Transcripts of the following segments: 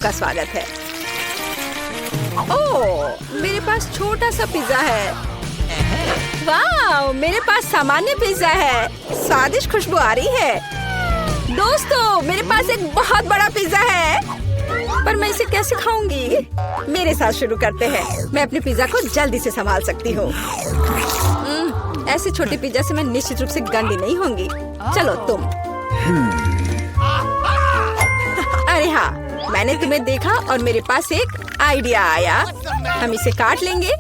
का स्वागत है। ओह, मेरे पास छोटा सा पिज्जा है। वाह, मेरे पास सामान्य पिज्जा है। स्वादिष्ट खुशबू आ रही है। दोस्तों, मेरे पास एक बहुत बड़ा पिज्जा है, पर मैं इसे कैसे खाऊंगी? मेरे साथ शुरू करते हैं। मैं अपने पिज्जा को जल्दी से संभाल सकती हूँ। ऐसे छोटे पिज्जा से मैं निश्चित रूप से गंदी नहीं होंगी। चलो तुम। अरे हाँ, मैंने तुम्हें देखा और मेरे पास एक आइडिया आया। हम इसे काट लेंगे,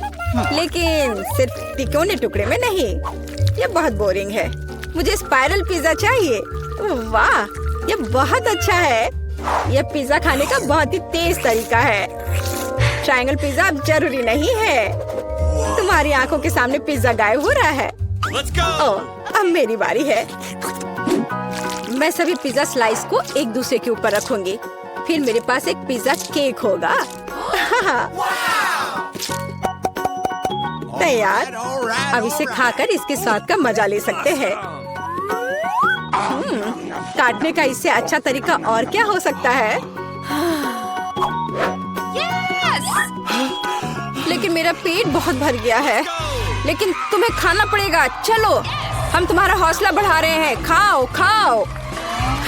लेकिन सिर्फ तिकोने टुकड़े में नहीं। ये बहुत बोरिंग है। मुझे स्पाइरल पिज्जा चाहिए। वाह, ये बहुत अच्छा है। यह पिज्जा खाने का बहुत ही तेज तरीका है। ट्रायंगल पिज्जा अब जरूरी नहीं है। तुम्हारी आंखों के सामने पिज्जा गायब हो रहा है। ओह, अब मेरी बारी है। मैं सभी पिज्जा स्लाइस को एक दूसरे के ऊपर रखूंगी। फिर मेरे पास एक पिज्जा केक होगा। तैयार। अब इसे खाकर इसके स्वाद का मजा ले सकते हैं। काटने का इससे अच्छा तरीका और क्या हो सकता है? लेकिन मेरा पेट बहुत भर गया है। लेकिन तुम्हें खाना पड़ेगा। चलो, हम तुम्हारा हौसला बढ़ा रहे हैं। खाओ खाओ।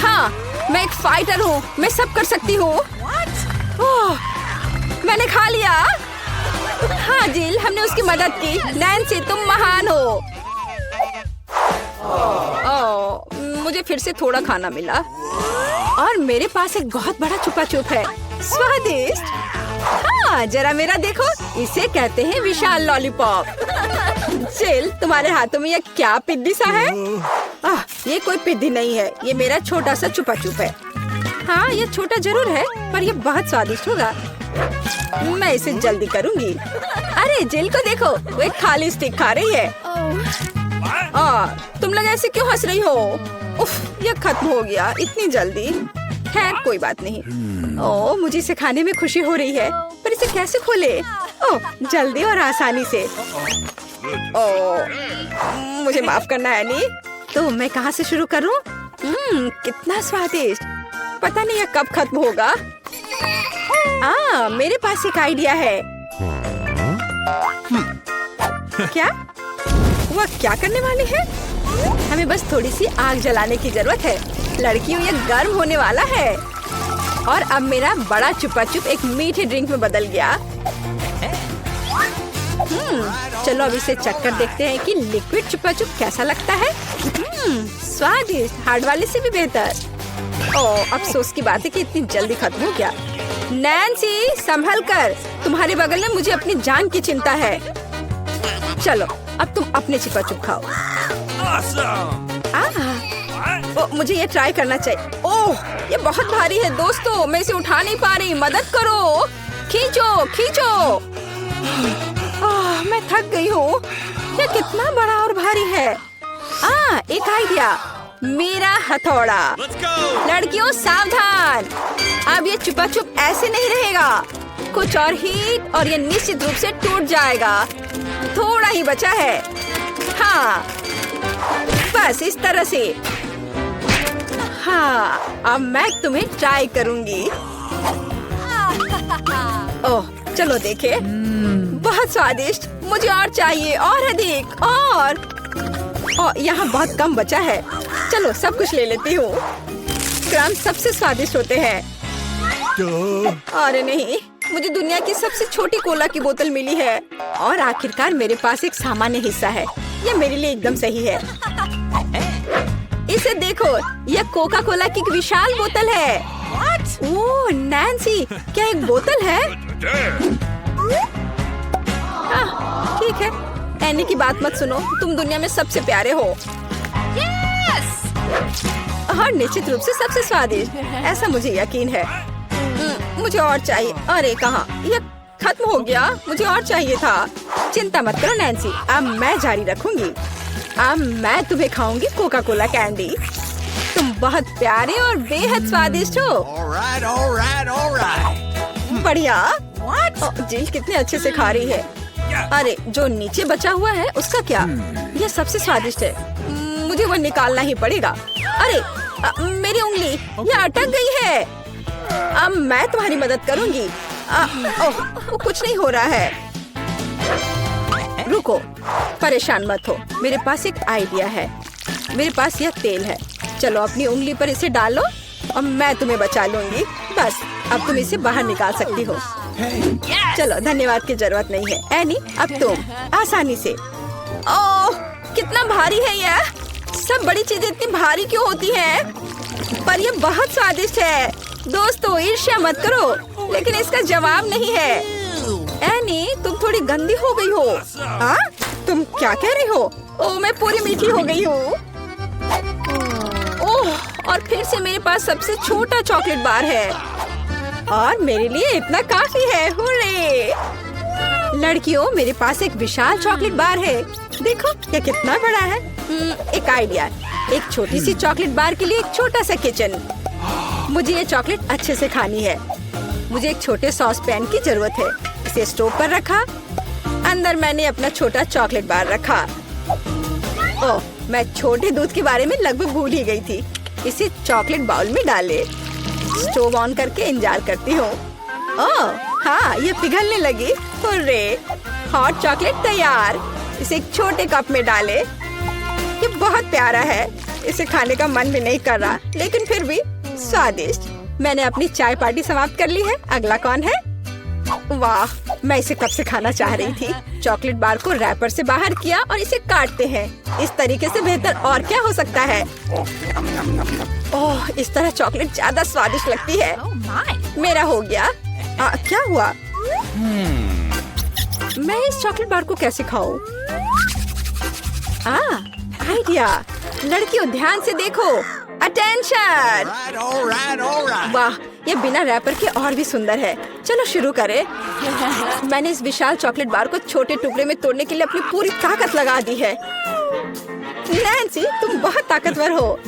हाँ, मैं एक फाइटर हूँ। मैं सब कर सकती हूँ। मैंने खा लिया। हाँ जिल, हमने उसकी मदद की। नैन्सी, तुम महान हो। मुझे फिर से थोड़ा खाना मिला और मेरे पास एक बहुत बड़ा छुपा छुप है। स्वादिष्ट। हाँ, जरा मेरा देखो। इसे कहते हैं विशाल लॉलीपॉप। जिल, तुम्हारे हाथों में यह क्या पिद्दी सा है? ये कोई पिद्दी नहीं है। ये मेरा छोटा सा छुपा छुप है। हाँ, ये छोटा जरूर है, पर ये बहुत स्वादिष्ट होगा। मैं इसे जल्दी करूंगी। अरे जिल को देखो, वो एक खाली स्टिक खा रही है। तुम लोग ऐसे क्यों हंस रही हो? उफ, ये खत्म हो गया इतनी जल्दी। खैर, कोई बात नहीं। मुझे इसे खाने में खुशी हो रही है, पर इसे कैसे खोले? जल्दी और आसानी से। मुझे माफ करना एनी। तो मैं कहाँ से शुरू करूँ? कितना स्वादिष्ट। पता नहीं यह कब खत्म होगा। मेरे पास एक आइडिया है। क्या? वह क्या करने वाली है? हमें बस थोड़ी सी आग जलाने की जरूरत है। लड़कियों, ये गर्म होने वाला है। और अब मेरा बड़ा छुपा छुप एक मीठे ड्रिंक में बदल गया। चलो अब इसे चक्कर देखते हैं कि लिक्विड छुपा छुप कैसा लगता है। स्वादिष्ट, हार्ड वाले से भी बेहतर। अफसोस की बात है कि इतनी जल्दी खत्म हो गया। नैन्सी, संभल कर। तुम्हारे बगल में मुझे अपनी जान की चिंता है। चलो, अब तुम अपने छुपा छुप खाओ। मुझे ये ट्राई करना चाहिए। ये बहुत भारी है दोस्तों, मैं इसे उठा नहीं पा रही। मदद करो। खींचो खींचो। मैं थक गई हूँ। ये कितना बड़ा और भारी है। एक आइडिया। मेरा हथौड़ा। लड़कियों, सावधान। अब ये छुपा छुप ऐसे नहीं रहेगा। कुछ और हीट और ये निश्चित रूप से टूट जाएगा। थोड़ा ही बचा है। हाँ, बस इस तरह से। हाँ, अब मैं तुम्हें ट्राई करूंगी। चलो देखे। बहुत स्वादिष्ट। मुझे और चाहिए, और अधिक। और यहाँ बहुत कम बचा है। चलो, सब कुछ ले लेती हूँ। क्रंच सबसे स्वादिष्ट होते हैं। अरे नहीं, मुझे दुनिया की सबसे छोटी कोला की बोतल मिली है। और आखिरकार मेरे पास एक सामान्य हिस्सा है। यह मेरे लिए एकदम सही है। इसे देखो, यह कोका कोला की एक विशाल बोतल है। ओह नैन्सी, क्या एक बोतल है? ठीक है, एनी की बात मत सुनो। तुम दुनिया में सबसे प्यारे हो। और निश्चित रूप से सबसे स्वादिष्ट, ऐसा मुझे यकीन है। मुझे और चाहिए। अरे कहाँ, यह खत्म हो गया। मुझे और चाहिए था। चिंता मत करो नैन्सी, अब मैं जारी रखूंगी। अब मैं तुम्हें खाऊंगी कोका कोला कैंडी। तुम बहुत प्यारे और बेहद स्वादिष्ट हो। बढ़िया। जिल कितने अच्छे से खा रही है। अरे, जो नीचे बचा हुआ है उसका क्या? यह सबसे स्वादिष्ट है। मुझे वो निकालना ही पड़ेगा। अरे, मेरी उंगली, यह अटक गई है। अब मैं तुम्हारी मदद करूंगी। ओह, वो कुछ नहीं हो रहा है। रुको, परेशान मत हो, मेरे पास एक आइडिया है। मेरे पास यह तेल है, चलो अपनी उंगली पर इसे डालो और मैं तुम्हें बचा लूंगी। बस अब तुम इसे बाहर निकाल सकती हो। चलो, धन्यवाद की जरूरत नहीं है एनी, अब तुम आसानी से। ओह, कितना भारी है यह। सब बड़ी चीजें इतनी भारी क्यों होती हैं? पर यह बहुत स्वादिष्ट है। दोस्तों, ईर्ष्या मत करो, लेकिन इसका जवाब नहीं है। एनी, तुम थोड़ी गंदी हो गई हो। हाँ? तुम क्या कह रही हो? ओह, मैं पूरी मीठी हो गई हूँ। ओह, और फिर से मेरे पास सबसे छोटा चॉकलेट बार है और मेरे लिए इतना काफी है। हुर्रे! लड़कियों, मेरे पास एक विशाल चॉकलेट बार है। देखो ये कितना बड़ा है। एक आइडिया, एक छोटी सी चॉकलेट बार के लिए एक छोटा सा किचन। मुझे ये चॉकलेट अच्छे से खानी है। मुझे एक छोटे सॉस पैन की जरूरत है। इसे स्टोव पर रखा, अंदर मैंने अपना छोटा चॉकलेट बार रखा। ओह, मैं छोटे दूध के बारे में लगभग भूल ही गई थी। इसे चॉकलेट बाउल में डाले, स्टोव ऑन करके इंतजार करती हूँ। ओह हाँ, ये पिघलने लगी। हुर्रे! हॉट चॉकलेट तैयार। इसे एक छोटे कप में डाले। ये बहुत प्यारा है, इसे खाने का मन भी नहीं कर रहा, लेकिन फिर भी स्वादिष्ट। मैंने अपनी चाय पार्टी समाप्त कर ली है। अगला कौन है? वाह, मैं इसे कब से खाना चाह रही थी। चॉकलेट बार को रैपर से बाहर किया और इसे काटते हैं। इस तरीके से बेहतर और क्या हो सकता है? ओह, इस तरह चॉकलेट ज्यादा स्वादिष्ट लगती है। मेरा हो गया। क्या हुआ? मैं इस चॉकलेट बार को कैसे खाऊं? आइडिया। लड़कियों, ध्यान से देखो। अटेंशन! वाह, ये बिना रैपर के और भी सुंदर है। चलो शुरू करें। मैंने इस विशाल चॉकलेट बार को छोटे टुकड़े में तोड़ने के लिए अपनी पूरी ताकत लगा दी है। नैन्सी, तुम बहुत ताकतवर हो।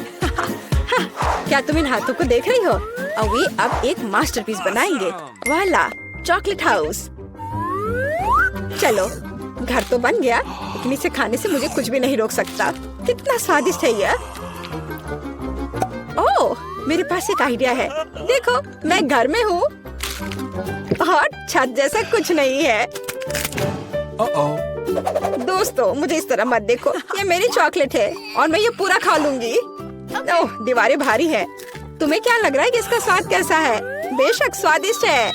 क्या तुम इन हाथों को देख रही हो? वे अब एक मास्टरपीस बनाएंगे। वाला, चॉकलेट हाउस। चलो, घर तो बन गया, लेकिन इसे खाने से मुझे कुछ भी नहीं रोक सकता। कितना स्वादिष्ट है यह। ओह, मेरे पास एक आइडिया है। देखो, मैं घर में हूँ और छत जैसा कुछ नहीं है। दोस्तों, मुझे इस तरह मत देखो। ये मेरी चॉकलेट है और मैं ये पूरा खा लूंगी। ओह, दीवारें भारी है। तुम्हें क्या लग रहा है कि इसका स्वाद कैसा है? बेशक स्वादिष्ट है।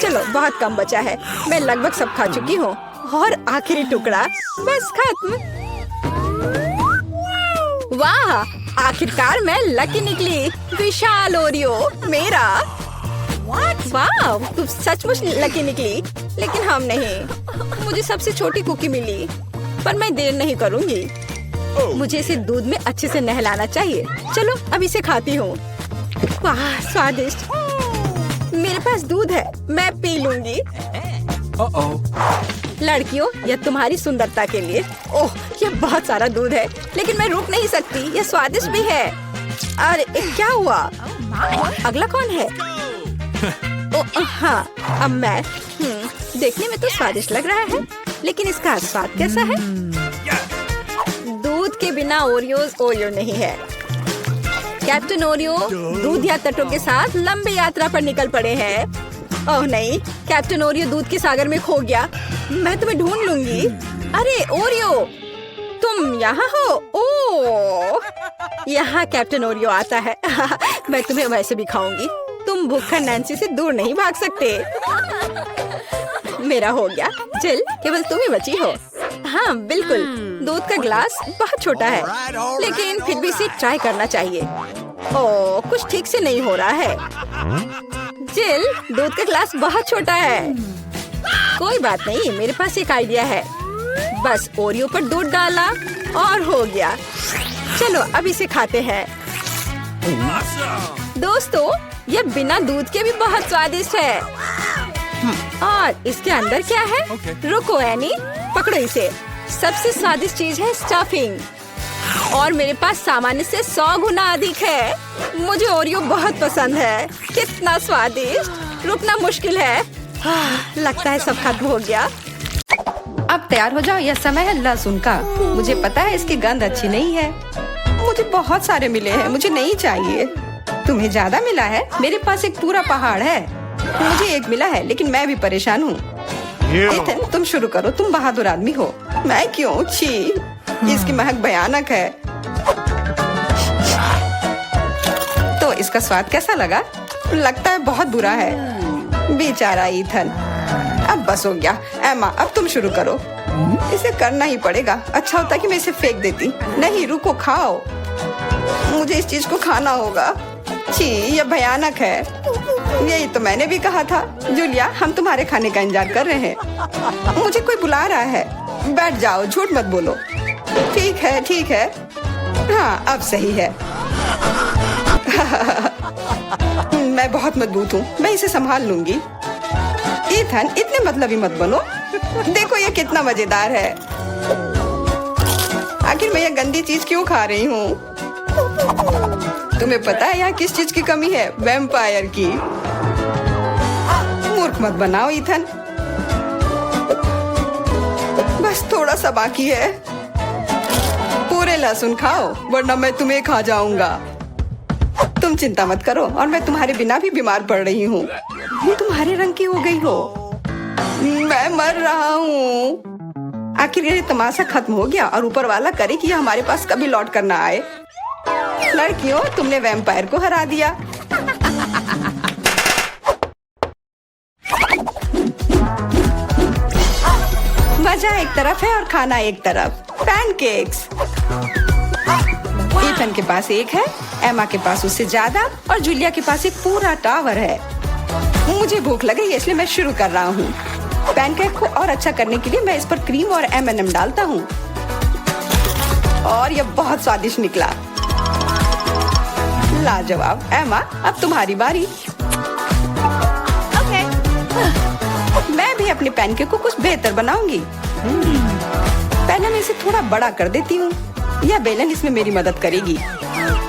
चलो, बहुत कम बचा है। मैं लगभग सब खा चुकी हूँ और आखिरी टुकड़ा बस खत्म। वाह, आखिरकार मैं लकी निकली। विशाल ओरियो मेरा। वाह, तुम सचमुच लकी निकली, लेकिन हम नहीं। मुझे सबसे छोटी कुकी मिली, पर मैं देर नहीं करूँगी। मुझे इसे दूध में अच्छे से नहलाना चाहिए। चलो, अब इसे खाती हूँ। वाह, स्वादिष्ट। मेरे पास दूध है, मैं पी लूंगी। लड़कियों, यह तुम्हारी सुंदरता के लिए। ओह, यह बहुत सारा दूध है, लेकिन मैं रुक नहीं सकती। यह स्वादिष्ट भी है। अरे, क्या हुआ? अगला कौन है? ओह हाँ, अब मैं। देखने में तो स्वादिष्ट लग रहा है, लेकिन इसका स्वाद कैसा है? दूध के बिना ओरियो नहीं है। कैप्टन ओरियो दूध या तटों के साथ लंबी यात्रा पर निकल पड़े हैं। ओह नहीं, कैप्टन ओरियो दूध के सागर में खो गया। मैं तुम्हें ढूंढ लूंगी। अरे ओरियो, तुम यहाँ हो? ओह, यहाँ कैप्टन ओरियो आता है। मैं तुम्हें वैसे भी खाऊंगी। तुम भूखा नैन्सी से दूर नहीं भाग सकते। मेरा हो गया। जिल, केवल तुम ही बची हो। हाँ बिल्कुल, दूध का ग्लास बहुत छोटा है, लेकिन फिर भी इसे ट्राई करना चाहिए। ओह, कुछ ठीक से नहीं हो रहा है। जिल, दूध का ग्लास बहुत छोटा है। कोई बात नहीं, मेरे पास एक आइडिया है। बस ओरियो पर दूध डाला और हो गया। चलो, अब इसे खाते हैं। दोस्तों, ये बिना दूध के भी बहुत स्वादिष्ट है। और इसके अंदर क्या है? रुको एनी, पकड़ो इसे। सबसे स्वादिष्ट चीज है स्टफिंग, और मेरे पास सामान्य से 100 गुना अधिक है। मुझे ओरियो बहुत पसंद है। कितना स्वादिष्ट, रुकना मुश्किल है। लगता है सब खत्म हो गया। अब तैयार हो जाओ, यह समय है लहसुन का। मुझे पता है इसकी गंध अच्छी नहीं है। मुझे बहुत सारे मिले हैं, मुझे नहीं चाहिए। तुम्हें ज्यादा मिला है? मेरे पास एक पूरा पहाड़ है। मुझे एक मिला है, लेकिन मैं भी परेशान हूँ। इथन, तुम शुरू करो, तुम बहादुर आदमी हो। मैं क्यों? छी, इसकी महक भयानक है। तो इसका स्वाद कैसा लगा? लगता है बहुत बुरा है। बेचारा इथन। अब बस हो गया। एमा, अब तुम शुरू करो। इसे करना ही पड़ेगा। अच्छा होता कि मैं इसे फेंक देती। नहीं, रुको, खाओ। मुझे इस चीज को खाना होगा। छी, यह भयानक है। यही तो मैंने भी कहा था। जूलिया, हम तुम्हारे खाने का इंतजार कर रहे हैं। मुझे कोई बुला रहा है। बैठ जाओ, झूठ मत बोलो। ठीक है, ठीक है। हाँ, अब सही है। मैं बहुत मजबूत हूँ, मैं इसे संभाल लूंगी। इथन, इतने मतलबी मत बनो। देखो ये कितना मजेदार है। आखिर मैं ये गंदी चीज क्यों खा रही हूँ? तुम्हें पता है यहाँ किस चीज की कमी है? वैम्पायर की। मूर्ख मत बनाओ इथन। बस थोड़ा सा बाकी है। पूरे लहसुन खाओ, वरना मैं तुम्हें खा जाऊंगा। तुम चिंता मत करो, और मैं तुम्हारे बिना भी बीमार पड़ रही हूँ। तुम्हारे रंग की हो गई हो। मैं मर रहा हूँ। आखिर ये तमाशा खत्म हो गया, और ऊपर वाला करे कि यह हमारे पास कभी लौट कर ना आए। लड़कियों, तुमने वैम्पायर को हरा दिया। मजा एक तरफ है और खाना एक तरफ। पैनकेक्स। इथन के पास एक है, एमा के पास उससे ज्यादा, और जूलिया के पास एक पूरा टावर है। मुझे भूख लगी है, इसलिए मैं शुरू कर रहा हूँ। पैनकेक को और अच्छा करने के लिए मैं इस पर क्रीम और M&M डालता हूँ, और यह बहुत स्वादिष्ट निकला। लाजवाब। एमा, अब तुम्हारी बारी। मैं भी अपने पैनकेक को कुछ बेहतर बनाऊंगी। पहले मैं इसे थोड़ा बड़ा कर देती हूँ। यह बेलन इसमें मेरी मदद करेगी।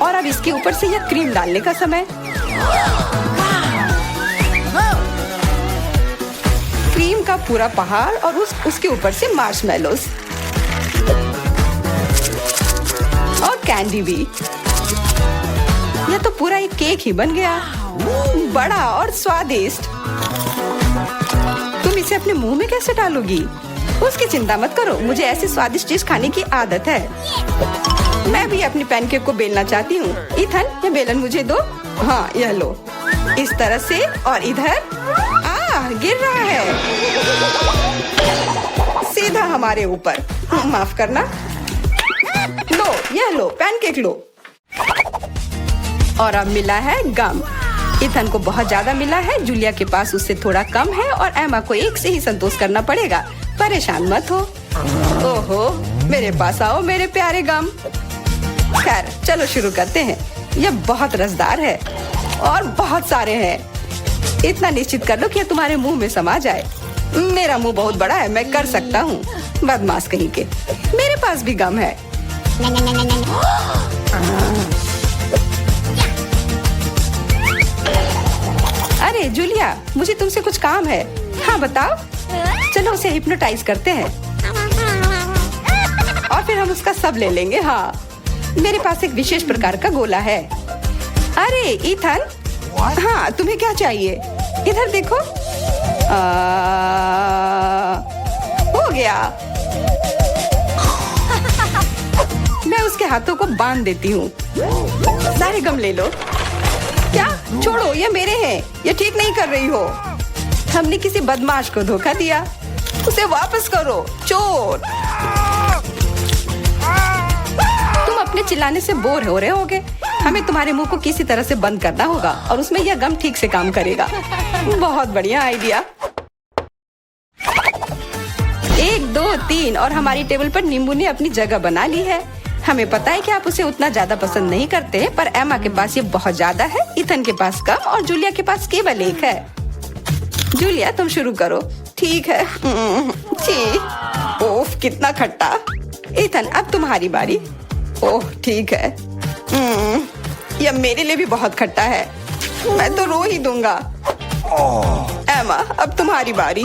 और अब इसके ऊपर से यह क्रीम डालने का समय। क्रीम का पूरा पहाड़, और उसके ऊपर से मार्शमेलोस और कैंडी भी। यह तो पूरा एक केक ही बन गया, बड़ा और स्वादिष्ट। तुम इसे अपने मुंह में कैसे डालोगी? उसकी चिंता मत करो, मुझे ऐसी स्वादिष्ट चीज खाने की आदत है। मैं भी अपनी पैनकेक को बेलना चाहती हूँ। इथन, ये बेलन मुझे दो। हाँ, यह लो। इस तरह से, और इधर। गिर रहा है सीधा हमारे ऊपर। माफ करना। लो, यह लो, पैनकेक लो। और अब मिला है गम। इथन को बहुत ज्यादा मिला है, जूलिया के पास उससे थोड़ा कम है, और एमा को एक से ही संतोष करना पड़ेगा। परेशान मत हो। ओहो, मेरे पास आओ मेरे प्यारे गम। खैर, चलो शुरू करते हैं। यह बहुत रसदार है, और बहुत सारे हैं। इतना निश्चित कर लो कि यह तुम्हारे मुंह में समा जाए। मेरा मुंह बहुत बड़ा है, मैं कर सकता हूँ। बदमाश कहीं के। मेरे पास भी गम है। अरे जूलिया, मुझे तुमसे कुछ काम है। हाँ, बताओ। चलो उसे हिप्नोटाइज करते हैं, और फिर हम उसका सब ले लेंगे। हाँ, मेरे पास एक विशेष प्रकार का गोला है। अरे इथन, हाँ, तुम्हें क्या चाहिए? इधर देखो। हो गया। मैं उसके हाथों को बांध देती हूँ। सारे गम ले लो। क्या? छोड़ो, ये मेरे हैं। ये ठीक नहीं कर रही हो। हमने किसी बदमाश को धोखा दिया। उसे वापस करो, चोर। तुम अपने चिल्लाने से बोर हो रहे होगे। हमें तुम्हारे मुंह को किसी तरह से बंद करना होगा, और उसमें यह गम ठीक से काम करेगा। बहुत बढ़िया आइडिया। 1, 2, 3, और हमारी टेबल पर नींबू ने अपनी जगह बना ली है। हमें पता है कि आप उसे उतना ज्यादा पसंद नहीं करते, पर एमा के पास ये बहुत ज्यादा है, इथन के पास कम, और जूलिया के पास केवल एक है। जूलिया, तुम शुरू करो। ठीक है। ओह, कितना खट्टा। इथन, अब तुम्हारी बारी। ओह, ठीक है। यह मेरे लिए भी बहुत खट्टा है। मैं तो रो ही दूंगा। एमा, अब तुम्हारी बारी।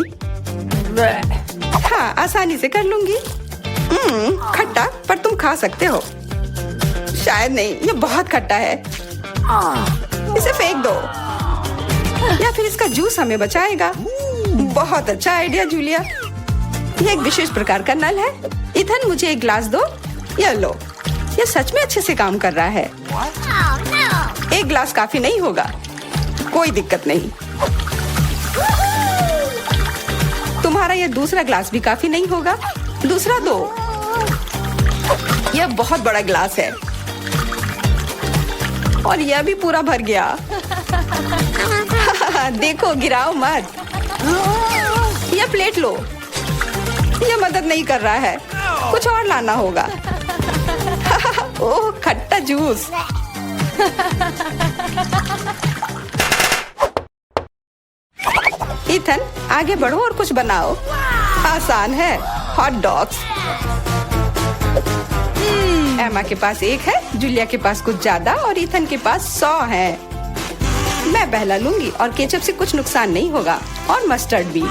हाँ, आसानी से कर लूंगी। खट्टा, पर तुम खा सकते हो। शायद नहीं, यह बहुत खट्टा है। इसे फेंक दो या फिर इसका जूस हमें बचाएगा। बहुत अच्छा आइडिया जूलिया। ये एक विशेष प्रकार का नल है। इथन मुझे एक ग्लास दो। ये लो, ये सच में अच्छे से काम कर रहा है। एक ग्लास काफी नहीं होगा, कोई दिक्कत नहीं। तुम्हारा ये दूसरा ग्लास भी काफी नहीं होगा, दूसरा दो। यह बहुत बड़ा ग्लास है और यह भी पूरा भर गया। देखो, गिराओ मत। यह प्लेट लो। यह मदद नहीं कर रहा है, कुछ और लाना होगा। ओह, खट्टा जूस। इथन, आगे बढ़ो और कुछ बनाओ। आसान है, हॉट डॉग्स। एमा के पास एक है, जूलिया के पास कुछ ज्यादा और इथन के पास 100 है। मैं पहला लूंगी और केचप से कुछ नुकसान नहीं होगा और मस्टर्ड भी।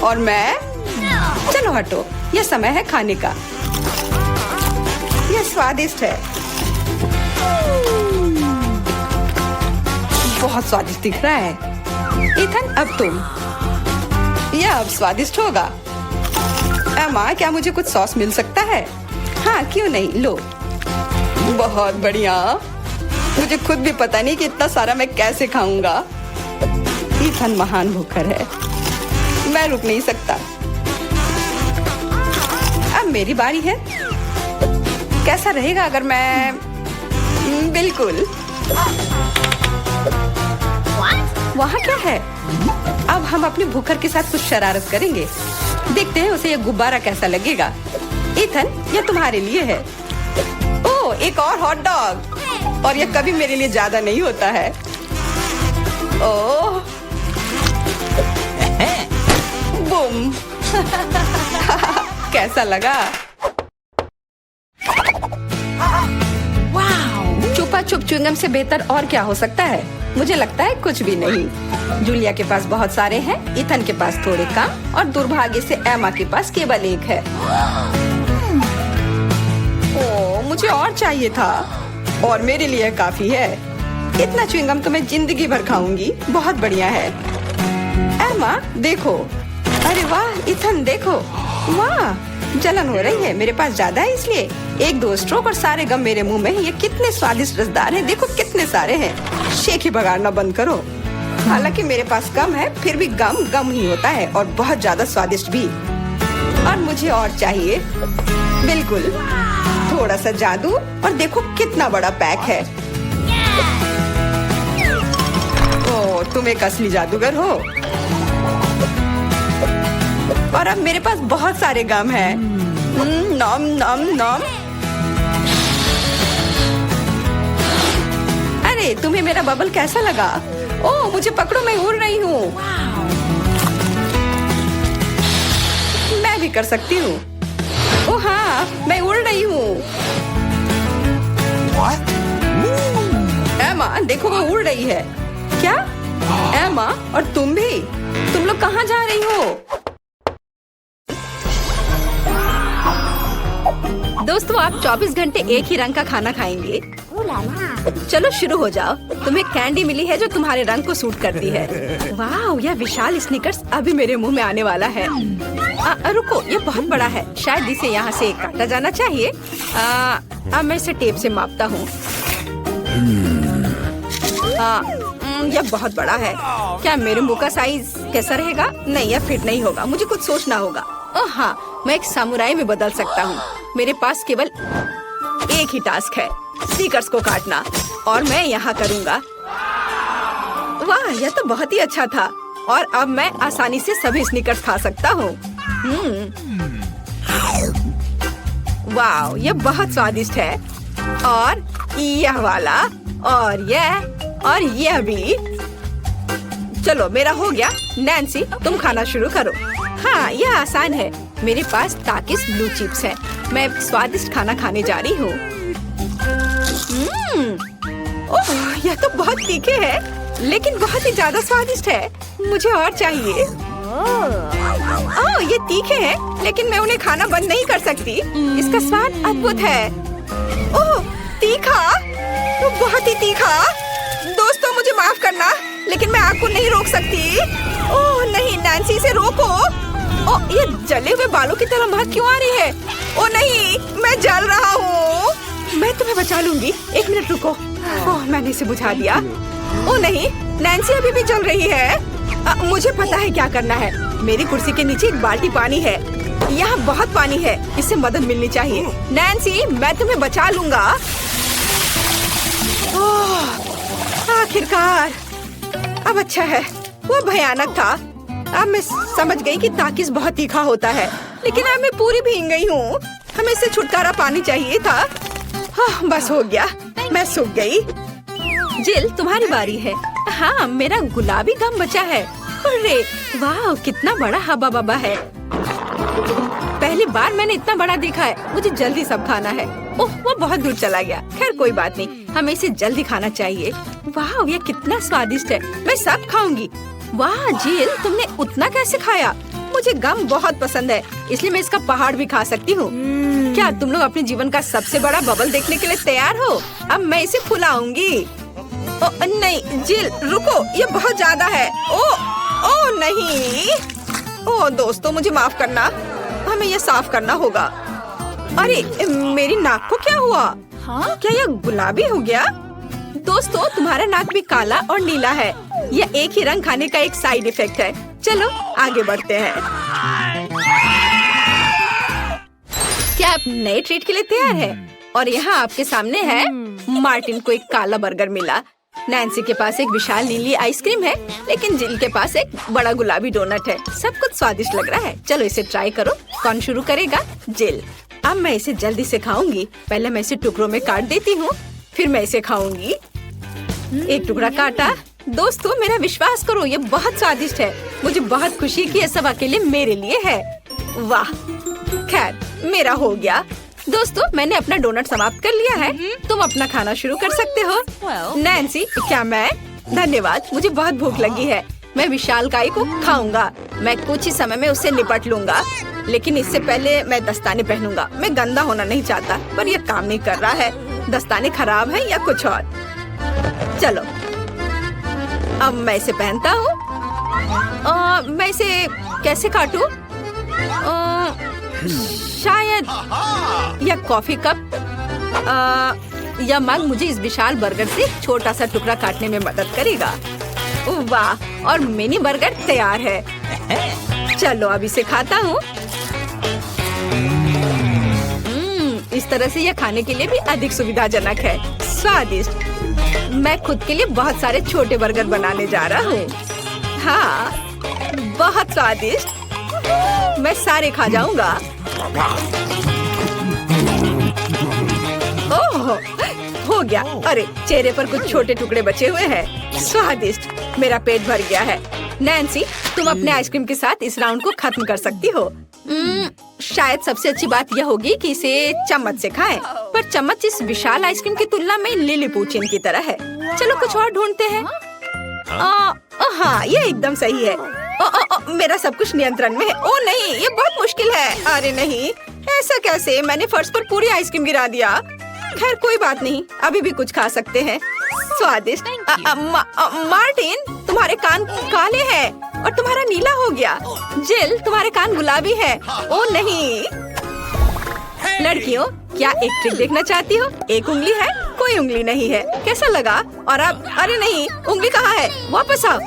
और मैं, चलो हटो, यह समय है खाने का। यह स्वादिष्ट है, बहुत स्वादिष्ट दिख रहा है। इथन, अब तुम। यह अब स्वादिष्ट होगा। एमा, क्या मुझे कुछ सॉस मिल सकता है? हाँ, क्यों नहीं, लो। बहुत बढ़िया। मुझे खुद भी पता नहीं कि इतना सारा मैं कैसे खाऊंगा। इथन महान भूखर है, मैं रुक नहीं सकता। अब मेरी बारी है। कैसा रहेगा अगर मैं, बिल्कुल। वहाँ क्या है? अब हम अपने भूखर के साथ कुछ शरारत करेंगे। देखते हैं उसे यह गुब्बारा कैसा लगेगा। इथन, यह तुम्हारे लिए है। ओह, एक और हॉट डॉग। और यह कभी मेरे लिए ज्यादा नहीं होता है। ओह, बूम। कैसा लगा? चुपा चुप च्युइंगम से बेहतर और क्या हो सकता है? मुझे लगता है कुछ भी नहीं। जूलिया के पास बहुत सारे हैं, इथन के पास थोड़े कम और दुर्भाग्य से एमा के पास केवल एक है। ओह, मुझे और चाहिए था और मेरे लिए काफी है। इतना च्युइंगम तो मैं जिंदगी भर खाऊंगी। बहुत बढ़िया है। एमा, देखो। अरे वाह, इथन देखो। वाह, जलन हो रही है। मेरे पास ज्यादा है इसलिए 1-2 स्ट्रोक और सारे गम मेरे मुंह में। ये कितने स्वादिष्ट रसदार हैं। देखो कितने सारे हैं। शेख ही बगाड़ना बंद करो। हालांकि मेरे पास कम है, फिर भी गम गम ही होता है और बहुत ज्यादा स्वादिष्ट भी। और मुझे और चाहिए। बिल्कुल, थोड़ा सा जादू और देखो कितना बड़ा पैक है। ओह, तुम एक असली जादूगर हो। और अब मेरे पास बहुत सारे गम हैं। नॉम नॉम नॉम। अरे, तुम्हें मेरा बबल कैसा लगा? ओह, मुझे पकड़ो, मैं उड़ रही हूँ। मैं भी कर सकती हूँ। ओह हाँ, मैं उड़ रही हूँ। एमा, देखो वो उड़ रही है। क्या? एमा, और तुम भी? तुम लोग कहाँ जा रही हो? दोस्तों, आप 24 घंटे एक ही रंग का खाना खाएंगे? चलो शुरू हो जाओ। तुम्हें कैंडी मिली है जो तुम्हारे रंग को सूट करती है। वाह, यह विशाल स्निकर्स अभी मेरे मुंह में आने वाला है। रुको, यह बहुत बड़ा है। शायद इसे यहाँ से काटा जाना चाहिए। अब मैं इसे टेप से मापता हूँ। यह बहुत बड़ा है। क्या मेरे मुंह का साइज कैसा रहेगा? नहीं, यह फिट नहीं होगा। मुझे कुछ सोचना होगा। ओह हाँ, मैं एक सामुराई में बदल सकता हूँ। मेरे पास केवल एक ही टास्क है, स्नीकर्स को काटना, और मैं यहाँ करूँगा। वाह, यह तो बहुत ही अच्छा था। और अब मैं आसानी से सभी स्नीकर्स खा सकता हूँ। वाह, यह बहुत स्वादिष्ट है। और यह वाला, और यह भी। चलो, मेरा हो गया। नैन्सी, तुम खाना शुरू करो। हाँ, यह आसान है। मेरे पास ताकिस ब्लू चिप्स है। मैं स्वादिष्ट खाना खाने जा रही हूँ। ओह, यह तो बहुत तीखे है, लेकिन बहुत ही ज्यादा स्वादिष्ट है। मुझे और चाहिए। ओह, ये तीखे हैं, लेकिन मैं उन्हें खाना बंद नहीं कर सकती। इसका स्वाद अद्भुत है। ओह, तीखा, बहुत ही तीखा। दोस्तों, करना, लेकिन मैं आग को नहीं रोक सकती। ओह नहीं नैन्सी, इसे रोको। ओह ये जले हुए बालों की तरह महक क्यों आ रही है? ओह नहीं, मैं जल रहा हूँ। मैं तुम्हें बचा लूंगी, 1 मिनट रुको। ओह मैंने इसे बुझा दिया। ओह नहीं, नैन्सी अभी भी जल रही है। मुझे पता है क्या करना है। मेरी कुर्सी के नीचे एक बाल्टी पानी है। यहाँ बहुत पानी है, इससे मदद मिलनी चाहिए। नैन्सी, मैं तुम्हें बचा लूंगा। आखिरकार, अब अच्छा है। वो भयानक था। अब मैं समझ गई कि ताकिस बहुत तीखा होता है, लेकिन अब मैं पूरी भीग गई हूँ। हमें इससे छुटकारा पानी चाहिए था। बस हो गया, मैं सूख गई। जिल, तुम्हारी बारी है। हाँ, मेरा गुलाबी गम बचा है। अरे वाह, कितना बड़ा हब्बा बब्बा है। पहली बार मैंने इतना बड़ा देखा है। मुझे जल्दी सब खाना है। ओह, वो बहुत दूर चला गया। खैर कोई बात नहीं, हमें इसे जल्दी खाना चाहिए। वाह, ये कितना स्वादिष्ट है। मैं सब खाऊंगी। वाह जिल, तुमने उतना कैसे खाया? मुझे गम बहुत पसंद है, इसलिए मैं इसका पहाड़ भी खा सकती हूँ। क्या तुम लोग अपने जीवन का सबसे बड़ा बबल देखने के लिए तैयार हो? अब मैं इसे फुलाऊंगी। नहीं जिल, रुको, ये बहुत ज्यादा है। ओ नहीं। ओ दोस्तों, मुझे माफ करना, हमें ये साफ करना होगा। अरे मेरी नाक को क्या हुआ? हाँ? क्या यह गुलाबी हो गया? दोस्तों, तुम्हारा नाक भी काला और नीला है। यह एक ही रंग खाने का एक साइड इफेक्ट है। चलो आगे बढ़ते हैं। क्या आप नए ट्रीट के लिए तैयार हैं? और यहाँ आपके सामने है। मार्टिन को एक काला बर्गर मिला। नैन्सी के पास एक विशाल नीली आइसक्रीम है, लेकिन जिल के पास एक बड़ा गुलाबी डोनट है। सब कुछ स्वादिष्ट लग रहा है। चलो इसे ट्राई करो। कौन शुरू करेगा? जिल। अब मैं इसे जल्दी से खाऊंगी। पहले मैं इसे टुकड़ों में काट देती हूँ, फिर मैं इसे खाऊंगी। एक टुकड़ा काटा। दोस्तों, मेरा विश्वास करो, ये बहुत स्वादिष्ट है। मुझे बहुत खुशी कि ये सब अकेले मेरे लिए है। वाह, खैर मेरा हो गया। दोस्तों, मैंने अपना डोनट समाप्त कर लिया है। तुम अपना खाना शुरू कर सकते हो। नैन्सी, क्या मैं? धन्यवाद, मुझे बहुत भूख लगी है। मैं विशालकाय को खाऊंगा। मैं कुछ ही समय में उससे निपट लूंगा, लेकिन इससे पहले मैं दस्ताने पहनूंगा। मैं गंदा होना नहीं चाहता, पर यह काम नहीं कर रहा है। दस्ताने खराब हैं या कुछ और। चलो अब मैं इसे पहनता हूँ। मैं इसे कैसे काटूं? शायद यह कॉफी कप या मग मुझे इस विशाल बर्गर से छोटा सा टुकड़ा काटने में मदद करेगा। वाह, और मिनी बर्गर तैयार है। चलो अब इसे खाता हूँ। इस तरह से यह खाने के लिए भी अधिक सुविधाजनक है। स्वादिष्ट। मैं खुद के लिए बहुत सारे छोटे बर्गर बनाने जा रहा हूँ। हाँ, बहुत स्वादिष्ट। मैं सारे खा जाऊंगा। ओह, हो गया। अरे चेहरे पर कुछ छोटे टुकड़े बचे हुए हैं। स्वादिष्ट। मेरा पेट भर गया है। नैन्सी, तुम अपने आइसक्रीम के साथ इस राउंड को खत्म कर सकती हो। शायद सबसे अच्छी बात यह होगी कि इसे चम्मच से खाएं, पर चम्मच इस विशाल आइसक्रीम की तुलना में लिलीपुचिन की तरह है। चलो कुछ और ढूंढते हैं। हाँ, ये एकदम सही है। मेरा सब कुछ नियंत्रण में है। ओ नहीं, ये बहुत मुश्किल है। अरे नहीं, ऐसा कैसे? मैंने फर्श पर पूरी आइसक्रीम गिरा दिया। खैर कोई बात नहीं, अभी भी कुछ खा सकते हैं। स्वादिष्ट। मार्टिन, तुम्हारे कान काले हैं और तुम्हारा नीला हो गया। जिल, तुम्हारे कान गुलाबी है। ओ नहीं। लड़कियों, क्या एक ट्रिक देखना चाहती हो? एक उंगली है, कोई उंगली नहीं है। कैसा लगा? और अब अरे नहीं, उंगली कहाँ है? वापस आओ।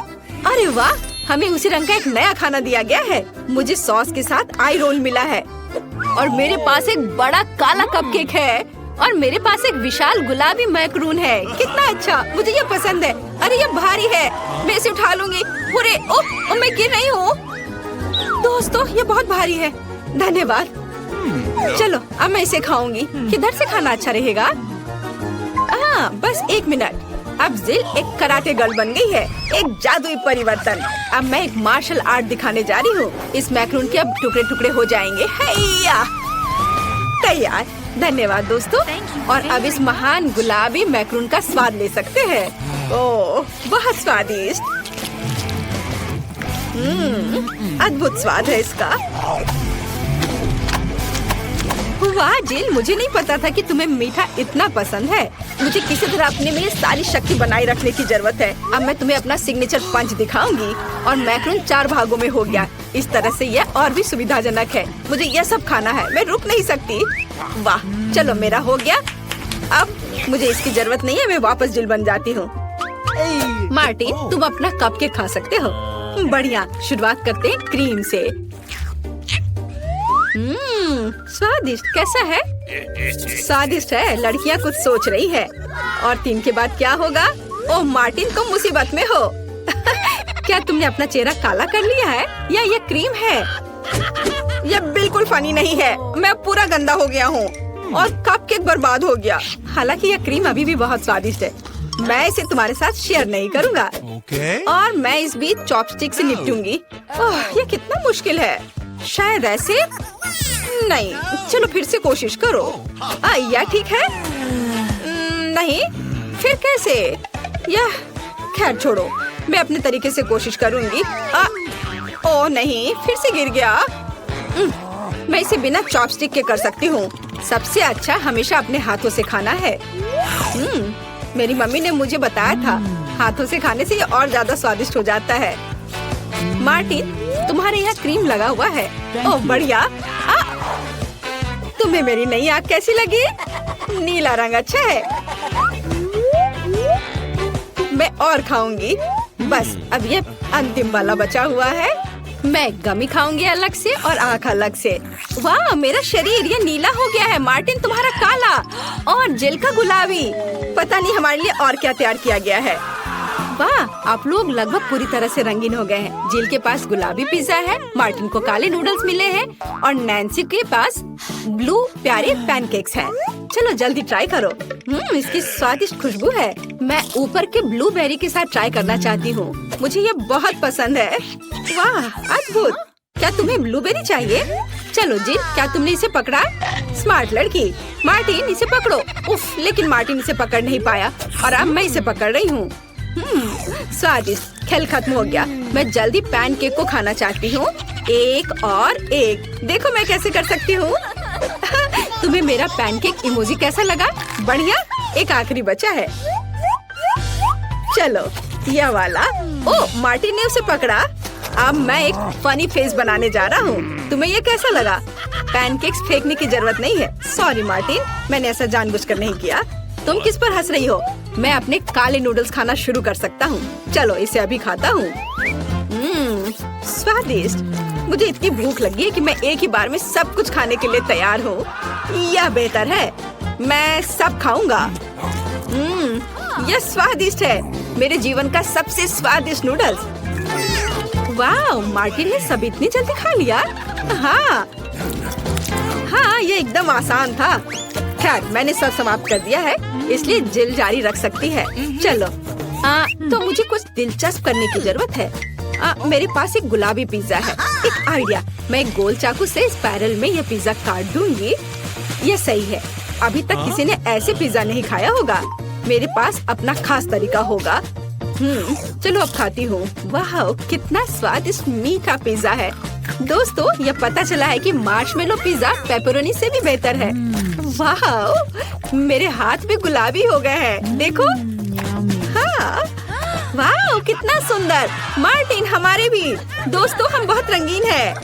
अरे वाह, हमें उसी रंग का एक नया खाना दिया गया है। मुझे सॉस के साथ आई रोल मिला है, और मेरे पास एक बड़ा काला कपकेक है, और मेरे पास एक विशाल गुलाबी मैकरून है। कितना अच्छा, मुझे ये पसंद है। अरे ये भारी है, मैं इसे उठा लूंगी। अरे ओह, मैं गिर रही हूँ। दोस्तों, ये बहुत भारी है। धन्यवाद। चलो अब मैं इसे खाऊंगी। किधर से खाना अच्छा रहेगा? बस 1 मिनट। अब जिल एक कराटे गर्ल बन गई है। एक जादुई परिवर्तन। अब मैं एक मार्शल आर्ट दिखाने जा रही हूँ। इस मैकरून के अब टुकड़े टुकड़े हो जाएंगे। हैया, तैयार। धन्यवाद दोस्तों। और अब इस महान गुलाबी मैकरून का स्वाद ले सकते हैं। ओह, बहुत स्वादिष्ट। अद्भुत स्वाद है इसका। वाह जिल, मुझे नहीं पता था कि तुम्हें मीठा इतना पसंद है। मुझे किसी तरह अपने में सारी शक्ति बनाए रखने की जरूरत है। अब मैं तुम्हें अपना सिग्नेचर पंच दिखाऊंगी और मैक्रोन 4 भागों में हो गया। इस तरह से यह और भी सुविधाजनक है। मुझे यह सब खाना है, मैं रुक नहीं सकती। वाह, चलो मेरा हो गया। अब मुझे इसकी जरूरत नहीं है, मैं वापस जिल बन जाती हूँ। मार्टिन, तुम अपना कपकेक खा सकते हो। बढ़िया, शुरुआत करते हैं क्रीम से। स्वादिष्ट, कैसा है? स्वादिष्ट है। लड़कियाँ कुछ सोच रही है। और 3 के बाद क्या होगा? ओह मार्टिन, तुम मुसीबत में हो। क्या तुमने अपना चेहरा काला कर लिया है या ये क्रीम है? यह बिल्कुल फनी नहीं है। मैं पूरा गंदा हो गया हूँ और कपकेक बर्बाद हो गया। हालांकि यह क्रीम अभी भी बहुत स्वादिष्ट है। मैं इसे तुम्हारे साथ शेयर नहीं करूँगा। और मैं इस बीच चॉपस्टिक से निपटूंगी। ओह, यह कितना मुश्किल है। शायद ऐसे नहीं। चलो फिर से कोशिश करो। यह ठीक है? नहीं, फिर कैसे? यह, खैर छोड़ो, मैं अपने तरीके से कोशिश करूंगी। ओह नहीं, फिर से गिर गया। मैं इसे बिना चॉपस्टिक के कर सकती हूँ। सबसे अच्छा हमेशा अपने हाथों से खाना है। मेरी मम्मी ने मुझे बताया था, हाथों से खाने से ये और ज्यादा स्वादिष्ट हो जाता है। मार्टिन, तुम्हारे यहाँ क्रीम लगा हुआ है। ओह बढ़िया। तुम्हें मेरी नई आँख कैसी लगी? नीला रंग अच्छा है। मैं और खाऊंगी। बस अब ये अंतिम वाला बचा हुआ है। मैं गमी खाऊंगी अलग से और आँख अलग से। वाह, मेरा शरीर ये नीला हो गया है। मार्टिन, तुम्हारा काला और जिल का गुलाबी। पता नहीं हमारे लिए और क्या तैयार किया गया है। वाह, आप लोग लगभग पूरी तरह से रंगीन हो गए हैं। जिल के पास गुलाबी पिज्जा है, मार्टिन को काले नूडल्स मिले हैं और नैन्सी के पास ब्लू प्यारे पैनकेक्स हैं। चलो जल्दी ट्राई करो। इसकी स्वादिष्ट खुशबू है। मैं ऊपर के ब्लूबेरी के साथ ट्राई करना चाहती हूँ। मुझे ये बहुत पसंद है। वाह, अद्भुत। क्या तुम्हें ब्लूबेरी चाहिए? चलो जिल, क्या तुमने इसे पकड़ा? स्मार्ट लड़की। मार्टिन, इसे पकड़ो। उफ, लेकिन मार्टिन इसे पकड़ नहीं पाया और अब मैं इसे पकड़ रही हूँ। स्वादिष्ट। खेल खत्म हो गया। मैं जल्दी पैनकेक को खाना चाहती हूँ। एक और एक। देखो मैं कैसे कर सकती हूँ। तुम्हें मेरा पैनकेक इमोजी कैसा लगा? बढ़िया। एक आखिरी बचा है। चलो यह वाला। ओह, मार्टिन ने उसे पकड़ा। अब मैं एक फनी फेस बनाने जा रहा हूँ। तुम्हें ये कैसा लगा? पैनकेक्स फेंकने की जरूरत नहीं है। सॉरी मार्टिन, मैंने ऐसा जानबूझकर नहीं किया। तुम किस पर हंस रही हो? मैं अपने काले नूडल्स खाना शुरू कर सकता हूँ। चलो इसे अभी खाता हूँ। स्वादिष्ट। मुझे इतनी भूख लगी है कि मैं एक ही बार में सब कुछ खाने के लिए तैयार हूँ। यह बेहतर है। मैं सब खाऊंगा। यह स्वादिष्ट है। मेरे जीवन का सबसे स्वादिष्ट नूडल्स। वाह, मार्टिन ने सब इतनी जल्दी खा लिया। हाँ, ये एकदम आसान था। खैर, मैंने सब समाप्त कर दिया है, इसलिए जिल जारी रख सकती है। चलो, तो मुझे कुछ दिलचस्प करने की जरूरत है। मेरे पास एक गुलाबी पिज्जा है। एक आइडिया, मैं एक गोल चाकू से स्पाइरल में यह पिज्जा काट दूंगी। यह सही है। अभी तक किसी ने ऐसे पिज्जा नहीं खाया होगा। मेरे पास अपना खास तरीका होगा। चलो अब खाती हूँ। वाह, कितना स्वादिष्ट मीठा पिज्जा है। दोस्तों, यह पता चला है कि मार्शमेलो पिज्जा पेपरोनी से भी बेहतर है। वाह, मेरे हाथ भी गुलाबी हो गए हैं। देखो। हाँ, वाह, कितना सुंदर। मार्टिन, हमारे भी। दोस्तों, हम बहुत रंगीन हैं।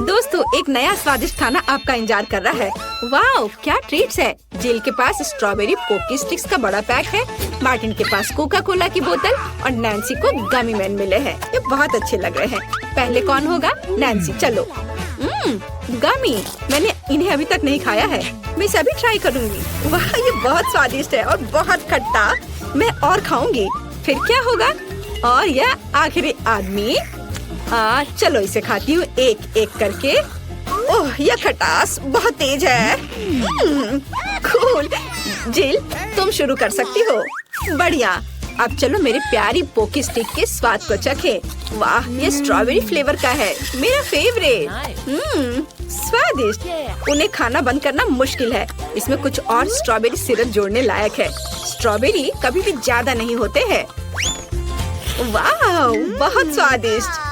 दोस्तों, एक नया स्वादिष्ट खाना आपका इंतजार कर रहा है। वाह, क्या ट्रीट्स है। जिल के पास स्ट्रॉबेरी पोकी स्टिक्स का बड़ा पैक है। मार्टिन के पास कोका कोला की बोतल और नैन्सी को गमी मैन मिले हैं। ये बहुत अच्छे लग रहे हैं। पहले कौन होगा? नैन्सी। चलो। गमी, मैंने इन्हें अभी तक नहीं खाया है। मैं इसे अभी ट्राई करूंगी। वाह, ये बहुत स्वादिष्ट है और बहुत खट्टा। मैं और खाऊंगी। फिर क्या होगा? और यह आखिरी आदमी। चलो इसे खाती हूँ एक एक करके। ओह, यह खटास बहुत तेज है। कूल। जिल, तुम शुरू कर सकती हो। बढ़िया। अब चलो मेरे प्यारी पोकी स्टिक के स्वाद को चखें। वाह, ये स्ट्रॉबेरी फ्लेवर का है। मेरा फेवरेट। स्वादिष्ट। उन्हें खाना बंद करना मुश्किल है। इसमें कुछ और स्ट्रॉबेरी सिरप जोड़ने लायक है। स्ट्रॉबेरी कभी भी ज्यादा नहीं होते हैं। वाह, बहुत स्वादिष्ट।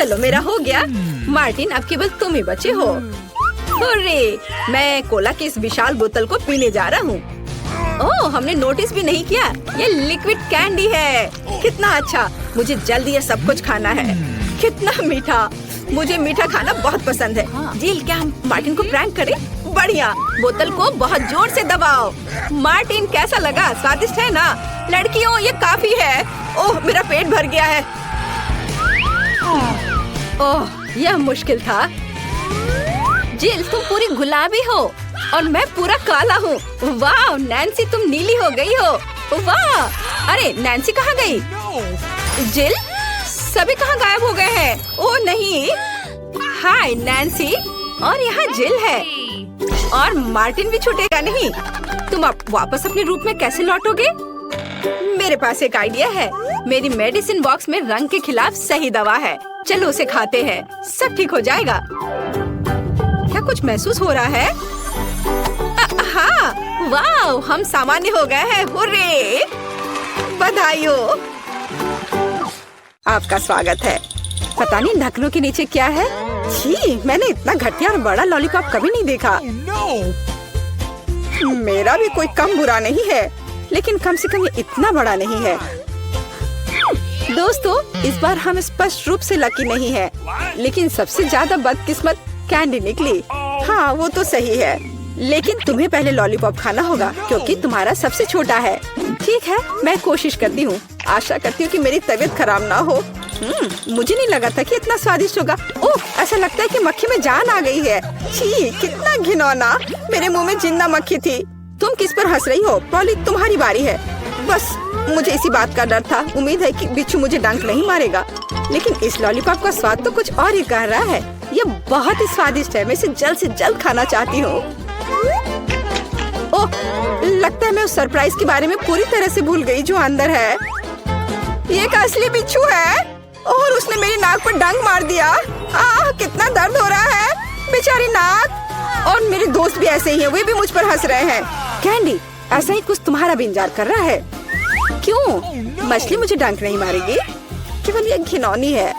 चलो मेरा हो गया। मार्टिन, अब केवल तुम ही बचे हो। हुर्रे! मैं कोला की इस विशाल बोतल को पीने जा रहा हूँ। ओह, हमने नोटिस भी नहीं किया। ये लिक्विड कैंडी है। कितना अच्छा। मुझे जल्दी ये सब कुछ खाना है। कितना मीठा। मुझे मीठा खाना बहुत पसंद है। जिल, क्या हम मार्टिन को प्रैंक करें? बढ़िया। बोतल को बहुत जोर से दबाओ। मार्टिन, कैसा लगा? स्वादिष्ट है ना? लड़कियों, ये काफी है। ओह, मेरा पेट भर गया है। ओह, यह मुश्किल था। जिल, तुम पूरी गुलाबी हो और मैं पूरा काला हूँ। वाह, नैन्सी, तुम नीली हो गई हो। वाह! अरे, नैन्सी कहाँ गई? जिल, सभी कहाँ गायब हो गए हैं? ओह नहीं। हाय नैन्सी, और यहाँ जिल है। और मार्टिन भी छूटेगा नहीं। तुम अब वापस अपने रूप में कैसे लौटोगे? मेरे पास एक आइडिया है। मेरी मेडिसिन बॉक्स में रंग के खिलाफ सही दवा है। चलो उसे खाते हैं, सब ठीक हो जाएगा। क्या कुछ महसूस हो रहा है? हाँ, वाह, हम सामान्य हो गए हैं। हुर्रे! बधाई हो। आपका स्वागत है। पता नहीं ढक्कनों के नीचे क्या है। छी, मैंने इतना घटिया और बड़ा लॉलीपॉप कभी नहीं देखा। मेरा भी कोई कम बुरा नहीं है, लेकिन कम से कम ये इतना बड़ा नहीं है। दोस्तों, इस बार हम स्पष्ट रूप से लकी नहीं है, लेकिन सबसे ज्यादा बदकिस्मत कैंडी निकली। हाँ, वो तो सही है, लेकिन तुम्हें पहले लॉलीपॉप खाना होगा क्योंकि तुम्हारा सबसे छोटा है। ठीक है, मैं कोशिश करती हूँ। आशा करती हूँ कि मेरी तबीयत खराब ना हो। मुझे नहीं लगा था कि इतना स्वादिष्ट होगा। ओह, ऐसा लगता है कि मक्खी में जान आ गई है। छी, कितना घिनौना। मेरे मुंह में जिंदा मक्खी थी। तुम किस पर हंस रही हो? पॉली, तुम्हारी बारी है। बस मुझे इसी बात का डर था। उम्मीद है कि बिच्छू मुझे डंक नहीं मारेगा। लेकिन इस लॉलीपॉप का स्वाद तो कुछ और ही कह रहा है। ये बहुत ही स्वादिष्ट है। मैं इसे जल्द से जल्द खाना चाहती हूँ। ओह, लगता है मैं उस सरप्राइज के बारे में पूरी तरह से भूल गई जो अंदर है। ये एक असली बिच्छू है और उसने मेरी नाक पर डंक मार दिया। आह, कितना दर्द हो रहा है। बेचारी नाक। और मेरे दोस्त भी ऐसे ही हैं, वे भी मुझ पर हंस रहे हैं। कैंडी, ऐसा ही कुछ तुम्हारा भी इंतजार कर रहा है। क्यों? मछली मुझे डंक नहीं मारेगी, केवल ये घिनौनी है।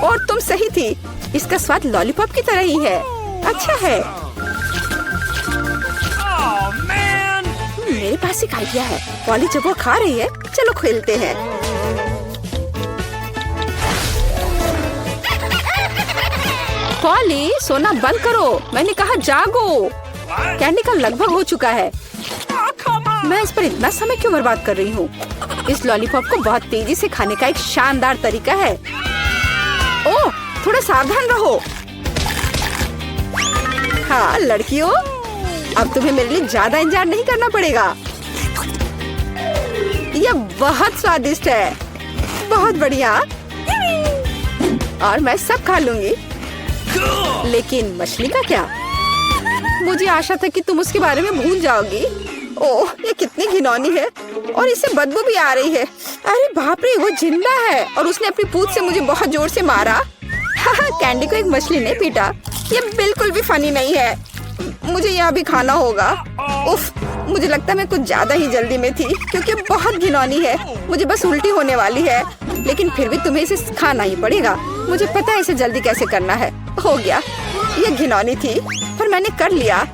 और तुम सही थी, इसका स्वाद लॉलीपॉप की तरह ही है। अच्छा है। मेरे पास एक आइडिया है। पॉली जब वो खा रही है, चलो खेलते हैं। पॉली, सोना बंद करो। मैंने कहा जागो। कैंडी का लगभग हो चुका है। मैं इस पर इतना समय क्यों बर्बाद कर रही हूँ? इस लॉलीपॉप को बहुत तेजी से खाने का एक शानदार तरीका है। ओह, थोड़ा सावधान रहो। हाँ लड़कियों, अब तुम्हें मेरे लिए ज्यादा इंतजार नहीं करना पड़ेगा। यह बहुत स्वादिष्ट है। बहुत बढ़िया। और मैं सब खा लूंगी। लेकिन मछली का क्या? मुझे आशा था कि तुम उसके बारे में भूल जाओगी। ओह, ये कितनी घिनौनी है और इसे बदबू भी आ रही है। अरे बाप रे, वो जिंदा है और उसने अपनी पूंछ से मुझे बहुत जोर से मारा। कैंडी को एक मछली ने पीटा। ये बिल्कुल भी फनी नहीं है। मुझे यहाँ भी खाना होगा। उफ, मुझे लगता है मैं कुछ ज्यादा ही जल्दी में थी क्योंकि बहुत घिनौनी है। मुझे बस उल्टी होने वाली है, लेकिन फिर भी तुम्हें इसे खाना ही पड़ेगा। मुझे पता है इसे जल्दी कैसे करना है। हो गया। ये घिनौनी थी पर मैंने कर लिया।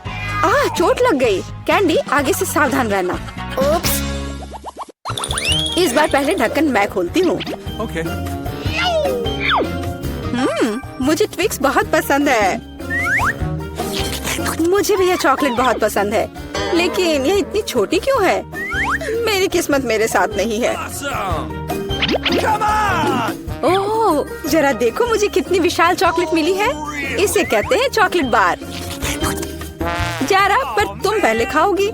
चोट लग गई। कैंडी, आगे से सावधान रहना। ओप्स। इस बार पहले ढक्कन मैं खोलती हूँ। Okay. मुझे ट्विक्स बहुत पसंद है। मुझे भी यह चॉकलेट बहुत पसंद है, लेकिन यह इतनी छोटी क्यों है? मेरी किस्मत मेरे साथ नहीं है। Come on! ओह, जरा देखो मुझे कितनी विशाल चॉकलेट मिली है। इसे कहते हैं चॉकलेट बार। जारा, पर तुम पहले खाओगी।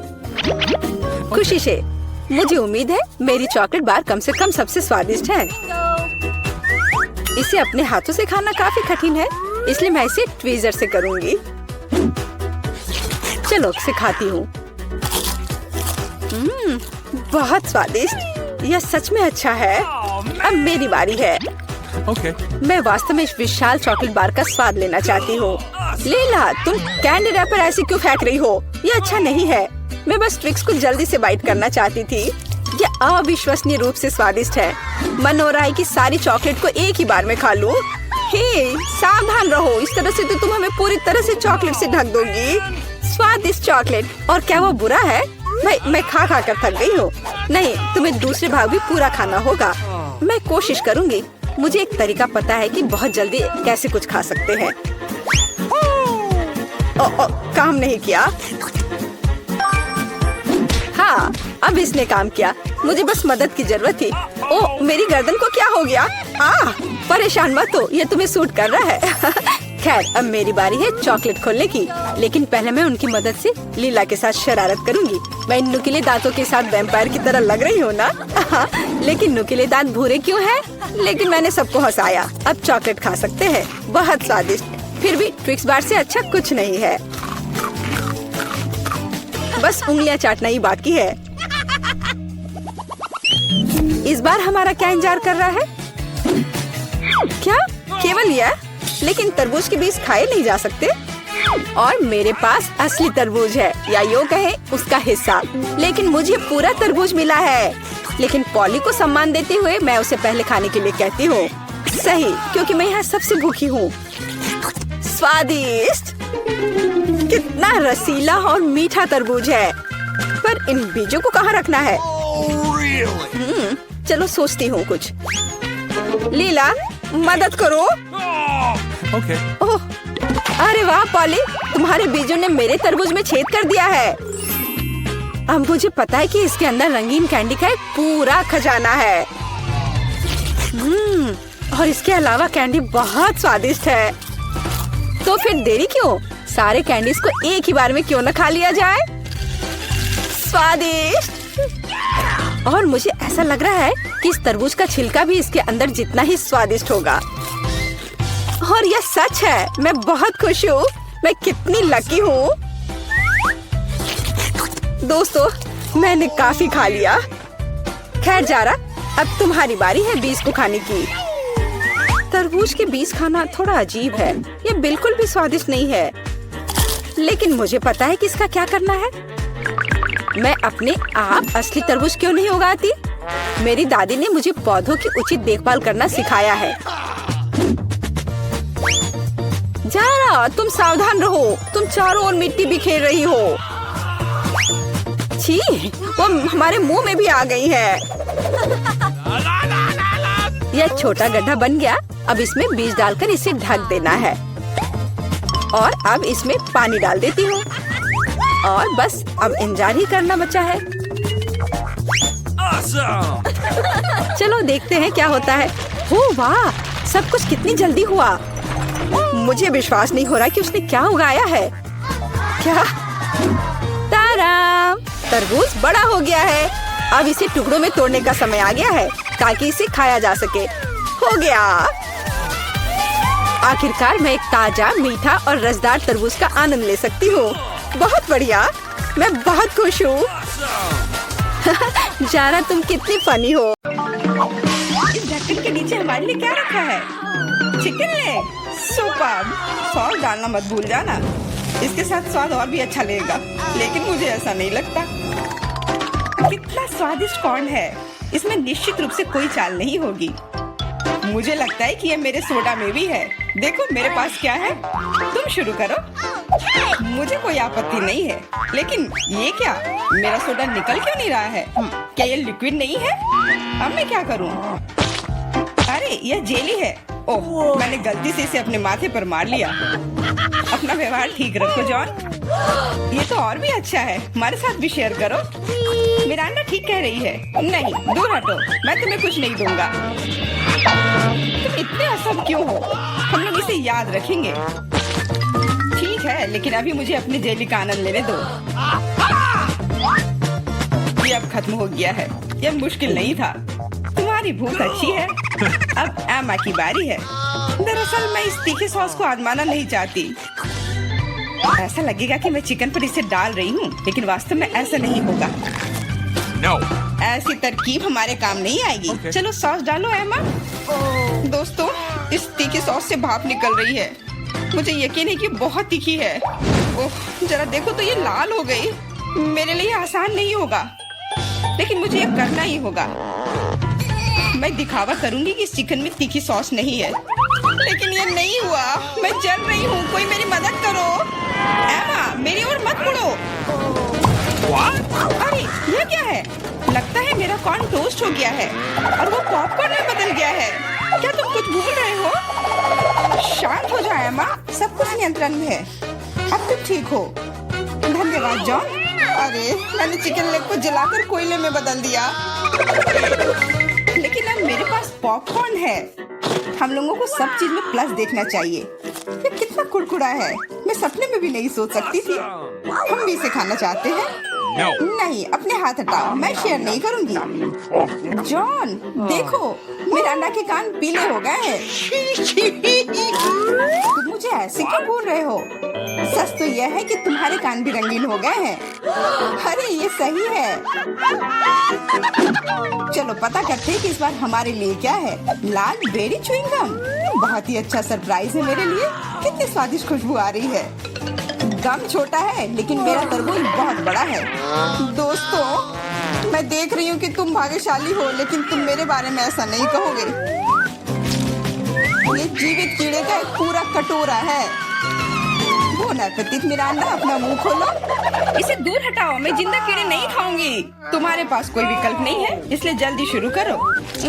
खुशी से। मुझे उम्मीद है मेरी चॉकलेट बार कम से कम सबसे स्वादिष्ट है। इसे अपने हाथों से खाना काफी कठिन है, इसलिए मैं इसे ट्वीजर से करूंगी। चलो इसे खाती हूँ। बहुत स्वादिष्ट। यह सच में अच्छा है। अब मेरी बारी है। Okay. मैं वास्तव में इस विशाल चॉकलेट बार का स्वाद लेना चाहती हूँ। लीला, तुम कैंडी रैपर ऐसे क्यों फेंक रही हो? ये अच्छा नहीं है। मैं बस ट्विक्स को जल्दी से बाइट करना चाहती थी। ये अविश्वसनीय रूप से स्वादिष्ट है। मन हो रहा है कि सारी चॉकलेट को एक ही बार में खा लूं। हे, सावधान रहो, इस तरह से तो तुम हमें पूरी तरह से चॉकलेट से ढक दोगी। स्वादिष्ट चॉकलेट। और क्या वो बुरा है? मैं खा खा कर थक गई हूँ। नहीं, तुम्हें दूसरे भाग भी पूरा खाना होगा। मैं कोशिश करूँगी। मुझे एक तरीका पता है कि बहुत जल्दी कैसे कुछ खा सकते हैं। काम नहीं किया। हाँ, अब इसने काम किया। मुझे बस मदद की जरूरत थी। ओह, मेरी गर्दन को क्या हो गया? परेशान मत हो, ये तुम्हें सूट कर रहा है। खैर, अब मेरी बारी है चॉकलेट खोलने की। लेकिन पहले मैं उनकी मदद से लीला के साथ शरारत करूंगी। मैं इन नुकीले दांतों के साथ वैम्पायर की तरह लग रही हूँ ना? लेकिन नुकीले दांत भूरे क्यों हैं? लेकिन मैंने सबको हंसाया। अब चॉकलेट खा सकते हैं। बहुत स्वादिष्ट। फिर भी ट्विक्स बार से अच्छा कुछ नहीं है। बस उंगलियां चाटना ही बाकी है। इस बार हमारा क्या इंतजार कर रहा है? क्या केवल यह? लेकिन तरबूज के बीज खाए नहीं जा सकते। और मेरे पास असली तरबूज है, या यूं कहें उसका हिस्सा। लेकिन मुझे पूरा तरबूज मिला है। लेकिन पॉली को सम्मान देते हुए मैं उसे पहले खाने के लिए कहती हूँ। सही, क्योंकि मैं यहाँ सबसे भूखी हूँ। स्वादिष्ट, कितना रसीला और मीठा तरबूज है। पर इन बीजों को कहाँ रखना है? चलो सोचती हूँ कुछ। लीला, मदद करो। Okay. ओह, अरे वाह पॉली, तुम्हारे बीजों ने मेरे तरबूज में छेद कर दिया है। अब मुझे पता है कि इसके अंदर रंगीन कैंडी का एक पूरा खजाना है। और इसके अलावा कैंडी बहुत स्वादिष्ट है। तो फिर देरी क्यों? सारे कैंडीज को एक ही बार में क्यों न खा लिया जाए? स्वादिष्ट। और मुझे ऐसा लग रहा है कि इस तरबूज का छिलका भी इसके अंदर जितना ही स्वादिष्ट होगा। और यह सच है। मैं बहुत खुश हूँ। मैं कितनी लकी हूँ। दोस्तों, मैंने काफी खा लिया। खैर जारा, अब तुम्हारी बारी है बीज को खाने की। तरबूज के बीज खाना थोड़ा अजीब है। ये बिल्कुल भी स्वादिष्ट नहीं है। लेकिन मुझे पता है कि इसका क्या करना है। मैं अपने आप असली तरबूज क्यों नहीं उगाती? मेरी दादी ने मुझे पौधों की उचित देखभाल करना सिखाया है। जारा, तुम सावधान रहो। तुम चारों ओर मिट्टी बिखेर रही हो। छी, वो हमारे मुंह में भी आ गई है। यह छोटा गड्ढा बन गया। अब इसमें बीज डालकर इसे ढक देना है। और अब इसमें पानी डाल देती हूँ। और बस अब इंतजार ही करना बचा है। Awesome. चलो देखते हैं क्या होता है। हो वाह, सब कुछ कितनी जल्दी हुआ। मुझे विश्वास नहीं हो रहा कि उसने क्या उगाया है। क्या? ताराम, तरबूज बड़ा हो गया है। अब इसे टुकड़ों में तोड़ने का समय आ गया है ताकि इसे खाया जा सके। हो गया। आखिरकार मैं एक ताजा, मीठा और रसदार तरबूज का आनंद ले सकती हूँ। बहुत बढ़िया। मैं बहुत खुश हूँ। जारा, तुम कितनी फनी हो। इस ढक्कन के नीचे हमारे लिए क्या रखा है? Chicken leg. सुपर्ब। सॉस डालना मत भूल जाना। इसके साथ स्वाद और भी अच्छा लगेगा। लेकिन मुझे ऐसा नहीं लगता। कितना स्वादिष्ट कॉर्न है। इसमें निश्चित रूप से कोई चाल नहीं होगी। मुझे लगता है कि ये मेरे सोडा में भी है। देखो मेरे पास क्या है। तुम शुरू करो। मुझे कोई आपत्ति नहीं है। लेकिन ये क्या? मेरा सोडा निकल क्यों नहीं रहा है? क्या ये लिक्विड नहीं है? अब मैं क्या करूं? अरे यह जेली है। ओह, मैंने गलती से इसे अपने माथे पर मार लिया। अपना व्यवहार ठीक रखो जॉन। ये तो और भी अच्छा है। हमारे साथ भी शेयर करो। मिरांडा ठीक कह रही है। नहीं, दूर हटो। मैं तुम्हें कुछ नहीं दूंगा। तुम इतने असम क्यों हो? हम लोग इसे याद रखेंगे। ठीक है, लेकिन अभी मुझे अपने जेली का आनंद लेने दो। ये अब खत्म हो गया है। यह मुश्किल नहीं था। तुम्हारी भूख अच्छी है। अब एमा की बारी है। दरअसल मैं इस तीखे सॉस को आजमाना नहीं चाहती। ऐसा लगेगा कि मैं चिकन पर इसे डाल रही हूँ, लेकिन वास्तव में ऐसा नहीं होगा। No. ऐसी तरकीब हमारे काम नहीं आएगी। Okay. चलो सॉस डालो एमा। दोस्तों, इस तीखी सॉस से भाप निकल रही है। मुझे यकीन है कि बहुत तीखी है। ओह, जरा देखो तो ये लाल हो गई। मेरे लिए आसान नहीं होगा, लेकिन मुझे ये करना ही होगा। मैं दिखावा करूंगी कि इस चिकन में तीखी सॉस नहीं है। लेकिन ये नहीं हुआ। मैं जल रही हूँ, कोई मेरी मदद करो। एमा, मेरी ओर मत मुड़ो। अरे ये क्या है? लगता है मेरा कॉर्न टोस्ट हो गया है और वो पॉपकॉर्न में बदल गया है। क्या तुम कुछ भूल रहे हो? शांत हो जाओ एमा, सब कुछ नियंत्रण में है। अब तुम ठीक हो। धन्यवाद जॉन। अरे मैंने चिकन लेग को जलाकर कोयले में बदल दिया। लेकिन अब मेरे पास पॉपकॉर्न है। हम लोगों को सब चीज में प्लस देखना चाहिए। ये कितना कुड़कुड़ा है, मैं सपने में भी नहीं सोच सकती थी। हम भी इसे खाना चाहते हैं। No. नहीं, अपने हाथ हटाओ, मैं शेयर नहीं करूंगी। जॉन देखो, मिरांडा के कान पीले हो गए हैं। तुम मुझे ऐसे क्यों बोल रहे हो? सच तो यह है कि तुम्हारे कान भी रंगीन हो गए हैं। अरे ये सही है। चलो पता करते हैं कि इस बार हमारे लिए क्या है। लाल बेरी च्युइंगम, बहुत ही अच्छा सरप्राइज है मेरे लिए। कितनी स्वादिष्ट खुशबू आ रही है। गम छोटा है लेकिन मेरा तरबूज बहुत बड़ा है। दोस्तों, मैं देख रही हूँ कि तुम भाग्यशाली हो, लेकिन तुम मेरे बारे में ऐसा नहीं कहोगे। ये जीवित कीड़े का एक पूरा कटोरा है। बोन एपेटिट मिरांडा, अपना मुंह खोलो। इसे दूर हटाओ, मैं जिंदा कीड़े नहीं खाऊंगी। तुम्हारे पास कोई विकल्प नहीं है, इसलिए जल्दी शुरू करो।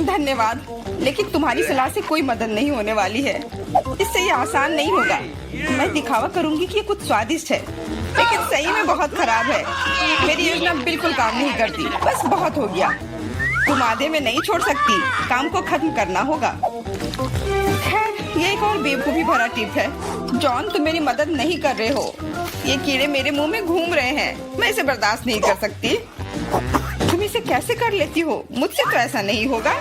धन्यवाद, लेकिन तुम्हारी सलाह से कोई मदद नहीं होने वाली है। इससे ये आसान नहीं होगा। मैं दिखावा करूंगी कि ये कुछ स्वादिष्ट है, लेकिन सही में बहुत खराब है। मेरी योजना बिल्कुल काम नहीं करती। बस बहुत हो गया। तुम आधे में नहीं छोड़ सकती, काम को खत्म करना होगा। खैर, ये एक और बेवकूफी भरा टिप है। जॉन, तुम मेरी मदद नहीं कर रहे हो। ये कीड़े मेरे मुंह में घूम रहे हैं। मैं इसे बर्दाश्त नहीं कर सकती। तुम इसे कैसे कर लेती हो? मुझसे तो ऐसा नहीं होगा।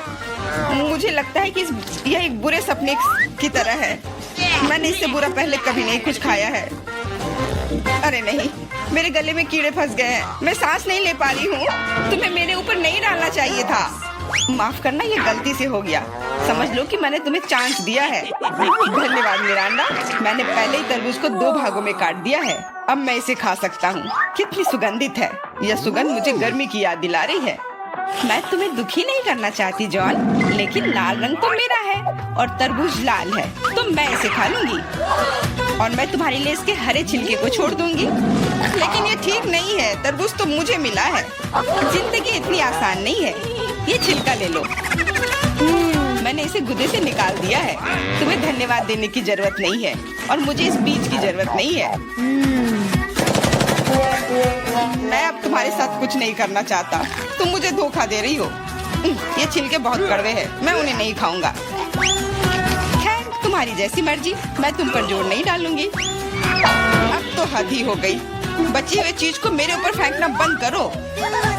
मुझे लगता है कि यह एक बुरे सपने की तरह है। मैंने इससे बुरा पहले कभी नहीं कुछ खाया है। अरे नहीं, मेरे गले में कीड़े फंस गए हैं। मैं सांस नहीं ले पा रही हूँ। तुम्हें मेरे ऊपर नहीं डालना चाहिए था। माफ करना, ये गलती से हो गया। समझ लो कि मैंने तुम्हें चांस दिया है। धन्यवाद मिरांडा, मैंने पहले ही तरबूज को 2 भागों में काट दिया है। अब मैं इसे खा सकता हूँ। कितनी सुगंधित है। यह सुगंध मुझे गर्मी की याद दिला रही है। मैं तुम्हें दुखी नहीं करना चाहती जॉन, लेकिन लाल रंग तो मेरा है और तरबूज लाल है, तो मैं इसे खा लूंगी और मैं तुम्हारे लिए इसके हरे छिलके को छोड़ दूंगी। लेकिन ये ठीक नहीं है, तरबूज तो मुझे मिला है। जिंदगी इतनी आसान नहीं है। ये छिलका ले लो। मैंने इसे गुदे से निकाल दिया है। तुम्हें धन्यवाद देने की जरूरत नहीं है और मुझे इस बीज की जरूरत नहीं है। मैं अब तुम्हारे साथ कुछ नहीं करना चाहता। तुम मुझे धोखा दे रही हो। ये छिलके बहुत कड़वे हैं, मैं उन्हें नहीं खाऊंगा। खैर, तुम्हारी जैसी मर्जी, मैं तुम पर जोर नहीं डालूंगी। अब तो हद ही हो गई। बची हुई चीज को मेरे ऊपर फेंकना बंद करो।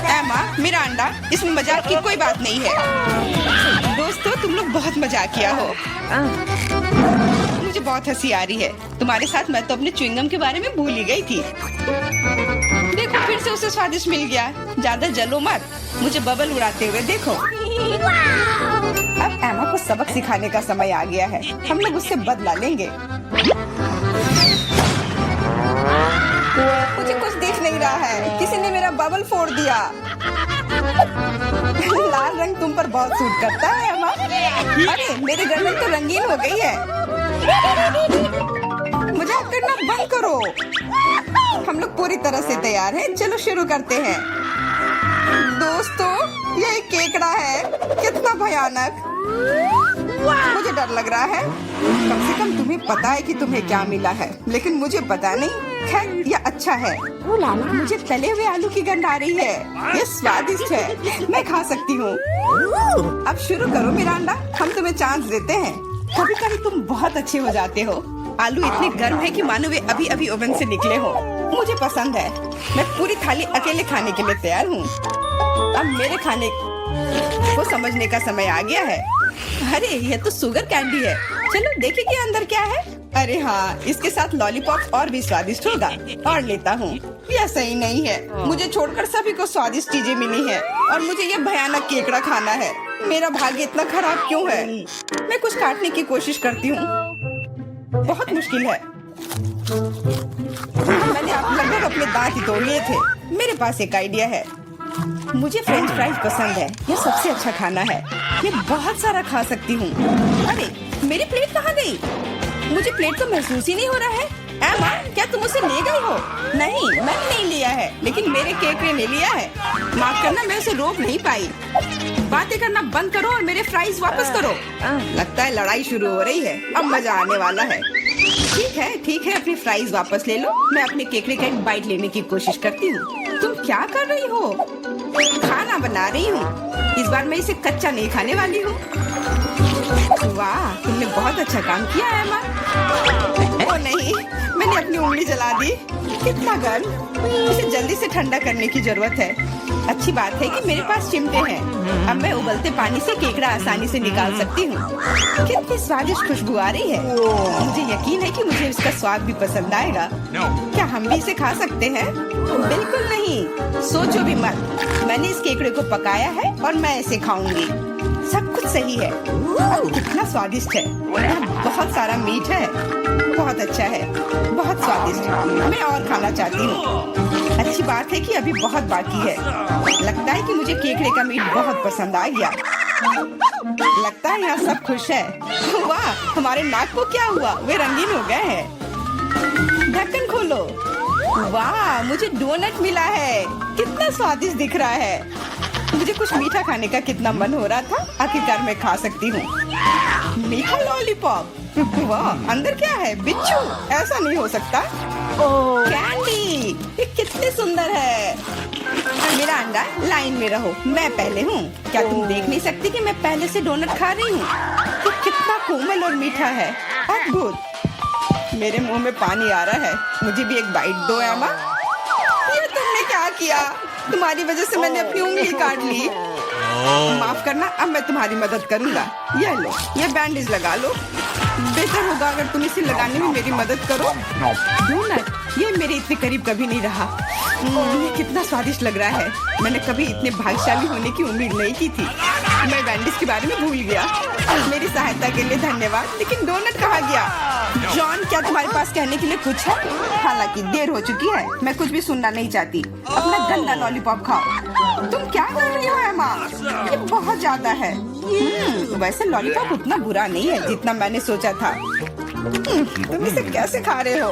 एमा, मिरांडा, इसमें मजाक की कोई बात नहीं है। दोस्तों, तुम लोग बहुत मजाक किया हो। मुझे बहुत हंसी आ रही है। तुम्हारे साथ मैं तो अपने च्युइंगम के बारे में भूल ही गई थी। देखो, फिर से उसे स्वादिष्ट मिल गया। ज्यादा जलो मत, मुझे बबल उड़ाते हुए देखो। अब एमा को सबक सिखाने का समय आ गया है। हम लोग उससे बदला लेंगे। मुझे कुछ दिख नहीं रहा है। किसी ने मेरा बबल फोड़ दिया। लाल रंग तुम पर बहुत सूट करता है एमा। अरे, मेरी गर्दन तो रंगीन हो गई है। मजाक करना बंद करो। हम लोग पूरी तरह से तैयार हैं। चलो शुरू करते हैं। दोस्तों, ये एक केकड़ा है। कितना भयानक। मुझे डर लग रहा है। कम से कम तुम्हें पता है कि तुम्हें क्या मिला है, लेकिन मुझे पता नहीं। खैर, ये अच्छा है। मुझे तले हुए आलू की गंध आ रही है। ये स्वादिष्ट है, मैं खा सकती हूँ। अब शुरू करो मिरांडा, हम तुम्हें चांस देते हैं। कभी कभी तुम बहुत अच्छे हो जाते हो। आलू इतने गर्म है कि मानो वे अभी अभी ओवन से निकले हो। मुझे पसंद है। मैं पूरी थाली अकेले खाने के लिए तैयार हूँ। अब मेरे खाने को समझने का समय आ गया है। अरे, ये तो शुगर कैंडी है। चलो देखें कि अंदर क्या है। अरे हाँ, इसके साथ लॉलीपॉप और भी स्वादिष्ट होगा। और लेता हूँ। यह सही नहीं है। मुझे छोड़कर सभी को स्वादिष्ट चीजें मिली हैं और मुझे यह भयानक केकड़ा खाना है। मेरा भाग्य इतना खराब क्यों है? मैं कुछ काटने की कोशिश करती हूँ। बहुत मुश्किल है। मैंने लगभग अपने दांत ही तोड़ लिए थे। मेरे पास एक आइडिया है। मुझे फ्रेंच फ्राइज पसंद है। यह सबसे अच्छा खाना है। ये बहुत सारा खा सकती हूँ। अरे, मेरी प्लेट कहाँ गई? मुझे प्लेट तो महसूस ही नहीं हो रहा है। एमा, क्या तुम उसे ले गई हो? नहीं, मैंने नहीं लिया है, लेकिन मेरे केकड़े ने लिया है। माफ करना, मैं उसे रोक नहीं पाई। बातें करना बंद करो और मेरे फ्राइज वापस करो। लगता है लड़ाई शुरू हो रही है। अब मजा आने वाला है। ठीक है, अपनी फ्राइज वापस ले लो। मैं अपने केकड़े का एक बाइट लेने की कोशिश करती हूँ। तुम क्या कर रही हो? खाना बना रही हूँ। इस बार मैं इसे कच्चा नहीं खाने वाली हूँ। वाह, तुमने बहुत अच्छा काम किया है एमा। ओ नहीं, मैंने अपनी उंगली जला दी। कितना गर्म। इसे जल्दी से ठंडा करने की जरूरत है। अच्छी बात है कि मेरे पास चिमटे हैं। अब मैं उबलते पानी से केकड़ा आसानी से निकाल सकती हूँ। कितनी स्वादिष्ट खुशबू आ रही है। मुझे यकीन है कि मुझे इसका स्वाद भी पसंद आएगा। क्या हम भी इसे खा सकते हैं? बिल्कुल नहीं, सोचो भी मत। मैंने इस केकड़े को पकाया है और मैं इसे खाऊंगी। सब कुछ सही है। कितना स्वादिष्ट है। बहुत सारा मीट है। बहुत अच्छा है, बहुत स्वादिष्ट। मैं और खाना चाहती हूँ। अच्छी बात है कि अभी बहुत बाकी है। लगता है कि मुझे केकड़े का मीट बहुत पसंद आ गया। लगता है यहाँ सब खुश है। वाह, हमारे नाक को क्या हुआ? वे रंगीन हो गए हैं। ढक्कन खोलो। वाह, मुझे डोनट मिला है। कितना स्वादिष्ट दिख रहा है। मुझे कुछ मीठा खाने का कितना मन हो रहा था। आखिरकार मैं खा सकती हूँ। मीठा लॉलीपॉप। वाह, अंदर क्या है? बिच्छू? ऐसा नहीं हो सकता। कैंडी, ये कितने सुंदर है। मेरा अंडा, लाइन में रहो। मैं पहले हूँ। क्या तुम देख नहीं सकती कि मैं पहले से डोनट खा रही हूँ? तो कितना कोमल और मीठा है। अद्भुत। मेरे मुंह में पानी आ रहा है। मुझे भी एक बाइट दो एमा। ये तुमने क्या किया? तुम्हारी वजह से मैंने अपनी उंगली काट ली। माफ करना, अब मैं तुम्हारी मदद करूंगा। ये लो, ये बैंडेज लगा लो। बेहतर होगा अगर तुम इसे लगाने में मेरी मदद करो। डोनट, ये मेरे इतने करीब कभी नहीं रहा। ये कितना स्वादिष्ट लग रहा है। मैंने कभी इतने भाग्यशाली होने की उम्मीद नहीं की थी। मैं बैंडेज के बारे में भूल गया। मेरी सहायता के लिए धन्यवाद। लेकिन डोनट कहाँ गया? जॉन, क्या तुम्हारे पास कहने के लिए कुछ है? हालांकि देर हो चुकी है। मैं कुछ भी सुनना नहीं चाहती। अपना गंदा लॉलीपॉप खाओ। तुम क्या कर रही हो एमा? ये बहुत ज्यादा है। वैसे लॉलीपॉप उतना बुरा नहीं है जितना मैंने सोचा था। तुम इसे कैसे खा रहे हो?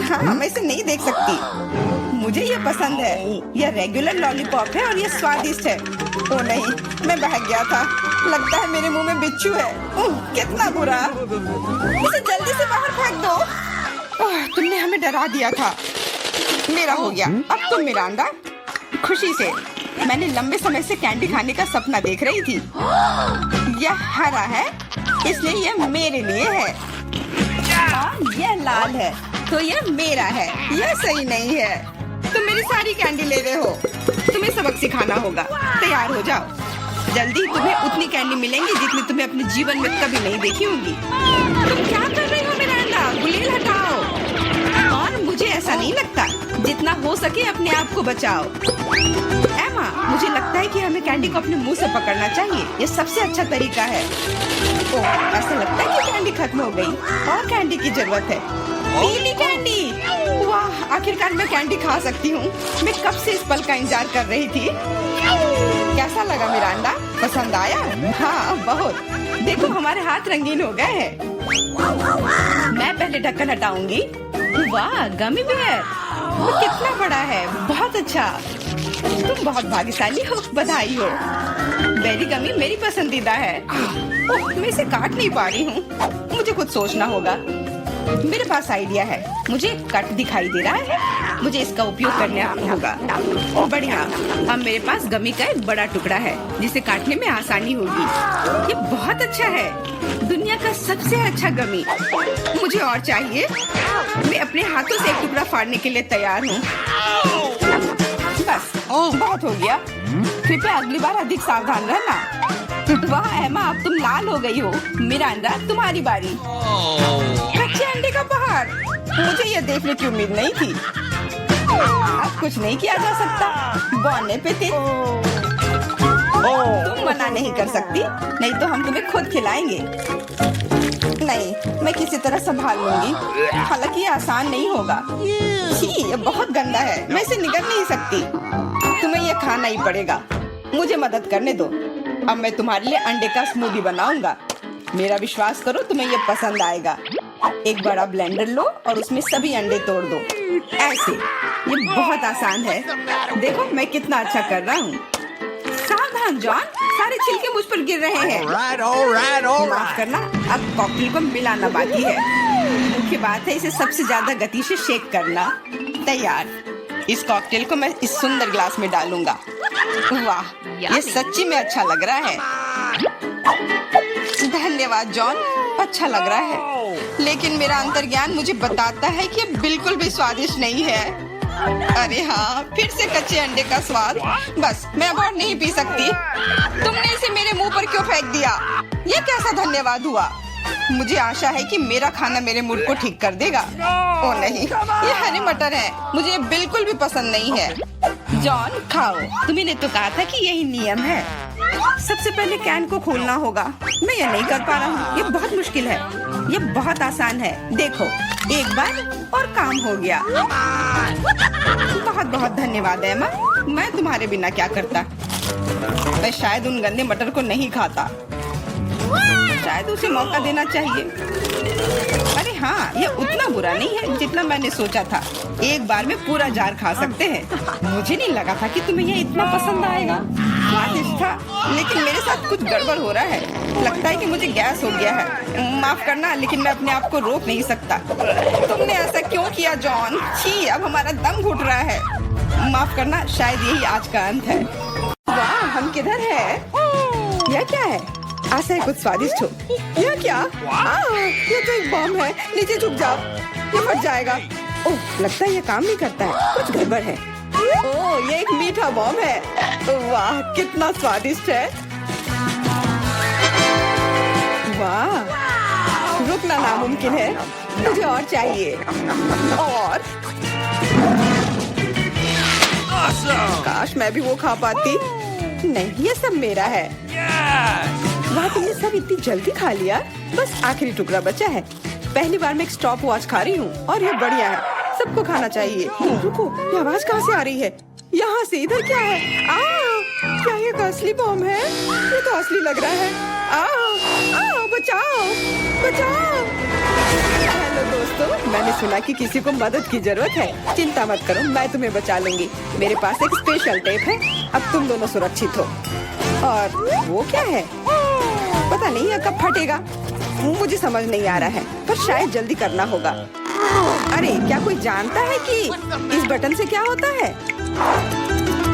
हाँ, मैं इसे नहीं देख सकती। मुझे ये पसंद है। यह रेगुलर लॉलीपॉप है और ये स्वादिष्ट है। ओ नहीं, मैं बहक गया था। लगता है मेरे मुंह में बिच्छू है। कितना बुरा। इसे जल्दी से बाहर फेंक दो। तुमने हमें डरा दिया था। मेरा हो गया। अब तुम मेरा अंडा। खुशी से। मैंने लंबे समय से कैंडी खाने का सपना देख रही थी। यह हरा है, इसलिए यह मेरे लिए है। और यह लाल है, तो यह मेरा है। यह सही नहीं है। तुम मेरी सारी कैंडी ले रहे हो। तुम्हें सबक सिखाना होगा। तैयार हो जाओ। जल्दी तुम्हें उतनी कैंडी मिलेंगी जितनी तुम्हें अपने जीवन में कभी नहीं देखी होंगी। तुम क्या कर रही हो मेरा अंडा? गुलेल हटाओ। और मुझे ऐसा नहीं लगता। जितना हो सके अपने आप को बचाओ। एमा, मुझे लगता है कि हमें कैंडी को अपने मुंह से पकड़ना चाहिए। ये सबसे अच्छा तरीका है। ओह, ऐसा लगता है कि कैंडी खत्म हो गई। और कैंडी की जरूरत है। पीली कैंडी। वाह, आखिरकार मैं कैंडी खा सकती हूँ। मैं कब से इस पल का इंतजार कर रही थी। कैसा लगा मेरा अंडा? पसंद आया? हाँ, बहुत। देखो, हमारे हाथ रंगीन हो गए हैं। मैं पहले ढक्कन हटाऊंगी। वाह, गमी बेयर। वो कितना बड़ा है। बहुत अच्छा। तुम बहुत भाग्यशाली हो। बधाई हो। बेरी गमी मेरी पसंदीदा है। ओह, मैं इसे काट नहीं पा रही हूँ। मुझे कुछ सोचना होगा। मेरे पास आइडिया है। मुझे कट दिखाई दे रहा है। मुझे इसका उपयोग करना होगा। बढ़िया। अब मेरे पास गमी का एक बड़ा टुकड़ा है जिसे काटने में आसानी होगी। ये बहुत अच्छा है। दुनिया का सबसे अच्छा गमी। मुझे और चाहिए। मैं अपने हाथों से एक टुकड़ा फाड़ने के लिए तैयार हूँ। बस, बहुत हो गया। कृपया अगली बार अधिक सावधान रहना। वाह एमा, अब तुम लाल हो गई हो। मिरांडा, तुम्हारी बारी। कच्चे अंडे का बहार। मुझे यह देखने की उम्मीद नहीं थी। अब कुछ नहीं किया जा सकता। बौने पे थे। तुम मना नहीं कर सकती। नहीं तो हम तुम्हें खुद खिलाएंगे। नहीं, मैं किसी तरह संभाल लूंगी। हालांकि ये आसान नहीं होगा। छी, ये बहुत गंदा है। मैं इसे निगल नहीं सकती। तुम्हें यह खाना ही पड़ेगा। मुझे मदद करने दो। अब मैं तुम्हारे लिए अंडे का स्मूदी बनाऊंगा। मेरा विश्वास करो तुम्हें ये पसंद आएगा। एक बड़ा ब्लेंडर लो और उसमें सभी अंडे तोड़ दो, ऐसे। ये बहुत आसान है, देखो मैं कितना अच्छा कर रहा हूँ। सावधान जॉन, सारे छिलके मुझ पर गिर रहे हैं। माफ करना, अब कॉकटेल को मिलाना बाकी है। मुख्य बात है इसे सबसे ज्यादा गति से शेक करना। तैयार। इस कॉकटेल को मैं इस सुंदर ग्लास में डालूंगा। वाह, ये सच्ची में अच्छा लग रहा है। धन्यवाद जॉन, अच्छा लग रहा है, लेकिन मेरा अंतर्ज्ञान मुझे बताता है कि ये बिल्कुल भी स्वादिष्ट नहीं है। अरे हाँ, फिर से कच्चे अंडे का स्वाद। बस मैं अब और नहीं पी सकती। तुमने इसे मेरे मुंह पर क्यों फेंक दिया? ये कैसा धन्यवाद हुआ? मुझे आशा है कि मेरा खाना मेरे मूड को ठीक कर देगा। ओ नहीं, ये हरे मटर है, मुझे बिल्कुल भी पसंद नहीं है। जॉन खाओ, तुम्हें तो कहा था कि यही नियम है। सबसे पहले कैन को खोलना होगा। मैं ये नहीं कर पा रहा हूँ, ये बहुत मुश्किल है। ये बहुत आसान है, देखो एक बार और काम हो गया। बहुत बहुत धन्यवाद एमा, मैं तुम्हारे बिना क्या करता। मैं शायद उन गंदे मटर को नहीं खाता, शायद उसे मौका देना चाहिए। अरे हाँ, ये उतना बुरा नहीं है जितना मैंने सोचा था। एक बार में पूरा जार खा सकते हैं। मुझे नहीं लगा था कि तुम्हें ये इतना पसंद आएगा। स्वादिष्ट था, लेकिन मेरे साथ कुछ गड़बड़ हो रहा है। लगता है कि मुझे गैस हो गया है। माफ करना, लेकिन मैं अपने आप को रोक नहीं सकता। तुमने ऐसा क्यों किया जॉन? छी, अब हमारा दम घुट रहा है। माफ करना, शायद यही आज का अंत है। वाह, हम किधर है? यह क्या है? आशा है कुछ स्वादिष्ट हो। यह क्या? ये तो एक बम है। नीचे झुक जाओ, ये फट जाएगा। ओह, लगता है ये काम नहीं करता है, कुछ गड़बड़ है। ओह, ये एक मीठा बम है। वाह, कितना स्वादिष्ट है। वाह, रुकना नामुमकिन है। मुझे और चाहिए। और काश मैं भी वो खा पाती। नहीं, ये सब मेरा है। वाह, तुमने सब इतनी जल्दी खा लिया। बस आखिरी टुकड़ा बचा है। पहली बार मैं एक स्टॉप वॉच खा रही हूँ और ये बढ़िया है, सबको खाना चाहिए। रुको, ये आवाज कहाँ से आ रही है? यहाँ से। इधर क्या है? क्या ये असली बम है? ये तो असली लग रहा है। बचाओ, बचाओ। हेलो दोस्तों, मैंने सुना कि किसी को मदद की जरूरत है। चिंता मत करो, मैं तुम्हें बचा लूंगी। मेरे पास एक स्पेशल टेप है। अब तुम दोनों सुरक्षित हो। और वो क्या है? पता नहीं ये कब फटेगा, मुझे समझ नहीं आ रहा है, पर शायद जल्दी करना होगा। अरे, क्या कोई जानता है कि इस बटन से क्या होता है?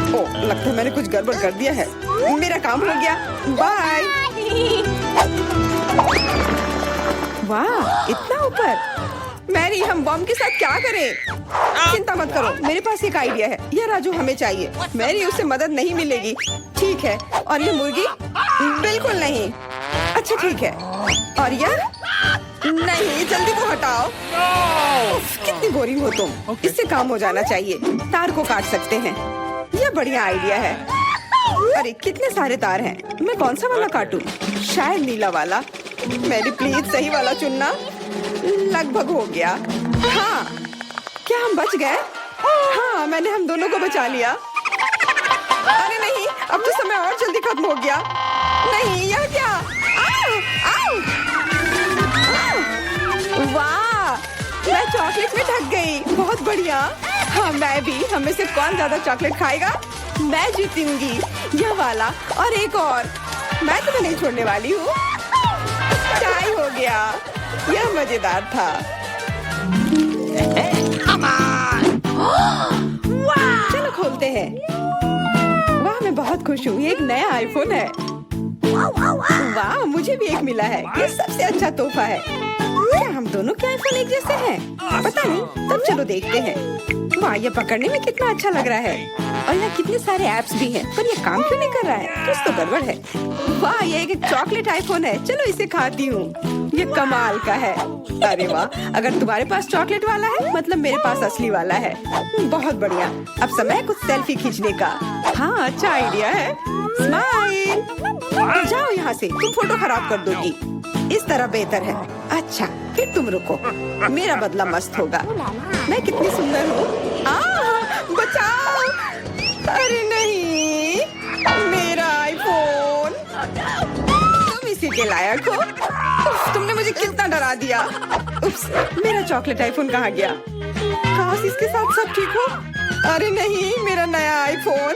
ओह, लगता है मैंने कुछ गड़बड़ कर दिया है। मेरा काम हो गया, बाय। वाह, इतना ऊपर। मैरी, हम बम के साथ क्या करें? चिंता मत करो, मेरे पास एक आइडिया है। यह राजू हमें चाहिए। मैरी, उससे मदद नहीं मिलेगी। ठीक है, और ये मुर्गी? बिल्कुल नहीं। अच्छा ठीक है, और यह? नहीं, जल्दी वो हटाओ। उफ, कितनी बोरिंग हो तुम। इससे काम हो जाना चाहिए। तार को काट सकते हैं, यह बढ़िया आइडिया है। अरे, कितने सारे तार हैं, मैं कौन सा वाला काटूं? शायद नीला वाला। मेरी प्लीज सही वाला चुनना। लगभग हो गया। हाँ, क्या हम बच गए? हाँ, मैंने हम दोनों को बचा लिया। अरे नहीं, अब तो समय और जल्दी खत्म हो गया। नहीं, यह क्या? आओ, आओ। वाह, मैं चॉकलेट में ढक गई। बहुत बढ़िया। हाँ, मैं भी। हमें से कौन ज्यादा चॉकलेट खाएगा? मैं जीतूंगी। यह वाला और एक और। मैं तुम्हें नहीं छोड़ने वाली हूँ। टाई हो गया। यह मजेदार था। चलो खोलते हैं। वाह, मैं बहुत खुश हूँ। ये एक नया आईफोन है। वाह, मुझे भी एक मिला है। ये सबसे अच्छा तोहफा है। क्या हम दोनों के आईफोन एक जैसे हैं? पता नहीं, तब चलो देखते हैं। वाह, ये पकड़ने में कितना अच्छा लग रहा है। और यहाँ कितने सारे ऐप्स भी हैं, पर ये काम क्यों नहीं कर रहा है? कुछ तो गड़बड़ है। वाह, ये एक चॉकलेट आईफोन है। चलो इसे खाती हूँ। ये कमाल का है। अरे वाह, अगर तुम्हारे पास चॉकलेट वाला है, मतलब मेरे पास असली वाला है। बहुत बढ़िया। अब समय है कुछ सेल्फी खींचने का। हाँ, अच्छा आइडिया है। स्माइल। जाओ यहाँ से, तुम फोटो खराब कर दोगी। इस तरह बेहतर है। अच्छा, फिर तुम रुको, मेरा बदला मस्त होगा। मैं कितनी सुंदर हूँ। बचाओ। अरे नहीं, मेरा आईफोन। तुम इसे इसी के लायक हो। उफ, तुमने मुझे कितना डरा दिया। उप्स, मेरा चॉकलेट आईफोन कहाँ गया? काश इसके साथ सब ठीक हो। अरे नहीं, मेरा नया आईफोन।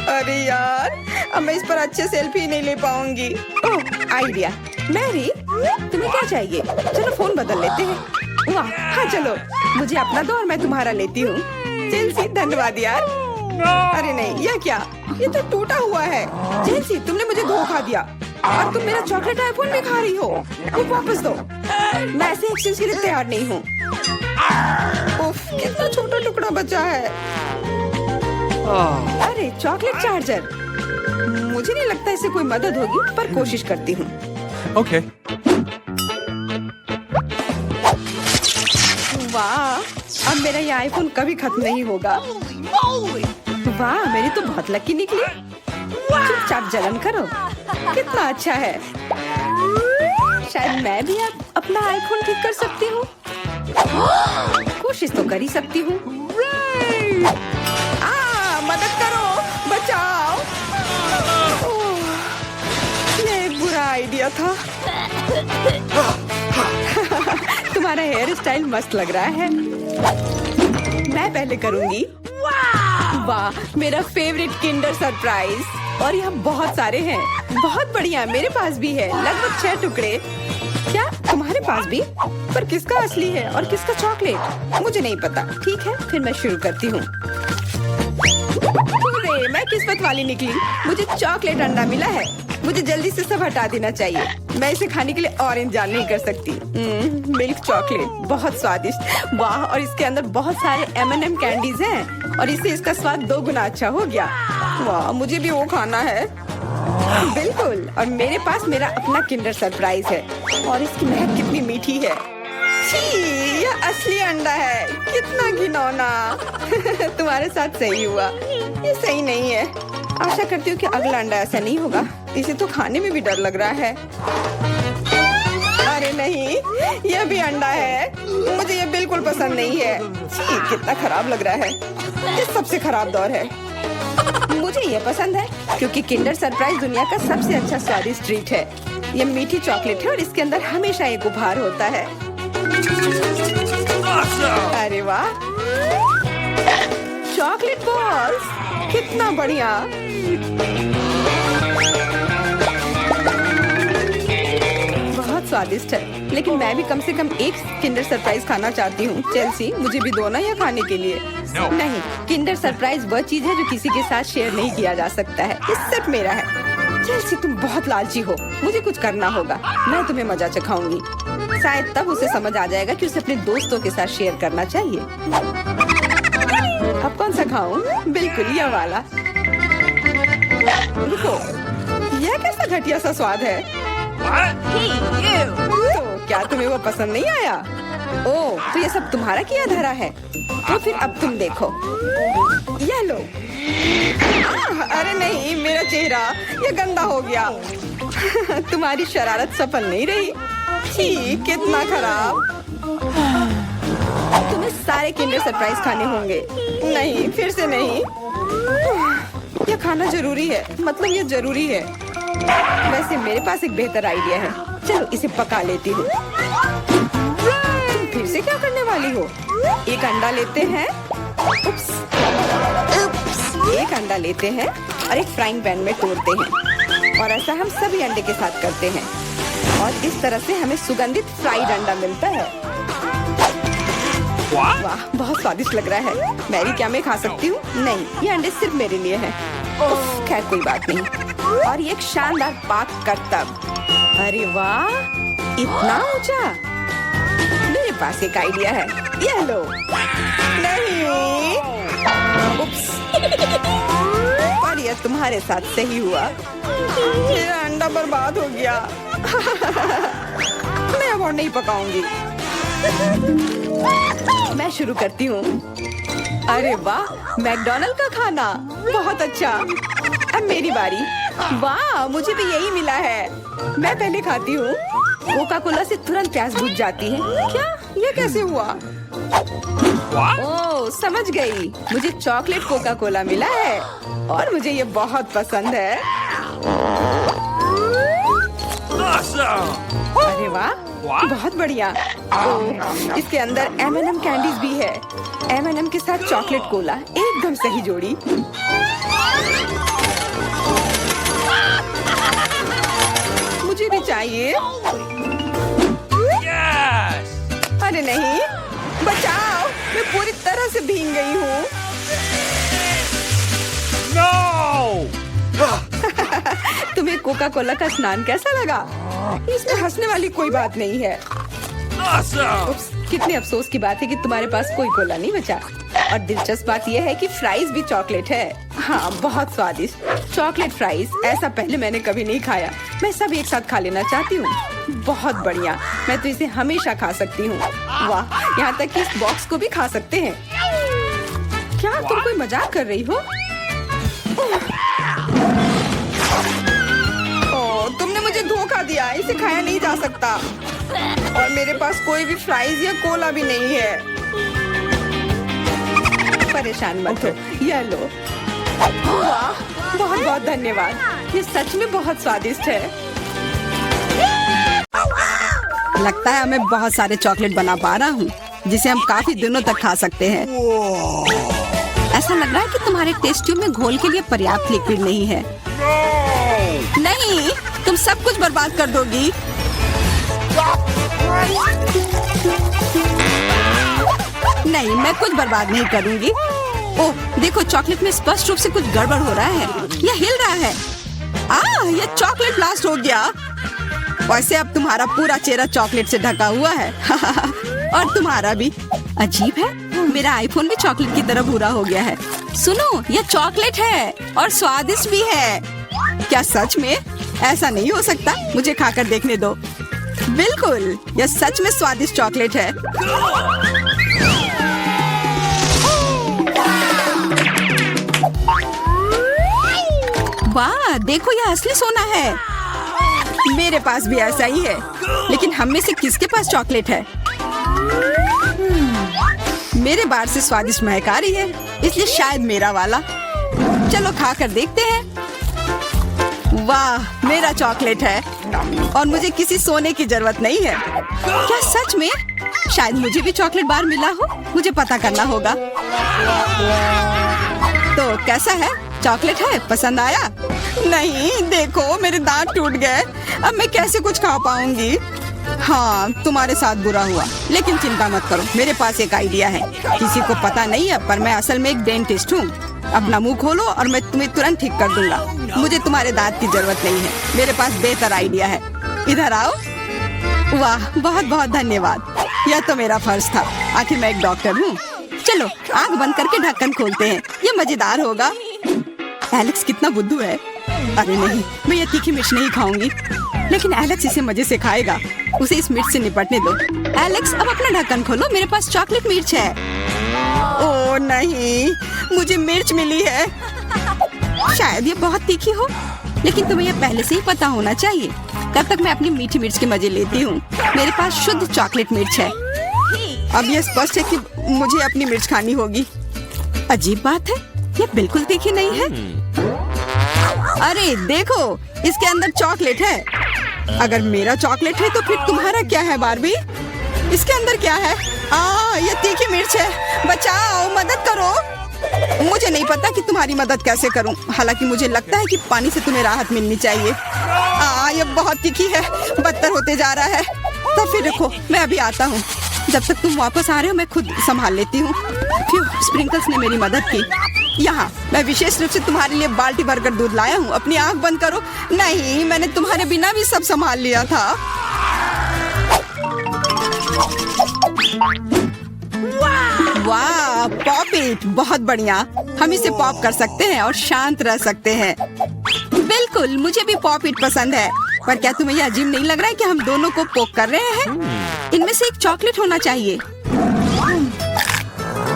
अरे यार, अब मैं इस पर अच्छे सेल्फी नहीं ले पाऊंगी। ओह, आइडिया। मैरी, तुम्हें क्या चाहिए? चलो फोन बदल लेते हैं। वाह, हाँ चलो, मुझे अपना दो और मैं तुम्हारा लेती हूँ। चेल्सी, धन्यवाद यार। अरे नहीं, यह क्या? ये तो टूटा हुआ है। चेल्सी, तुमने मुझे धोखा दिया और तुम मेरा चॉकलेट आईफोन भी खा रही हो। वो वापस दो। मैं ऐसे एक्सचेंज के लिए तैयार नहीं हूँ। उफ, कितना छोटा टुकड़ा बचा है। अरे चॉकलेट चार्जर। मुझे नहीं लगता इससे कोई मदद होगी, पर कोशिश करती हूँ। Okay. वाह, अब मेरा ये आईफोन कभी खत्म नहीं होगा। वाह, मेरी तो बहुत लकी निकली। चुपचाप जलन करो। कितना अच्छा है। शायद मैं भी अब अपना आईफोन ठीक कर सकती हूँ। कोशिश तो कर ही सकती हूँ। मदद करो, बचाओ। ओह, ये एक बुरा आइडिया था। तुम्हारा हेयर स्टाइल मस्त लग रहा है। मैं पहले करूंगी। वाह, मेरा फेवरेट किंडर सरप्राइज। और यहाँ बहुत सारे हैं। बहुत बढ़िया, मेरे पास भी है। लगभग 6 टुकड़े। क्या तुम्हारे पास भी? पर किसका असली है और किसका चॉकलेट? मुझे नहीं पता। ठीक है, फिर मैं शुरू करती हूँ। अरे, मैं किस्मत वाली निकली। मुझे चॉकलेट अंडा मिला है। मुझे जल्दी से सब हटा देना चाहिए। मैं इसे खाने के लिए और इंतजार नहीं कर सकती। मिल्क चॉकलेट, बहुत स्वादिष्ट। वाह, और इसके अंदर बहुत सारे M&M कैंडीज हैं और इससे इसका स्वाद 2 गुना अच्छा हो गया। वाह, मुझे भी वो खाना है। बिल्कुल, और मेरे पास मेरा अपना किंडर सरप्राइज है और इसकी महक कितनी मीठी है। छी, यह असली अंडा है। कितना घिनौना। तुम्हारे साथ सही हुआ। ये सही नहीं है। आशा करती हूँ कि अगला अंडा ऐसा नहीं होगा। इसे तो खाने में भी डर लग रहा है। अरे नहीं, यह भी अंडा है। मुझे ये बिल्कुल पसंद नहीं है। छी, कितना खराब लग रहा है। ये सबसे खराब दौर है। मुझे ये पसंद है क्योंकि किंडर सरप्राइज दुनिया का सबसे अच्छा स्वादिष्ट ट्रीट है। ये मीठी चॉकलेट है और इसके अंदर हमेशा एक उपहार होता है। अरे वाह, चॉकलेट बॉल्स, कितना बढ़िया। बहुत स्वादिष्ट है, लेकिन मैं भी कम से कम एक किंडर सरप्राइज खाना चाहती हूँ। चेल्सी, मुझे भी दो ना यह खाने के लिए। No. नहीं, किंडर सरप्राइज वह चीज है जो किसी के साथ शेयर नहीं किया जा सकता है। ये सिर्फ मेरा है। चेल्सी, तुम बहुत लालची हो। मुझे कुछ करना होगा। मैं तुम्हें मजा चखाऊंगी। शायद तब उसे समझ आ जाएगा कि उसे अपने दोस्तों के साथ शेयर करना चाहिए। अब कौन सा खाऊं? बिल्कुल यह वाला। रुको, यह कैसा घटिया सा स्वाद है? तो क्या तुम्हें वो पसंद नहीं आया? ओह, तो ये सब तुम्हारा किया धरा है। तो फिर अब तुम देखो। यह लो। अरे नहीं, मेरा चेहरा ये गंदा हो गया। तुम्हारी शरारत सफल नहीं रही। छी, कितना खराब। तुम्हें सारे किंडर सरप्राइज खाने होंगे। नहीं, फिर से नहीं। यह खाना जरूरी है। मतलब ये जरूरी है। वैसे मेरे पास एक बेहतर आइडिया है। चलो इसे पका लेती हूँ। तुम फिर से क्या करने वाली हो? एक अंडा लेते हैं। उप्स। एक अंडा लेते हैं और एक फ्राइंग पैन में तोड़ते हैं और ऐसा हम सभी अंडे के साथ करते हैं और इस तरह से हमें सुगंधित फ्राइड अंडा मिलता है। वाह, बहुत स्वादिष्ट लग रहा है। मैरी, क्या मैं खा सकती हूँ? नहीं, ये अंडे सिर्फ मेरे लिए हैं। खैर कोई बात नहीं। और ये एक शानदार पाक करतब। अरे वाह, इतना ऊंचा। मेरे पास एक आइडिया है। ये लो। नहीं। उप्स। और ये तुम्हारे साथ सही हुआ। मेरा अंडा बर्बाद हो गया। मैं अब और नहीं पकाऊंगी। मैं शुरू करती हूँ। अरे वाह, मैकडॉनल्ड का खाना, बहुत अच्छा। अब मेरी बारी। वाह, मुझे भी यही मिला है। मैं पहले खाती हूँ। कोका कोला से तुरंत प्यास बुझ जाती है। क्या? ये कैसे हुआ? ओह, समझ गई। मुझे चॉकलेट कोका कोला मिला है और मुझे ये बहुत पसंद है। बहुत बढ़िया। ओह, इसके अंदर M&M कैंडीज भी है। M&M के साथ चॉकलेट कोला, एकदम सही जोड़ी। मुझे भी चाहिए। Yes! अरे नहीं, बचाओ, मैं पूरी तरह से भीग गई हूँ। No! तुम्हें कोका कोला का स्नान कैसा लगा? इसमें हंसने वाली कोई बात नहीं है। Awesome! उप्स, कितने अफसोस की बात है कि तुम्हारे पास कोई कोला नहीं बचा। और दिलचस्प बात यह है कि फ्राइज भी चॉकलेट है। हाँ, बहुत स्वादिष्ट चॉकलेट फ्राइज, ऐसा पहले मैंने कभी नहीं खाया। मैं सब एक साथ खा लेना चाहती हूँ। बहुत बढ़िया, मैं तो इसे हमेशा खा सकती हूँ। वाह, यहाँ तक कि इस बॉक्स को भी खा सकते हैं। क्या तुम कोई मजाक कर रही हो? ओह, तुमने मुझे धोखा दिया, इसे खाया नहीं जा सकता। और मेरे पास कोई भी फ्राइज या कोला भी नहीं है। परेशान मत हो, यह लो। वाह, बहुत बहुत धन्यवाद, ये सच में बहुत स्वादिष्ट है। लगता है मैं बहुत सारे चॉकलेट बना पा रहा हूँ, जिसे हम काफी दिनों तक खा सकते हैं। ऐसा लग रहा है कि तुम्हारे टेस्ट ट्यूब में घोल के लिए पर्याप्त लिक्विड नहीं है। नहीं, तुम सब कुछ बर्बाद कर दोगी। नहीं, मैं कुछ बर्बाद नहीं करूंगी। ओह, देखो, चॉकलेट में स्पष्ट रूप से कुछ गड़बड़ हो रहा है। यह हिल रहा है। यह चॉकलेट ब्लास्ट हो गया। वैसे अब तुम्हारा पूरा चेहरा चॉकलेट से ढका हुआ है। और तुम्हारा भी। अजीब है, मेरा आईफोन भी चॉकलेट की तरह भूरा हो गया है। सुनो, यह चॉकलेट है और स्वादिष्ट भी है। क्या सच में? ऐसा नहीं हो सकता, मुझे खाकर देखने दो। बिल्कुल, यह सच में स्वादिष्ट चॉकलेट है। वाह, देखो, यह असली सोना है। मेरे पास भी ऐसा ही है, लेकिन हम में से किसके पास चॉकलेट है? मेरे बार से स्वादिष्ट महक आ रही है, इसलिए शायद मेरा वाला। चलो खा कर देखते हैं। वाह, मेरा चॉकलेट है और मुझे किसी सोने की जरूरत नहीं है। क्या सच में? शायद मुझे भी चॉकलेट बार मिला हो, मुझे पता करना होगा। तो कैसा है? चॉकलेट है? पसंद आया? नहीं, देखो, मेरे दांत टूट गए। अब मैं कैसे कुछ खा पाऊंगी? हाँ, तुम्हारे साथ बुरा हुआ, लेकिन चिंता मत करो, मेरे पास एक आइडिया है। किसी को पता नहीं है, पर मैं असल में एक डेंटिस्ट हूँ। अपना मुंह खोलो और मैं तुम्हें तुरंत ठीक कर दूंगा। मुझे तुम्हारे दांत की जरूरत नहीं है, मेरे पास बेहतर आइडिया है। इधर आओ। वाह, बहुत बहुत धन्यवाद, यह तो मेरा फर्ज था। आखिर मैं एक डॉक्टर हूँ। चलो, आंख बंद करके ढक्कन खोलते हैं, ये मजेदार होगा। एलेक्स कितना बुद्धू है। अरे नहीं, मैं ये तीखी मिर्च नहीं खाऊंगी, लेकिन एलेक्स इसे मजे से खाएगा। उसे इस मिर्च से निपटने दो। एलेक्स, अब अपना ढक्कन खोलो, मेरे पास चॉकलेट मिर्च है। ओह नहीं, मुझे मिर्च मिली है। शायद ये बहुत तीखी हो, लेकिन तुम्हें यह पहले से ही पता होना चाहिए। तब तक मैं अपनी मीठी मिर्च के मजे लेती हूँ। मेरे पास शुद्ध चॉकलेट मिर्च है। अब यह स्पष्ट है कि मुझे अपनी मिर्च खानी होगी। अजीब बात है, यह बिल्कुल तीखी नहीं है। अरे देखो, इसके अंदर चॉकलेट है। अगर मेरा चॉकलेट है तो फिर तुम्हारा क्या है बार्बी? इसके अंदर क्या है? ये तीखी मिर्च है। बचाओ, मदद करो। मुझे नहीं पता कि तुम्हारी मदद कैसे करूं। हालांकि मुझे लगता है कि पानी से तुम्हें राहत मिलनी चाहिए। ये बहुत तीखी है, बदतर होते जा रहा है। तो फिर देखो, मैं अभी आता हूँ। जब तक तुम वापस आ रहे हो मैं खुद संभाल लेती हूँ। स्प्रिंकल्स ने मेरी मदद की। यहाँ मैं विशेष रूप से तुम्हारे लिए बाल्टी भरकर दूध लाया हूँ। अपनी आंख बंद करो। नहीं, मैंने तुम्हारे बिना भी सब संभाल लिया था। वाह, पॉप इट, बहुत बढ़िया। हम इसे पॉप कर सकते हैं और शांत रह सकते हैं। बिल्कुल, मुझे भी पॉप इट पसंद है। पर क्या तुम्हें यह अजीब नहीं लग रहा है कि हम दोनों को पोक कर रहे हैं? इनमें से एक चॉकलेट होना चाहिए,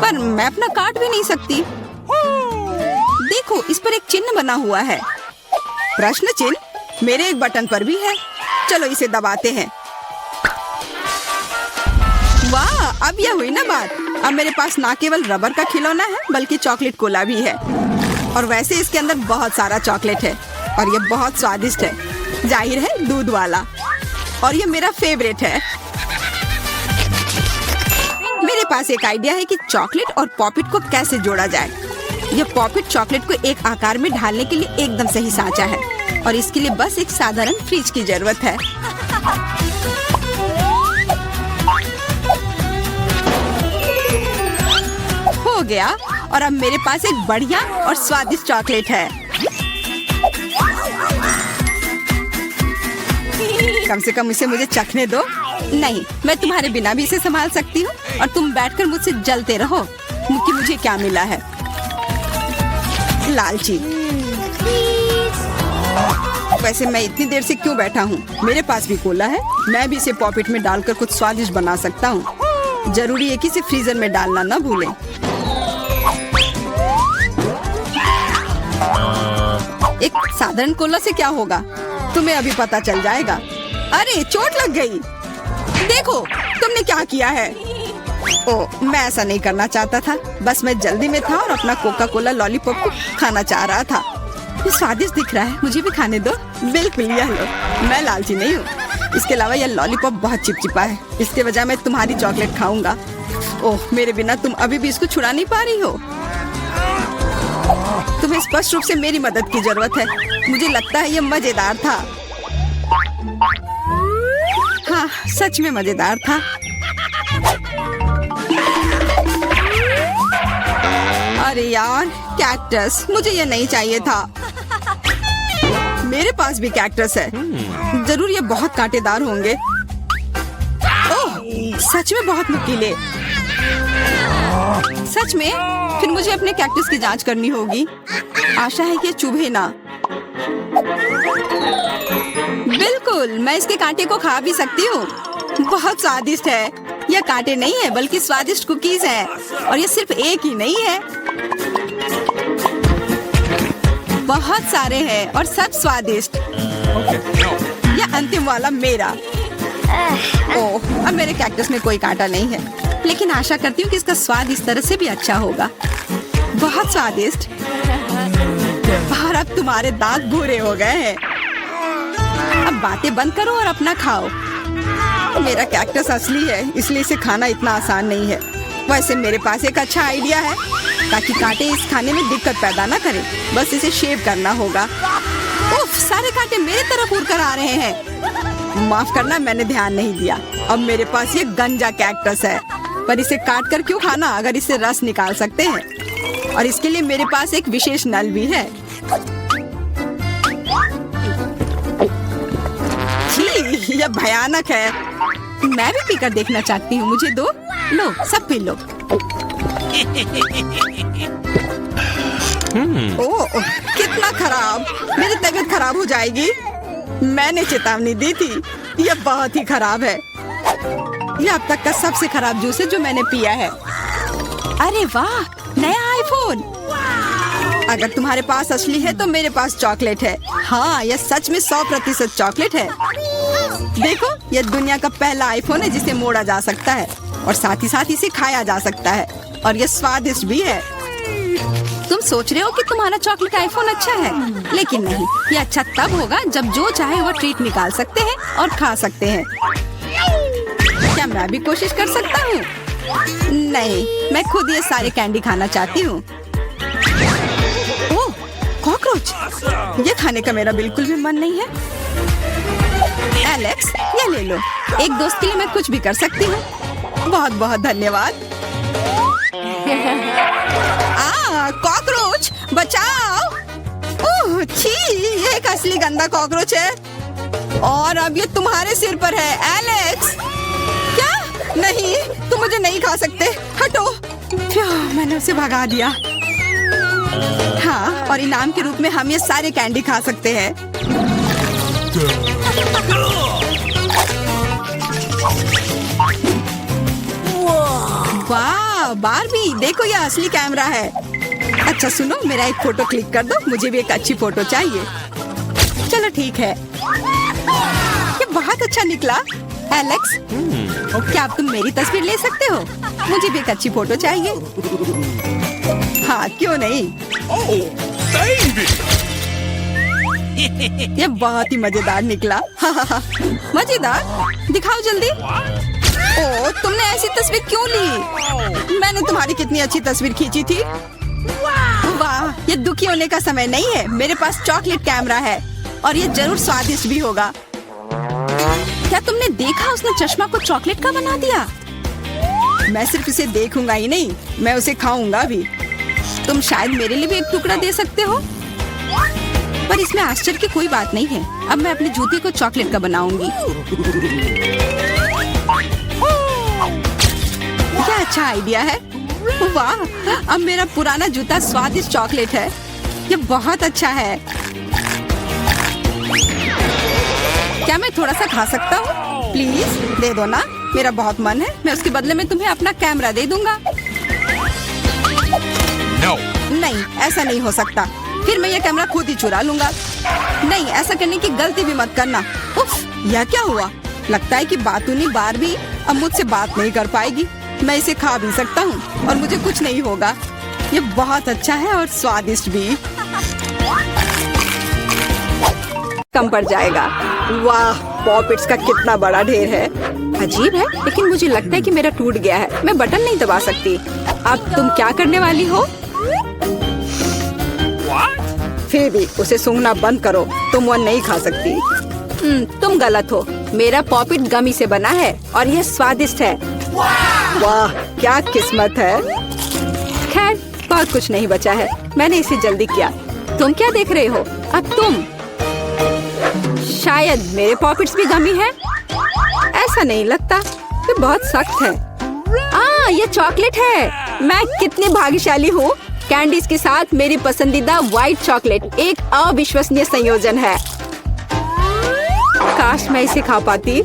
पर मैं अपना काट भी नहीं सकती। देखो, इस पर एक चिन्ह बना हुआ है, प्रश्न चिन्ह। मेरे एक बटन पर भी है। चलो इसे दबाते हैं। वाह, अब यह हुई ना बात। अब मेरे पास ना केवल रबर का खिलौना है, बल्कि चॉकलेट कोला भी है। और वैसे इसके अंदर बहुत सारा चॉकलेट है और यह बहुत स्वादिष्ट है। जाहिर है, दूध वाला। और यह मेरा फेवरेट है। मेरे पास एक आइडिया है कि चॉकलेट और पॉपिट को कैसे जोड़ा जाए। यह पॉपिट चॉकलेट को एक आकार में ढालने के लिए एकदम सही सांचा है और इसके लिए बस एक साधारण फ्रिज की जरूरत है। हो गया और अब मेरे पास एक बढ़िया और स्वादिष्ट चॉकलेट है। कम से कम इसे मुझे चखने दो। नहीं, मैं तुम्हारे बिना भी इसे संभाल सकती हूँ और तुम बैठकर मुझसे जलते रहो कि मुझे क्या मिला है। लालची। वैसे मैं इतनी देर से क्यों बैठा हूँ? मेरे पास भी कोला है, मैं भी इसे पॉकेट में डालकर कुछ स्वादिष्ट बना सकता हूँ। जरूरी है कि इसे फ्रीजर में डालना ना भूलें। एक साधारण कोला से क्या होगा, तुम्हें अभी पता चल जाएगा। अरे चोट लग गई। देखो तुमने क्या किया है। ओह, मैं ऐसा नहीं करना चाहता था, बस मैं जल्दी में था और अपना कोका कोला लॉलीपॉप को खाना चाह रहा था। ये स्वादिष्ट दिख रहा है, मुझे भी खाने दो। बिल्कुल, यह लो। मैं लालची नहीं हूँ। इसके अलावा यह लॉलीपॉप बहुत चिपचिपा है, इसके बजाय मैं तुम्हारी चॉकलेट खाऊंगा। ओह, मेरे बिना तुम अभी भी इसको छुड़ा नहीं पा रही हो। तुम्हें स्पष्ट रूप से मेरी मदद की जरूरत है। मुझे लगता है यह मजेदार था। हाँ, सच में मजेदार था। अरे यार, कैक्टस, मुझे ये नहीं चाहिए था। मेरे पास भी कैक्टस है, जरूर ये बहुत कांटेदार होंगे। ओह, सच में बहुत नुकीले। सच में? फिर मुझे अपने कैक्टस की जांच करनी होगी। आशा है कि चुभे ना। बिल्कुल, मैं इसके कांटे को खा भी सकती हूँ। बहुत स्वादिष्ट है। यह कांटे नहीं है बल्कि स्वादिष्ट कुकीज है और ये सिर्फ एक ही नहीं है, बहुत सारे हैं और सब स्वादिष्ट। यह अंतिम वाला मेरा। ओह, अब मेरे कैक्टस में कोई कांटा नहीं है, लेकिन आशा करती हूँ कि इसका स्वाद इस तरह से भी अच्छा होगा। बहुत स्वादिष्ट। और अब तुम्हारे दांत भूरे हो गए हैं। अब बातें बंद करो और अपना खाओ। मेरा कैक्टस असली है, इसलिए इसे खाना इतना आसान नहीं है। वैसे मेरे पास एक अच्छा आइडिया है ताकि कांटे इस खाने में दिक्कत पैदा ना करें। बस इसे शेव करना होगा। उफ, सारे कांटे मेरे तरफ उड़ कर आ रहे हैं। माफ करना, मैंने ध्यान नहीं दिया। अब मेरे पास ये गंजा कैक्टस है, पर इसे काट कर क्यों खाना अगर इसे रस निकाल सकते हैं। और इसके लिए मेरे पास एक विशेष नल भी है। छी, यह भयानक है। मैं भी पीकर देखना चाहती हूँ, मुझे दो। लो, सब पी लो। ओह, कितना खराब। मेरी तबीयत खराब हो जाएगी। मैंने चेतावनी दी थी। यह बहुत ही खराब है। यह अब तक का सबसे खराब जूस है जो मैंने पिया है। अरे वाह, नया आईफोन। अगर तुम्हारे पास असली है तो मेरे पास चॉकलेट है। हाँ, यह सच में 100% चॉकलेट है। देखो, यह दुनिया का पहला आईफोन है जिसे मोड़ा जा सकता है और साथ ही साथ इसे खाया जा सकता है और यह स्वादिष्ट भी है। तुम सोच रहे हो कि तुम्हारा चॉकलेट आईफोन अच्छा है, लेकिन नहीं, ये अच्छा तब होगा जब जो चाहे वो ट्रीट निकाल सकते हैं और खा सकते हैं। क्या मैं भी कोशिश कर सकता हूँ? नहीं, मैं खुद ये सारे कैंडी खाना चाहती हूँ। ओह, कॉकरोच। ये खाने का मेरा बिल्कुल भी मन नहीं है। एलेक्स, ये ले लो। एक दोस्त के लिए मैं कुछ भी कर सकती हूँ। बहुत बहुत धन्यवाद। कॉकरोच, बचाओ। ओह, छी, ये एक असली गंदा कॉकरोच है और अब ये तुम्हारे सिर पर है। एलेक्स, क्या? नहीं, तुम मुझे नहीं खा सकते। हटो। मैंने उसे भगा दिया। हाँ, और इनाम के रूप में हम ये सारे कैंडी खा सकते हैं। वाह, बारबी, देखो ये असली कैमरा है। अच्छा सुनो, मेरा एक फोटो क्लिक कर दो, मुझे भी एक अच्छी फोटो चाहिए। चलो ठीक है। ये बहुत अच्छा निकला। एलेक्स, क्या अब तुम मेरी तस्वीर ले सकते हो? मुझे भी एक अच्छी फोटो चाहिए। हाँ, क्यों नहीं। ये बहुत ही मजेदार निकला। मजेदार, दिखाओ जल्दी। ओ, तुमने ऐसी तस्वीर क्यों ली? मैंने तुम्हारी कितनी अच्छी तस्वीर खींची थी। वाह, ये दुखी होने का समय नहीं है। मेरे पास चॉकलेट कैमरा है और ये जरूर स्वादिष्ट भी होगा। क्या तुमने देखा, उसने चश्मा को चॉकलेट का बना दिया। मैं सिर्फ इसे देखूंगा ही नहीं, मैं उसे खाऊंगा भी। तुम शायद मेरे लिए भी एक टुकड़ा दे सकते हो, पर इसमें आश्चर्य की कोई बात नहीं है। अब मैं अपने जूते को चॉकलेट का बनाऊंगी। क्या अच्छा आइडिया है। वाह, अब मेरा पुराना जूता स्वादिष्ट चॉकलेट है। ये बहुत अच्छा है। क्या मैं थोड़ा सा खा सकता हूँ? प्लीज दे दो ना, मेरा बहुत मन है। मैं उसके बदले में तुम्हें अपना कैमरा दे दूंगा। No. नहीं, ऐसा नहीं हो सकता। फिर मैं ये कैमरा खुद ही चुरा लूंगा। नहीं, ऐसा करने की गलती भी मत करना। उफ, यह क्या हुआ? लगता है कि बातूनी बारबी अब मुझसे बात नहीं कर पाएगी। मैं इसे खा भी सकता हूँ और मुझे कुछ नहीं होगा। ये बहुत अच्छा है और स्वादिष्ट भी। कम पड़ जाएगा। वाह, पॉपिट्स का कितना बड़ा ढेर है। अजीब है, लेकिन मुझे लगता है कि मेरा टूट गया है। मैं बटन नहीं दबा सकती। अब तुम क्या करने वाली हो? What? फिर भी उसे सूंघना बंद करो। तुम वो नहीं खा सकती। तुम गलत हो। मेरा पॉपिट गमी से बना है और यह स्वादिष्ट है। वाह, क्या किस्मत है। खैर, बहुत कुछ नहीं बचा है। मैंने इसे जल्दी किया। तुम क्या देख रहे हो? अब तुम। शायद मेरे पॉपिट्स भी गमी है। ऐसा नहीं लगता, ये बहुत सख्त है। ये चॉकलेट है। मैं कितनी भाग्यशाली हूँ। कैंडीज के साथ मेरी पसंदीदा व्हाइट चॉकलेट एक अविश्वसनीय संयोजन है। काश मैं इसे खा पाती।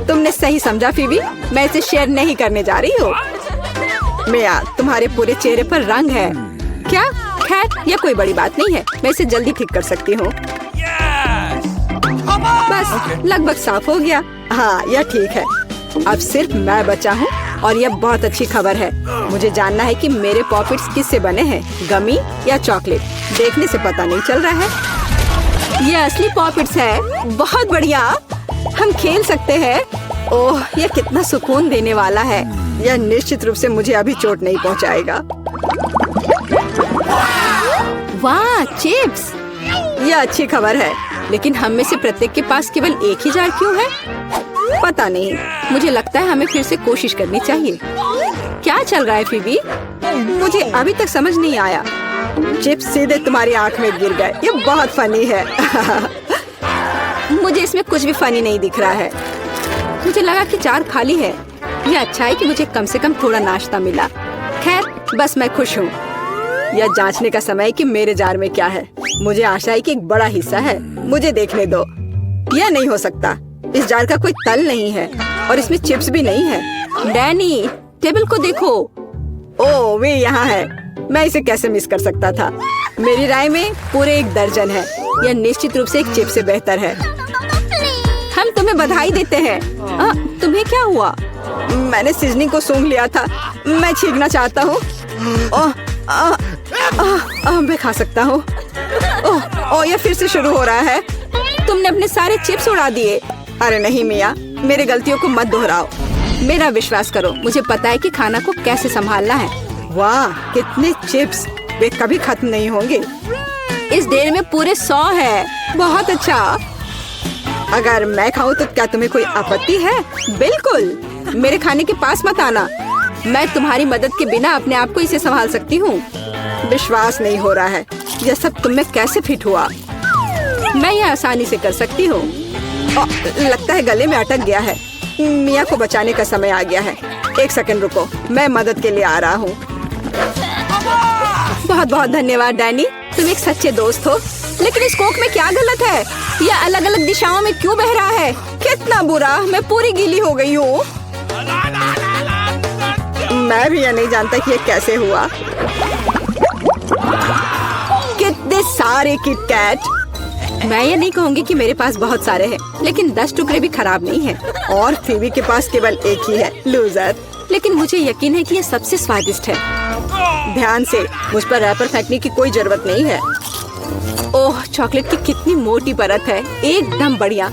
तुमने सही समझा फीबी, मैं इसे शेयर नहीं करने जा रही हूँ। मिया, तुम्हारे पूरे चेहरे पर रंग है। क्या? खैर, यह कोई बड़ी बात नहीं है। मैं इसे जल्दी ठीक कर सकती हूँ। Yes. बस लगभग साफ हो गया। हाँ, यह ठीक है। अब सिर्फ मैं बचा हूँ और यह बहुत अच्छी खबर है। मुझे जानना है कि मेरे पॉपिट्स किससे बने हैं, गमी या चॉकलेट। देखने से पता नहीं चल रहा है। ये असली पॉपिट्स है। बहुत बढ़िया, हम खेल सकते हैं। ओह, यह कितना सुकून देने वाला है। यह निश्चित रूप से मुझे अभी चोट नहीं पहुँचाएगा। वाह, चिप्स। यह अच्छी खबर है, लेकिन हम में से प्रत्येक के पास केवल एक ही जार क्यों है? पता नहीं। मुझे लगता है हमें फिर से कोशिश करनी चाहिए। क्या चल रहा है फीबी? मुझे अभी तक समझ नहीं आया। चिप्स सीधे तुम्हारी आंख में गिर गए। ये बहुत फनी है। मुझे इसमें कुछ भी फनी नहीं दिख रहा है। मुझे लगा कि जार खाली है। यह अच्छा है कि मुझे कम से कम थोड़ा नाश्ता मिला। खैर, बस मैं खुश हूँ। यह जांचने का समय है कि मेरे जार में क्या है। मुझे आशा है कि एक बड़ा हिस्सा है। मुझे देखने दो। यह नहीं हो सकता। इस जार का कोई तल नहीं है और इसमें चिप्स भी नहीं है। डैनी, टेबल को देखो। ओह, वे यहाँ है। मैं इसे कैसे मिस कर सकता था? मेरी राय में पूरे 1 दर्जन है। यह निश्चित रूप से एक चिप से बेहतर है। हम तुम्हें बधाई देते हैं। तुम्हें क्या हुआ? मैंने सीजनिंग को सूंघ लिया था। मैं छींकना चाहता हूँ। मैं खा सकता हूँ। ओह, यह फिर से शुरू हो रहा है। तुमने अपने सारे चिप्स उड़ा दिए। अरे नहीं मिया, मेरी गलतियों को मत दोहराओ। मेरा विश्वास करो, मुझे पता है कि खाना को कैसे संभालना है। वाह, कितने चिप्स। वे कभी खत्म नहीं होंगे। इस ढेर में पूरे 100 है। बहुत अच्छा। अगर मैं खाऊं तो क्या तुम्हें कोई आपत्ति है? बिल्कुल। मेरे खाने के पास मत आना। मैं तुम्हारी मदद के बिना अपने आप को इसे संभाल सकती हूँ। विश्वास नहीं हो रहा है। यह सब तुम में कैसे फिट हुआ? मैं यह आसानी से कर सकती हूँ। लगता है गले में अटक गया है। मिया को बचाने का समय आ गया है। 1 सेकंड रुको, मैं मदद के लिए आ रहा हूँ। बहुत बहुत धन्यवाद डैनी, तुम एक सच्चे दोस्त हो। लेकिन इस कोक में क्या गलत है? यह अलग अलग दिशाओं में क्यों बह रहा है? कितना बुरा, मैं पूरी गीली हो गई हूँ। मैं भी यह नहीं जानता कि यह कैसे हुआ। कितने सारे किटकैट। मैं ये नहीं कहूँगी कि मेरे पास बहुत सारे हैं, लेकिन 10 टुकड़े भी खराब नहीं हैं। और फीबी के पास केवल एक ही है, लूजर। लेकिन मुझे यकीन है कि ये सबसे स्वादिष्ट है। ध्यान से, मुझ पर रैपर फेंकने की कोई जरूरत नहीं है। ओह, चॉकलेट की कितनी मोटी परत है। एकदम बढ़िया।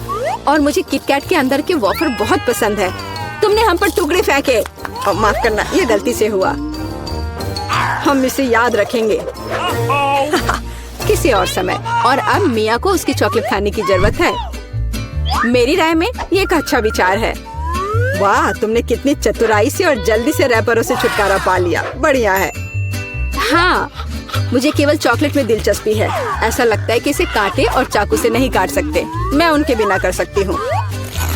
और मुझे किटकैट के अंदर के वॉफर बहुत पसंद है। तुमने हम पर टुकड़े फेंके। माफ करना, ये गलती से हुआ। हम इसे याद रखेंगे किसी और समय। और अब मिया को उसकी चॉकलेट खाने की जरूरत है। मेरी राय में ये एक अच्छा विचार है। वाह, तुमने कितनी चतुराई से और जल्दी से रैपरों से छुटकारा पा लिया। बढ़िया है। हाँ, मुझे केवल चॉकलेट में दिलचस्पी है। ऐसा लगता है कि इसे कांटे और चाकू से नहीं काट सकते। मैं उनके बिना कर सकती हूँ।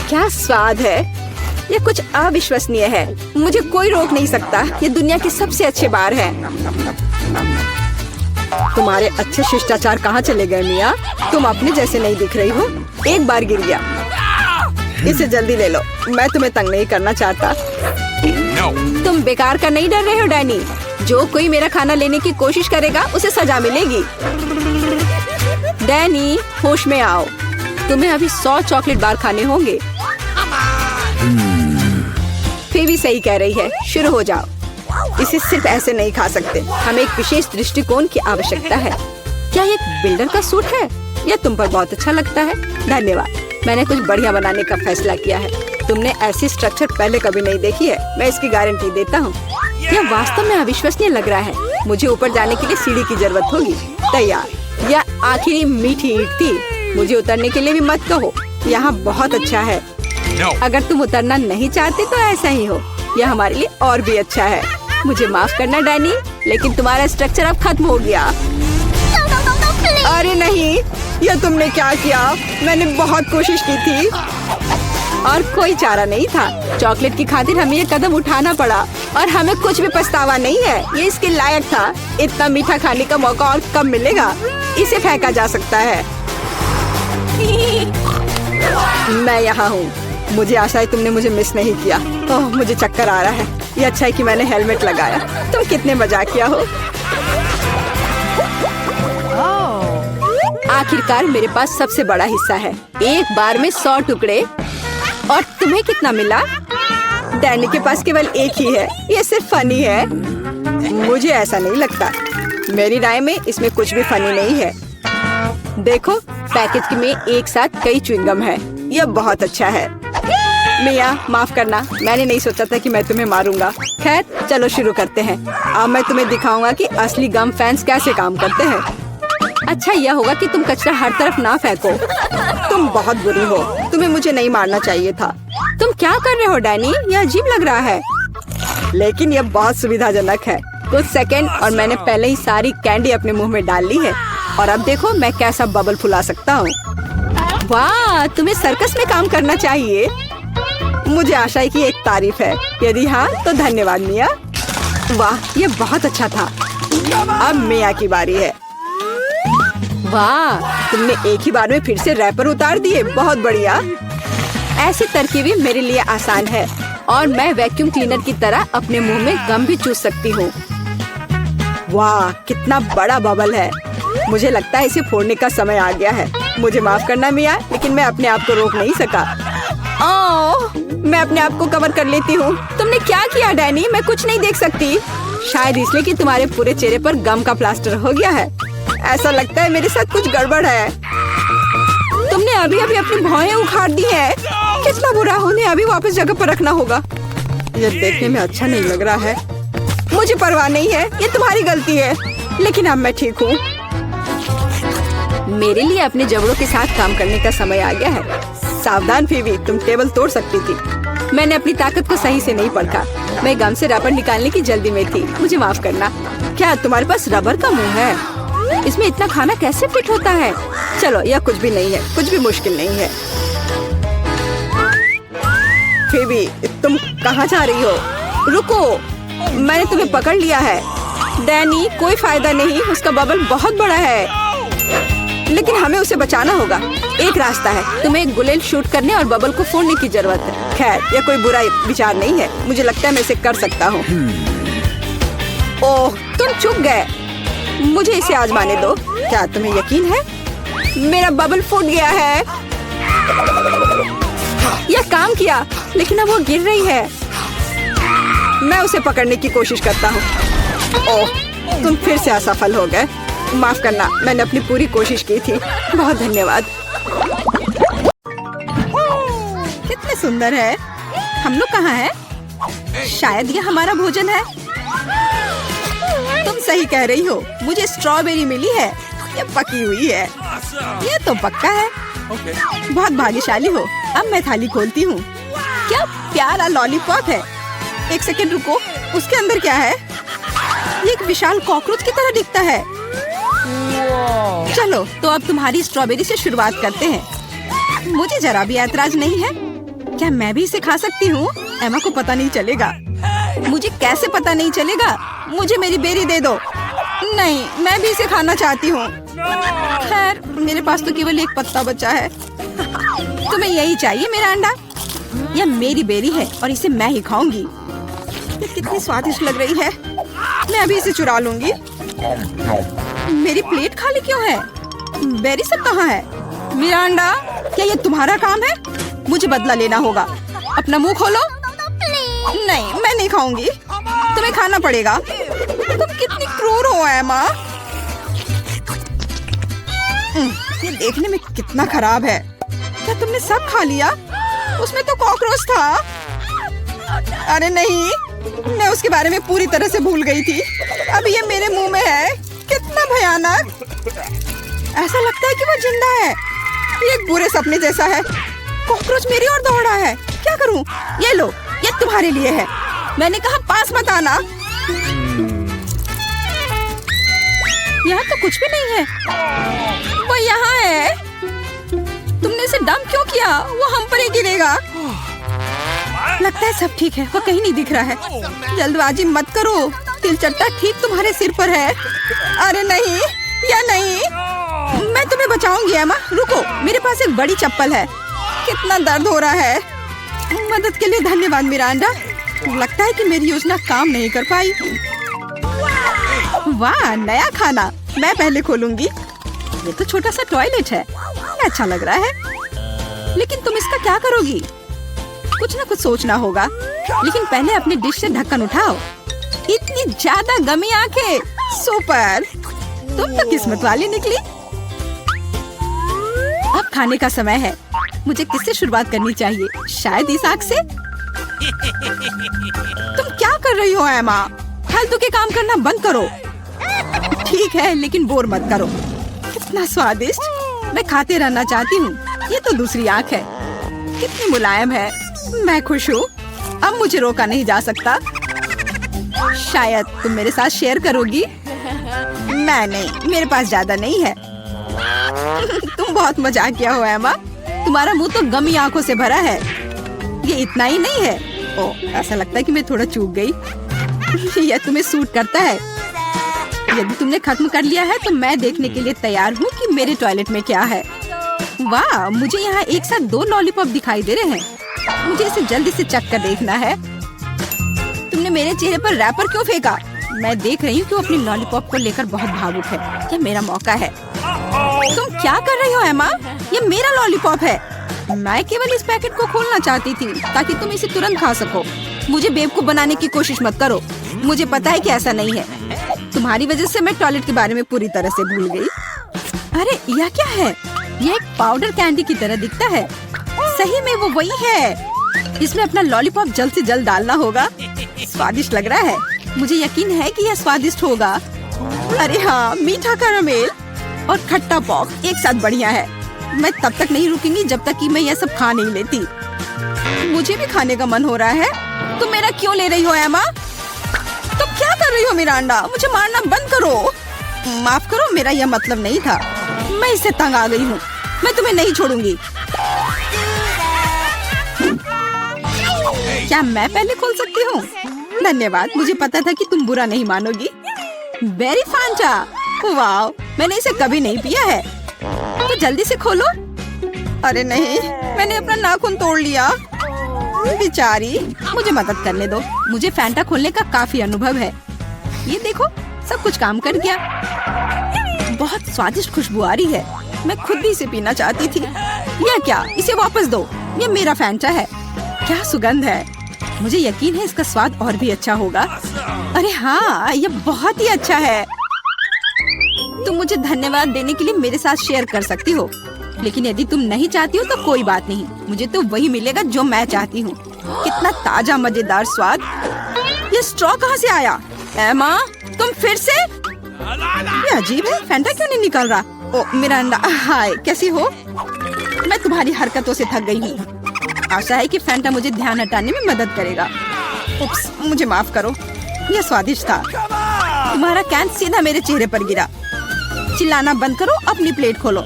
क्या स्वाद है! ये कुछ अविश्वसनीय है। मुझे कोई रोक नहीं सकता। ये दुनिया के सबसे अच्छे बार है। तुम्हारे अच्छे शिष्टाचार कहाँ चले गए मिया? तुम अपने जैसे नहीं दिख रही हो। एक बार गिर गया। इसे जल्दी ले लो। मैं तुम्हें तंग नहीं करना चाहता। तुम बेकार का नहीं डर रहे हो डैनी? जो कोई मेरा खाना लेने की कोशिश करेगा उसे सजा मिलेगी। डैनी, होश में आओ। तुम्हें अभी 100 चॉकलेट बार खाने होंगे। फिर भी सही कह रही है। शुरू हो जाओ। इसे सिर्फ ऐसे नहीं खा सकते। हमें एक विशेष दृष्टिकोण की आवश्यकता है। क्या ये एक बिल्डर का सूट है? यह तुम पर बहुत अच्छा लगता है। धन्यवाद। मैंने कुछ बढ़िया बनाने का फैसला किया है। तुमने ऐसी स्ट्रक्चर पहले कभी नहीं देखी है। मैं इसकी गारंटी देता हूँ। यह वास्तव में अविश्वसनीय लग रहा है। मुझे ऊपर जाने के लिए सीढ़ी की जरूरत होगी। तैयार। यह आखिरी मीठी ईंट थी। मुझे उतरने के लिए भी मत कहो। यहाँ बहुत अच्छा है। अगर तुम उतरना नहीं चाहते तो ऐसा ही हो। यह हमारे लिए और भी अच्छा है। मुझे माफ करना डैनी, लेकिन तुम्हारा स्ट्रक्चर अब खत्म हो गया। अरे नहीं, यह तुमने क्या किया? मैंने बहुत कोशिश की थी और कोई चारा नहीं था। चॉकलेट की खातिर हमें ये कदम उठाना पड़ा और हमें कुछ भी पछतावा नहीं है। ये इसके लायक था। इतना मीठा खाने का मौका और कब मिलेगा? इसे फेंका जा सकता है। मैं यहाँ हूँ। मुझे आशा है तुमने मुझे मिस नहीं किया। ओह, मुझे चक्कर आ रहा है। ये अच्छा है कि मैंने हेलमेट लगाया। तुम कितने मजाकिया हो। आखिरकार मेरे पास सबसे बड़ा हिस्सा है। एक बार में 100 टुकड़े। और तुम्हें कितना मिला? डैनी के पास केवल एक ही है। ये सिर्फ फनी है। मुझे ऐसा नहीं लगता। मेरी राय में इसमें कुछ भी फनी नहीं है। देखो, पैकेज में एक साथ कई च्युइंगम है। यह बहुत अच्छा है। मिया, माफ करना। मैंने नहीं सोचा था कि मैं तुम्हें मारूंगा। खैर, चलो शुरू करते हैं। अब मैं तुम्हें दिखाऊंगा कि असली गम फैंस कैसे काम करते हैं। अच्छा यह होगा कि तुम कचरा हर तरफ ना फेंको। तुम बहुत बुरी हो। तुम्हें मुझे नहीं मारना चाहिए था। तुम क्या कर रहे हो डैनी? यह अजीब लग रहा है। लेकिन यह बहुत सुविधाजनक है। कुछ सेकंड और मैंने पहले ही सारी कैंडी अपने मुंह में डाल ली है। और अब देखो मैं कैसा बबल फुला सकता हूँ। वाह, तुम्हें सर्कस में काम करना चाहिए। मुझे आशा है कि एक तारीफ है। यदि हाँ तो धन्यवाद मिया। वाह, ये बहुत अच्छा था। अब मिया की बारी है। वाह, तुमने एक ही बार में फिर से रैपर उतार दिए। बहुत बढ़िया। ऐसी तरकीबें मेरे लिए आसान है और मैं वैक्यूम क्लीनर की तरह अपने मुंह में गम भी चूस सकती हूँ। वाह, कितना बड़ा बबल है। मुझे लगता है इसे फोड़ने का समय आ गया है। मुझे माफ करना मिया, लेकिन मैं अपने आप को रोक नहीं सका। ओह, मैं अपने आप को कवर कर लेती हूँ। तुमने क्या किया डैनी? मैं कुछ नहीं देख सकती। शायद इसलिए कि तुम्हारे पूरे चेहरे पर गम का प्लास्टर हो गया है। ऐसा लगता है मेरे साथ कुछ गड़बड़ है। तुमने अभी अभी अपनी भौहें उखाड़ दी है। कितना बुरा। उन्हें अभी वापस जगह पर रखना होगा। यह देखने में अच्छा नहीं लग रहा है। मुझे परवाह नहीं है। ये तुम्हारी गलती है। लेकिन अब मैं ठीक हूँ। मेरे लिए अपने जबड़ों के साथ काम करने का समय आ गया है। सावधान फीवी, तुम टेबल तोड़ सकती थी। मैंने अपनी ताकत को सही से नहीं परखा। मैं गम से रबर निकालने की जल्दी में थी। मुझे माफ करना। क्या तुम्हारे पास रबर का मुंह है? इसमें इतना खाना कैसे फिट होता है? चलो, यह कुछ भी नहीं है। कुछ भी मुश्किल नहीं है। फीवी, तुम कहाँ जा रही हो? रुको, मैंने तुम्हें पकड़ लिया है। डैनी, कोई फायदा नहीं। उसका बबल बहुत बड़ा है, लेकिन हमें उसे बचाना होगा। एक रास्ता है। तुम्हें एक गुलेल शूट करने और बबल को फोड़ने की जरूरत है। खैर, यह कोई बुरा विचार नहीं है। मुझे लगता है मैं इसे कर सकता हूँ। ओह, तुम चुप गए। मुझे इसे आजमाने दो। क्या तुम्हें यकीन है? मेरा बबल फूट गया है। यह काम किया, लेकिन अब वो गिर रही है। मैं उसे पकड़ने की कोशिश करता हूँ। ओह, तुम फिर से असफल हो गए। माफ करना, मैंने अपनी पूरी कोशिश की थी। बहुत धन्यवाद। कितने सुंदर है। हम लोग कहाँ हैं? शायद ये हमारा भोजन है। तुम सही कह रही हो, मुझे स्ट्रॉबेरी मिली है। ये पकी हुई है। Awesome. ये तो पक्का है। Okay. बहुत भाग्यशाली हो। अब मैं थाली खोलती हूँ। क्या प्यारा लॉलीपॉप है। एक सेकंड रुको, उसके अंदर क्या है? ये एक विशाल कॉकरोच की तरह दिखता है। चलो तो अब तुम्हारी स्ट्रॉबेरी से शुरुआत करते हैं। मुझे जरा भी ऐतराज नहीं है। क्या मैं भी इसे खा सकती हूँ? एमा को पता नहीं चलेगा। मुझे कैसे पता नहीं चलेगा? मुझे मेरी बेरी दे दो। नहीं, मैं भी इसे खाना चाहती हूँ। खैर, मेरे पास तो केवल एक पत्ता बचा है। तुम्हें यही चाहिए मेरा अंडा? यह मेरी बेरी है और इसे मैं ही खाऊंगी। ये कितनी स्वादिष्ट लग रही है। मैं अभी इसे चुरा लूंगी। मेरी प्लेट खाली क्यों है? बेरी सब कहाँ है? मेरा अंडा, क्या ये तुम्हारा काम है? मुझे बदला लेना होगा। अपना मुंह खोलो। नहीं, मैं नहीं खाऊंगी। तुम्हें खाना पड़ेगा। तुम कितनी क्रूर हो एमा। ये देखने में कितना खराब है। क्या तुमने सब खा लिया? उसमें तो कॉकरोच था। अरे नहीं, मैं उसके बारे में पूरी तरह से भूल गई थी। अब ये मेरे मुंह में है। कितना भयानक। ऐसा लगता है कि वो जिंदा है। ये एक बुरे सपने जैसा है। कॉकरोच मेरी ओर दौड़ा है। क्या करूं? ये लो, ये तुम्हारे लिए है। मैंने कहा पास मत आना। यहाँ तो कुछ भी नहीं है। वो यहाँ है। तुमने इसे डंप क्यों किया? वो हम पर ही गिरेगा। लगता है सब ठीक है। वो कहीं नहीं दिख रहा है। जल्दबाजी मत करो। तिलचट्टा ठीक तुम्हारे सिर पर है। अरे नहीं, या नहीं। मैं तुम्हें बचाऊंगी एमा। रुको, मेरे पास एक बड़ी चप्पल है। कितना दर्द हो रहा है। मदद के लिए धन्यवाद मिरांडा। लगता है कि मेरी योजना काम नहीं कर पाई। वाह, नया खाना। मैं पहले खोलूंगी। ये तो छोटा सा टॉयलेट है। अच्छा लग रहा है। लेकिन तुम इसका क्या करोगी? कुछ ना कुछ सोचना होगा। लेकिन पहले अपनी डिश से ढक्कन उठाओ। इतनी ज्यादा गमी आंखें। सुपर, तुम तो किस्मत वाली निकली। अब खाने का समय है। मुझे किससे शुरुआत करनी चाहिए? शायद इस आग से। तुम क्या कर रही हो एमा? फालतू के काम करना बंद करो। ठीक है, लेकिन बोर मत करो। कितना स्वादिष्ट। मैं खाते रहना चाहती हूँ। ये तो दूसरी आँख है। कितनी मुलायम है। मैं खुश हूँ। अब मुझे रोका नहीं जा सकता। शायद तुम मेरे साथ शेयर करोगी। मैं नहीं, मेरे पास ज्यादा नहीं है। तुम बहुत मजाकिया हो एमा। तुम्हारा मुंह तो गमी आंखों से भरा है। ये इतना ही नहीं है। ओह, ऐसा लगता है कि मैं थोड़ा चूक गई। यह तुम्हें सूट करता है। यदि तुमने खत्म कर लिया है तो मैं देखने के लिए तैयार हूँ कि मेरे टॉयलेट में क्या है। वाह, मुझे यहाँ एक साथ 2 लॉलीपॉप दिखाई दे रहे हैं। मुझे इसे जल्दी से चख कर देखना है। तुमने मेरे चेहरे पर रैपर क्यों फेंका? मैं देख रही हूँ कि वो अपनी लॉलीपॉप को लेकर बहुत भावुक है। यह मेरा मौका है। तुम क्या कर रही हो एमा? ये मेरा लॉलीपॉप है। मैं केवल इस पैकेट को खोलना चाहती थी ताकि तुम इसे तुरंत खा सको। मुझे बेवकूफ बनाने की कोशिश मत करो। मुझे पता है कि ऐसा नहीं है। तुम्हारी वजह से मैं टॉयलेट के बारे में पूरी तरह से भूल गई। अरे यह क्या है? यह एक पाउडर कैंडी की तरह दिखता है। सही में वो वही है। इसमें अपना लॉलीपॉप जल्द से जल्द डालना होगा। स्वादिष्ट लग रहा है। मुझे यकीन है कि यह स्वादिष्ट होगा। अरे हाँ, मीठा कैरामेल और खट्टा पॉप एक साथ बढ़िया है। मैं तब तक नहीं रुकूंगी जब तक कि मैं यह सब खा नहीं लेती। मुझे भी खाने का मन हो रहा है। तुम मेरा क्यों ले रही हो एमा? तुम क्या कर रही हो मिरांडा? मुझे मारना बंद करो। माफ करो, मेरा यह मतलब नहीं था। मैं इससे तंग आ गई हूँ। मैं तुम्हें नहीं छोड़ूंगी। क्या मैं पहले खोल सकती हूँ? धन्यवाद, मुझे पता था कि तुम बुरा नहीं मानोगी। बेरी फांटा, वाह, मैंने इसे कभी नहीं पिया है। तो जल्दी से खोलो। अरे नहीं, मैंने अपना नाखून तोड़ लिया। बेचारी, मुझे मदद करने दो। मुझे फैंटा खोलने का काफी अनुभव है। ये देखो, सब कुछ काम कर गया। बहुत स्वादिष्ट खुशबू आ रही है। मैं खुद भी इसे पीना चाहती थी। यह क्या? इसे वापस दो। ये मेरा फैंटा है। क्या सुगंध है। मुझे यकीन है इसका स्वाद और भी अच्छा होगा। अरे हाँ, ये बहुत ही अच्छा है। तुम मुझे धन्यवाद देने के लिए मेरे साथ शेयर कर सकती हो। लेकिन यदि तुम नहीं चाहती हो तो कोई बात नहीं, मुझे तो वही मिलेगा जो मैं चाहती हूँ। कितना ताजा मजेदार स्वाद। ये स्ट्रॉ कहाँ से आया? एमा, तुम फिर से? ये अजीब है, फैंटा क्यों नहीं निकल रहा? ओ मिरांडा, हाय, कैसी हो? मैं तुम्हारी हरकतों से थक गई हूँ। आशा है कि फैंटा मुझे ध्यान हटाने में मदद करेगा। उप्स, मुझे माफ करो। यह स्वादिष्ट था। तुम्हारा कैन सीधा मेरे चेहरे पर गिरा। चिल्लाना बंद करो, अपनी प्लेट खोलो।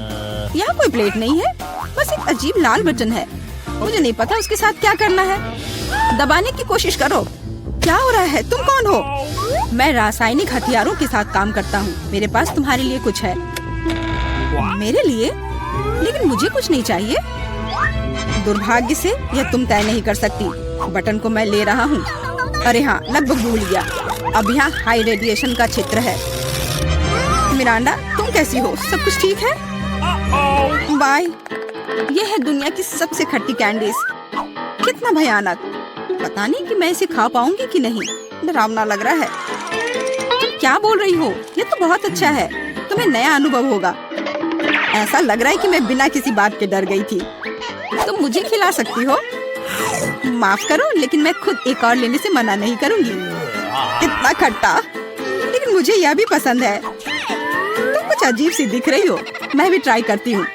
यहाँ कोई प्लेट नहीं है, बस एक अजीब लाल बटन है। मुझे नहीं पता उसके साथ क्या करना है। दबाने की कोशिश करो। क्या हो रहा है? तुम कौन हो? मैं रासायनिक हथियारों के साथ काम करता हूँ। मेरे पास तुम्हारे लिए कुछ है। मेरे लिए? लेकिन मुझे कुछ नहीं चाहिए। दुर्भाग्य से यह तुम तय नहीं कर सकती। बटन को मैं ले रहा हूँ। अरे हाँ, लगभग भूल गया। अब यहाँ हाई रेडिएशन का क्षेत्र है। मिरांडा, तुम कैसी हो? सब कुछ ठीक है? बाय। यह है दुनिया की सबसे खट्टी कैंडीज। कितना भयानक। पता नहीं कि मैं इसे खा पाऊंगी कि नहीं। डरावना लग रहा है। तुम क्या बोल रही हो? ये तो बहुत अच्छा है। तुम्हें नया अनुभव होगा। ऐसा लग रहा है कि मैं बिना किसी बात के डर गई थी। तुम मुझे खिला सकती हो। माफ करो, लेकिन मैं खुद एक और लेने से मना नहीं करूंगी। कितना खट्टा, लेकिन मुझे यह भी पसंद है। तुम कुछ अजीब सी दिख रही हो। मैं भी ट्राई करती हूँ।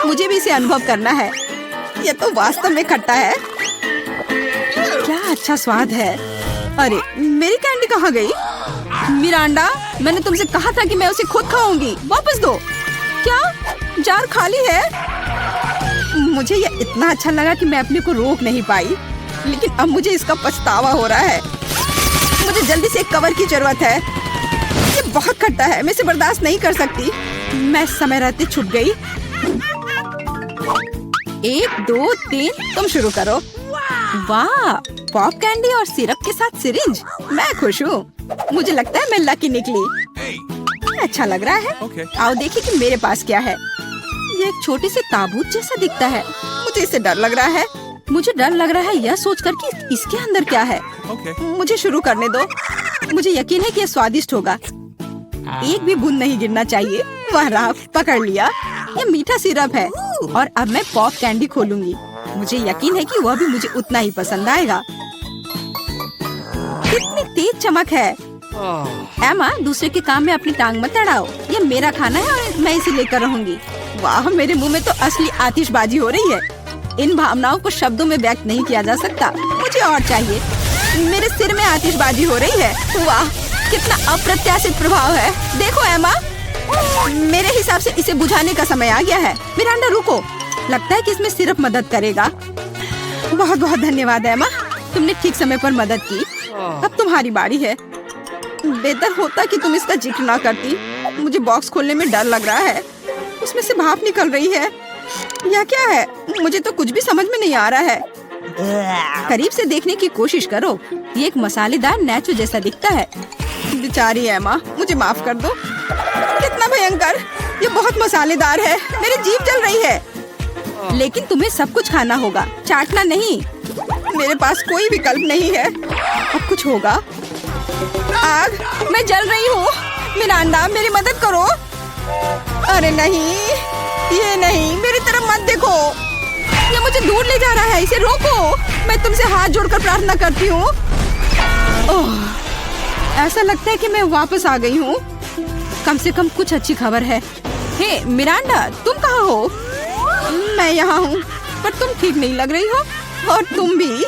मुझे भी इसे अनुभव करना है। यह तो वास्तव में खट्टा है। क्या अच्छा स्वाद है। अरे, मेरी कैंडी कहाँ गई? मिरांडा, मैंने तुमसे कहा था कि मैं उसे खुद खाऊंगी। वापस दो। क्या जार खाली है? मुझे यह इतना अच्छा लगा कि मैं अपने को रोक नहीं पाई, लेकिन अब मुझे इसका पछतावा हो रहा है। मुझे जल्दी से एक कवर की जरूरत है। ये बहुत खट्टा है, मैं इसे बर्दाश्त नहीं कर सकती। मैं समय रहते छुप गई। 1 2 3, तुम शुरू करो। वाह, पॉप कैंडी और सिरप के साथ सिरिंज। मैं खुश हूँ। मुझे लगता है मैं लकी निकली। अच्छा लग रहा है। आओ देखिए कि मेरे पास क्या है। ये एक छोटी सी ताबूत जैसा दिखता है। मुझे इससे डर लग रहा है। मुझे डर लग रहा है यह सोचकर कि इसके अंदर क्या है। मुझे शुरू करने दो। मुझे यकीन है कि यह स्वादिष्ट होगा। एक भी बूंद नहीं गिरना चाहिए। वह रहा, पकड़ लिया। यह मीठा सिरप है और अब मैं पॉप कैंडी खोलूंगी। मुझे यकीन है कि वह भी मुझे उतना ही पसंद आएगा। कितनी तेज चमक है। एमा, दूसरे के काम में अपनी टांग मत अड़ाओ। ये मेरा खाना है और मैं इसे लेकर रहूंगी। वाह, मेरे मुंह में तो असली आतिशबाजी हो रही है। इन भावनाओं को शब्दों में व्यक्त नहीं किया जा सकता। मुझे और चाहिए। मेरे सिर में आतिशबाजी हो रही है। वाह, कितना अप्रत्याशित प्रभाव है। देखो एमा, मेरे हिसाब से इसे बुझाने का समय आ गया है। मिरांडा, रुको। लगता है कि इसमें सिर्फ मदद करेगा। बहुत बहुत धन्यवाद एमा, तुमने ठीक समय पर मदद की। अब तुम्हारी बारी है। बेहतर होता कि तुम इसका जिक्र ना करती। मुझे बॉक्स खोलने में डर लग रहा है। उसमें से भाप निकल रही है। यह क्या है? मुझे तो कुछ भी समझ में नहीं आ रहा है। करीब से देखने की कोशिश करो। ये एक मसालेदार नेचो जैसा दिखता है। बेचारी एमा, मुझे माफ कर दो। कितना भयंकर। ये बहुत मसालेदार है। मेरी जीभ जल रही है। लेकिन तुम्हें सब कुछ खाना होगा, चाटना नहीं। मेरे पास कोई विकल्प नहीं है। अब कुछ होगा। आग, मैं जल रही हूँ। मिरांडा, मेरी मदद करो। अरे नहीं, ये नहीं, मेरी तरफ मत देखो। ये मुझे दूर ले जा रहा है। इसे रोको। मैं तुमसे हाथ जोड़कर प्रार्थना करती हूँ। ऐसा लगता है कि मैं वापस आ गई हूँ। कम से कम कुछ अच्छी खबर है। हे मिरांडा, तुम कहाँ हो? मैं यहाँ हूँ, पर तुम ठीक नहीं लग रही हो। और तुम भी।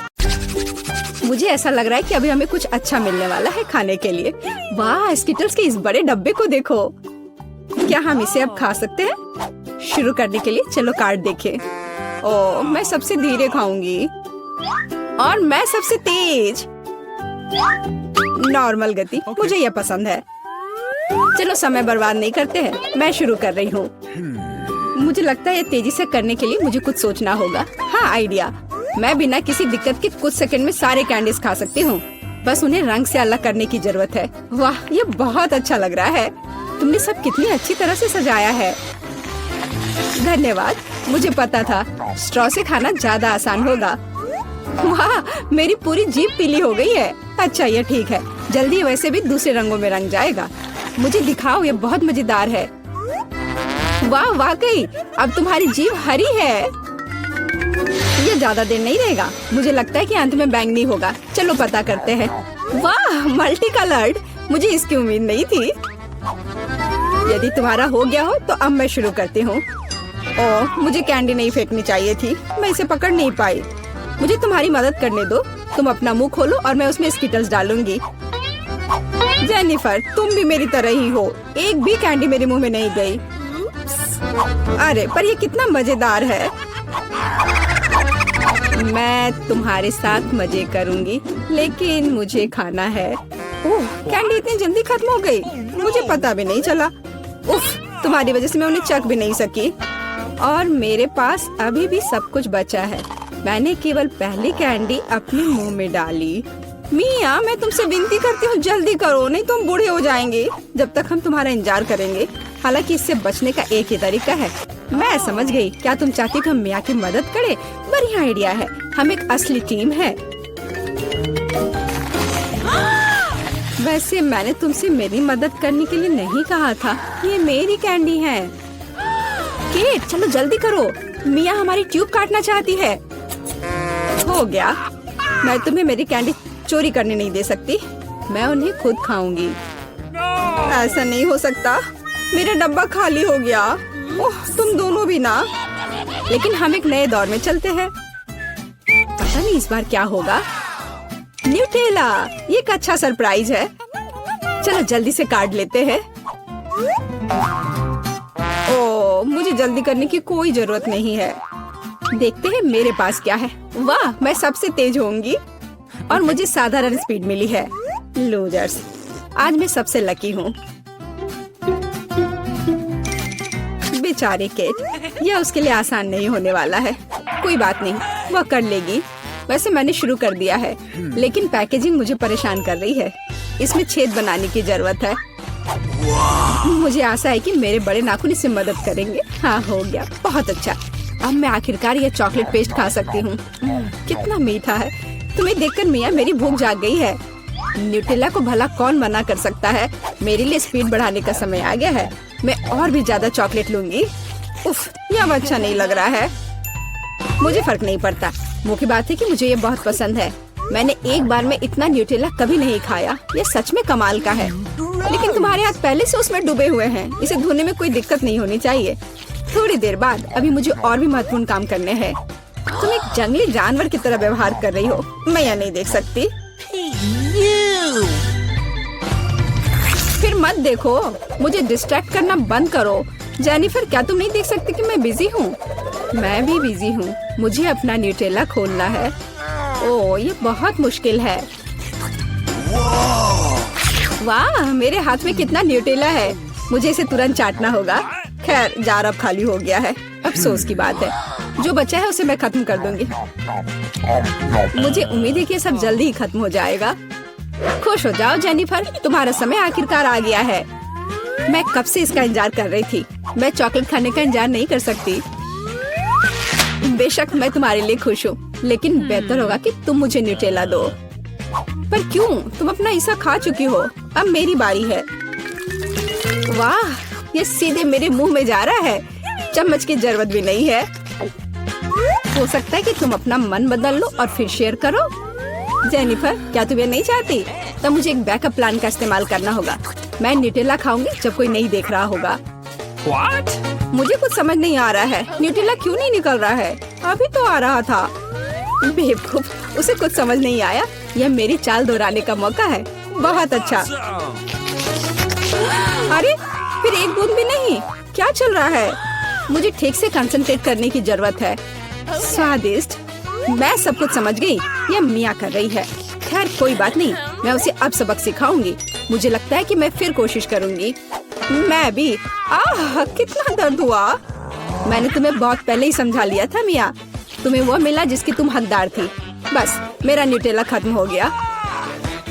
मुझे ऐसा लग रहा है कि अभी हमें कुछ अच्छा मिलने वाला है खाने के लिए। वाह, स्किटल्स के इस बड़े डब्बे को देखो। क्या हम इसे अब खा सकते हैं? शुरू करने के लिए चलो कार्ड देखें। ओह, मैं सबसे धीरे खाऊंगी और मैं सबसे तेज। नॉर्मल गति। मुझे यह पसंद है। चलो समय बर्बाद नहीं करते हैं। मैं शुरू कर रही हूँ। मुझे लगता है ये तेजी से करने के लिए मुझे कुछ सोचना होगा। हाँ, आइडिया। मैं बिना किसी दिक्कत के कुछ सेकंड में सारे कैंडीज खा सकती हूँ। बस उन्हें रंग से अलग करने की जरूरत है। वाह, ये बहुत अच्छा लग रहा है। तुमने सब कितनी अच्छी तरह से सजाया है। धन्यवाद। मुझे पता था स्ट्रॉ से खाना ज्यादा आसान होगा। वाह, मेरी पूरी जीभ पीली हो गई है। अच्छा, ये ठीक है। जल्दी वैसे भी दूसरे रंगों में रंग जाएगा। मुझे दिखाओ, ये बहुत मजेदार है। वाह वाकई, अब तुम्हारी जीभ हरी है। ये ज्यादा देर नहीं रहेगा। मुझे लगता है कि अंत में बैंगनी होगा। चलो पता करते हैं। वाह, मल्टी कलर्ड, मुझे इसकी उम्मीद नहीं थी। यदि तुम्हारा हो गया हो तो अब मैं शुरू करती हूँ। ओह, मुझे कैंडी नहीं फेंकनी चाहिए थी, मैं इसे पकड़ नहीं पाई। मुझे तुम्हारी मदद करने दो। तुम अपना मुंह खोलो और मैं उसमें स्किटल्स डालूंगी। जेनिफर, तुम भी मेरी तरह ही हो। एक भी कैंडी मेरे मुंह में नहीं गई। अरे पर ये कितना मजेदार है। मैं तुम्हारे साथ मजे करूंगी, लेकिन मुझे खाना है। ओह, कैंडी इतनी जल्दी खत्म हो गई, मुझे पता भी नहीं चला। उफ, तुम्हारी वजह से मैं उन्हें चख भी नहीं सकी। और मेरे पास अभी भी सब कुछ बचा है। मैंने केवल पहली कैंडी अपने मुंह में डाली। मिया, मैं तुमसे विनती करती हूँ, जल्दी करो, नहीं तुम बूढ़े हो जाएंगे जब तक हम तुम्हारा इंतजार करेंगे। हालांकि इससे बचने का एक ही तरीका है। मैं समझ गई। क्या तुम चाहती हो हम मिया की मदद करें? बढ़िया आइडिया है। हम एक असली टीम है। वैसे मैंने तुमसे मेरी मदद करने के लिए नहीं कहा था। ये मेरी कैंडी है। केट, चलो जल्दी करो, मिया हमारी ट्यूब काटना चाहती है। हो गया। मैं तुम्हें मेरी कैंडी चोरी करने नहीं दे सकती। मैं उन्हें खुद खाऊंगी। ऐसा नहीं हो सकता, मेरा डब्बा खाली हो गया। ओह, तुम दोनों भी ना। लेकिन हम एक नए दौर में चलते हैं। पता नहीं इस बार क्या होगा। न्यूटेला, ये एक अच्छा सरप्राइज है। चलो जल्दी से काट लेते हैं। ओह, मुझे जल्दी करने की कोई जरूरत नहीं है। देखते हैं मेरे पास क्या है। वाह, मैं सबसे तेज होंगी और मुझे साधारण स्पीड मिली है। लूजर्स, आज मैं सबसे लकी हूँ। बेचारे केट, यह उसके लिए आसान नहीं होने वाला है। कोई बात नहीं, वह कर लेगी। वैसे मैंने शुरू कर दिया है, लेकिन पैकेजिंग मुझे परेशान कर रही है। इसमें छेद बनाने की जरूरत है। मुझे आशा है कि मेरे बड़े नाखून इससे मदद करेंगे। हाँ, हो गया, बहुत अच्छा। अब मैं आखिरकार यह चॉकलेट पेस्ट खा सकती हूँ। कितना मीठा है। तुम्हें देखकर मिया मेरी भूख जाग गई है। न्यूटेला को भला कौन मना कर सकता है। मेरे लिए स्पीड बढ़ाने का समय आ गया है। मैं और भी ज्यादा चॉकलेट लूंगी। उफ, यह अब अच्छा नहीं लग रहा है। मुझे फर्क नहीं पड़ता। मुख्य बात है कि मुझे ये बहुत पसंद है। मैंने एक बार में इतना न्यूटेला कभी नहीं खाया। ये सच में कमाल का है। लेकिन तुम्हारे हाथ पहले से उसमें डूबे हुए हैं। इसे धोने में कोई दिक्कत नहीं होनी चाहिए। थोड़ी देर बाद अभी मुझे और भी महत्वपूर्ण काम करने हैं। तुम एक जंगली जानवर की तरह व्यवहार कर रही हो। मैं यह नहीं देख सकती। फिर मत देखो, मुझे डिस्ट्रैक्ट करना बंद करो। जेनिफर, क्या तुम नहीं देख सकती कि मैं बिजी हूँ? मैं भी बिजी हूँ। मुझे अपना न्यूटेला खोलना है। ओह, ये बहुत मुश्किल है। वाह, मेरे हाथ में कितना न्यूटेला है। मुझे इसे तुरंत चाटना होगा। खैर, जार अब खाली हो गया है। अफसोस की बात है। जो बचा है उसे मैं खत्म कर दूंगी। मुझे उम्मीद है कि ये सब जल्दी ही खत्म हो जाएगा। खुश हो जाओ जेनिफर, तुम्हारा समय आखिरकार आ गया है। मैं कब से इसका इंतजार कर रही थी। मैं चॉकलेट खाने का इंतजार नहीं कर सकती। बेशक मैं तुम्हारे लिए खुश हूँ, लेकिन बेहतर होगा कि तुम मुझे न्यूटेला दो। पर क्यों? तुम अपना हिस्सा खा चुकी हो। अब मेरी बारी है। वाह, ये सीधे मेरे मुंह में जा रहा है। चम्मच की जरूरत भी नहीं है। हो सकता है कि तुम अपना मन बदल लो और फिर शेयर करो। जेनिफर, क्या तुम ये नहीं चाहती? तब मुझे एक बैकअप प्लान का इस्तेमाल करना होगा। मैं न्यूटेला खाऊंगी जब कोई नहीं देख रहा होगा। What? मुझे कुछ समझ नहीं आ रहा है। न्यूटेला क्यों नहीं निकल रहा है? अभी तो आ रहा था। बेवकूफ, उसे कुछ समझ नहीं आया। यह मेरी चाल दोहराने का मौका है। बहुत अच्छा। अरे, फिर एक बूंद भी नहीं। क्या चल रहा है? मुझे ठीक से कंसंट्रेट करने की जरूरत है। स्वादिष्ट। मैं सब कुछ समझ गई। यह मिया कर रही है। खैर, कोई बात नहीं, मैं उसे अब सबक सिखाऊंगी। मुझे लगता है कि मैं फिर कोशिश करूंगी। मैं भी। आह, कितना दर्द हुआ। मैंने तुम्हें बहुत पहले ही समझा लिया था मिया। तुम्हें वो मिला जिसकी तुम हकदार थी। बस, मेरा न्यूटेला खत्म हो गया।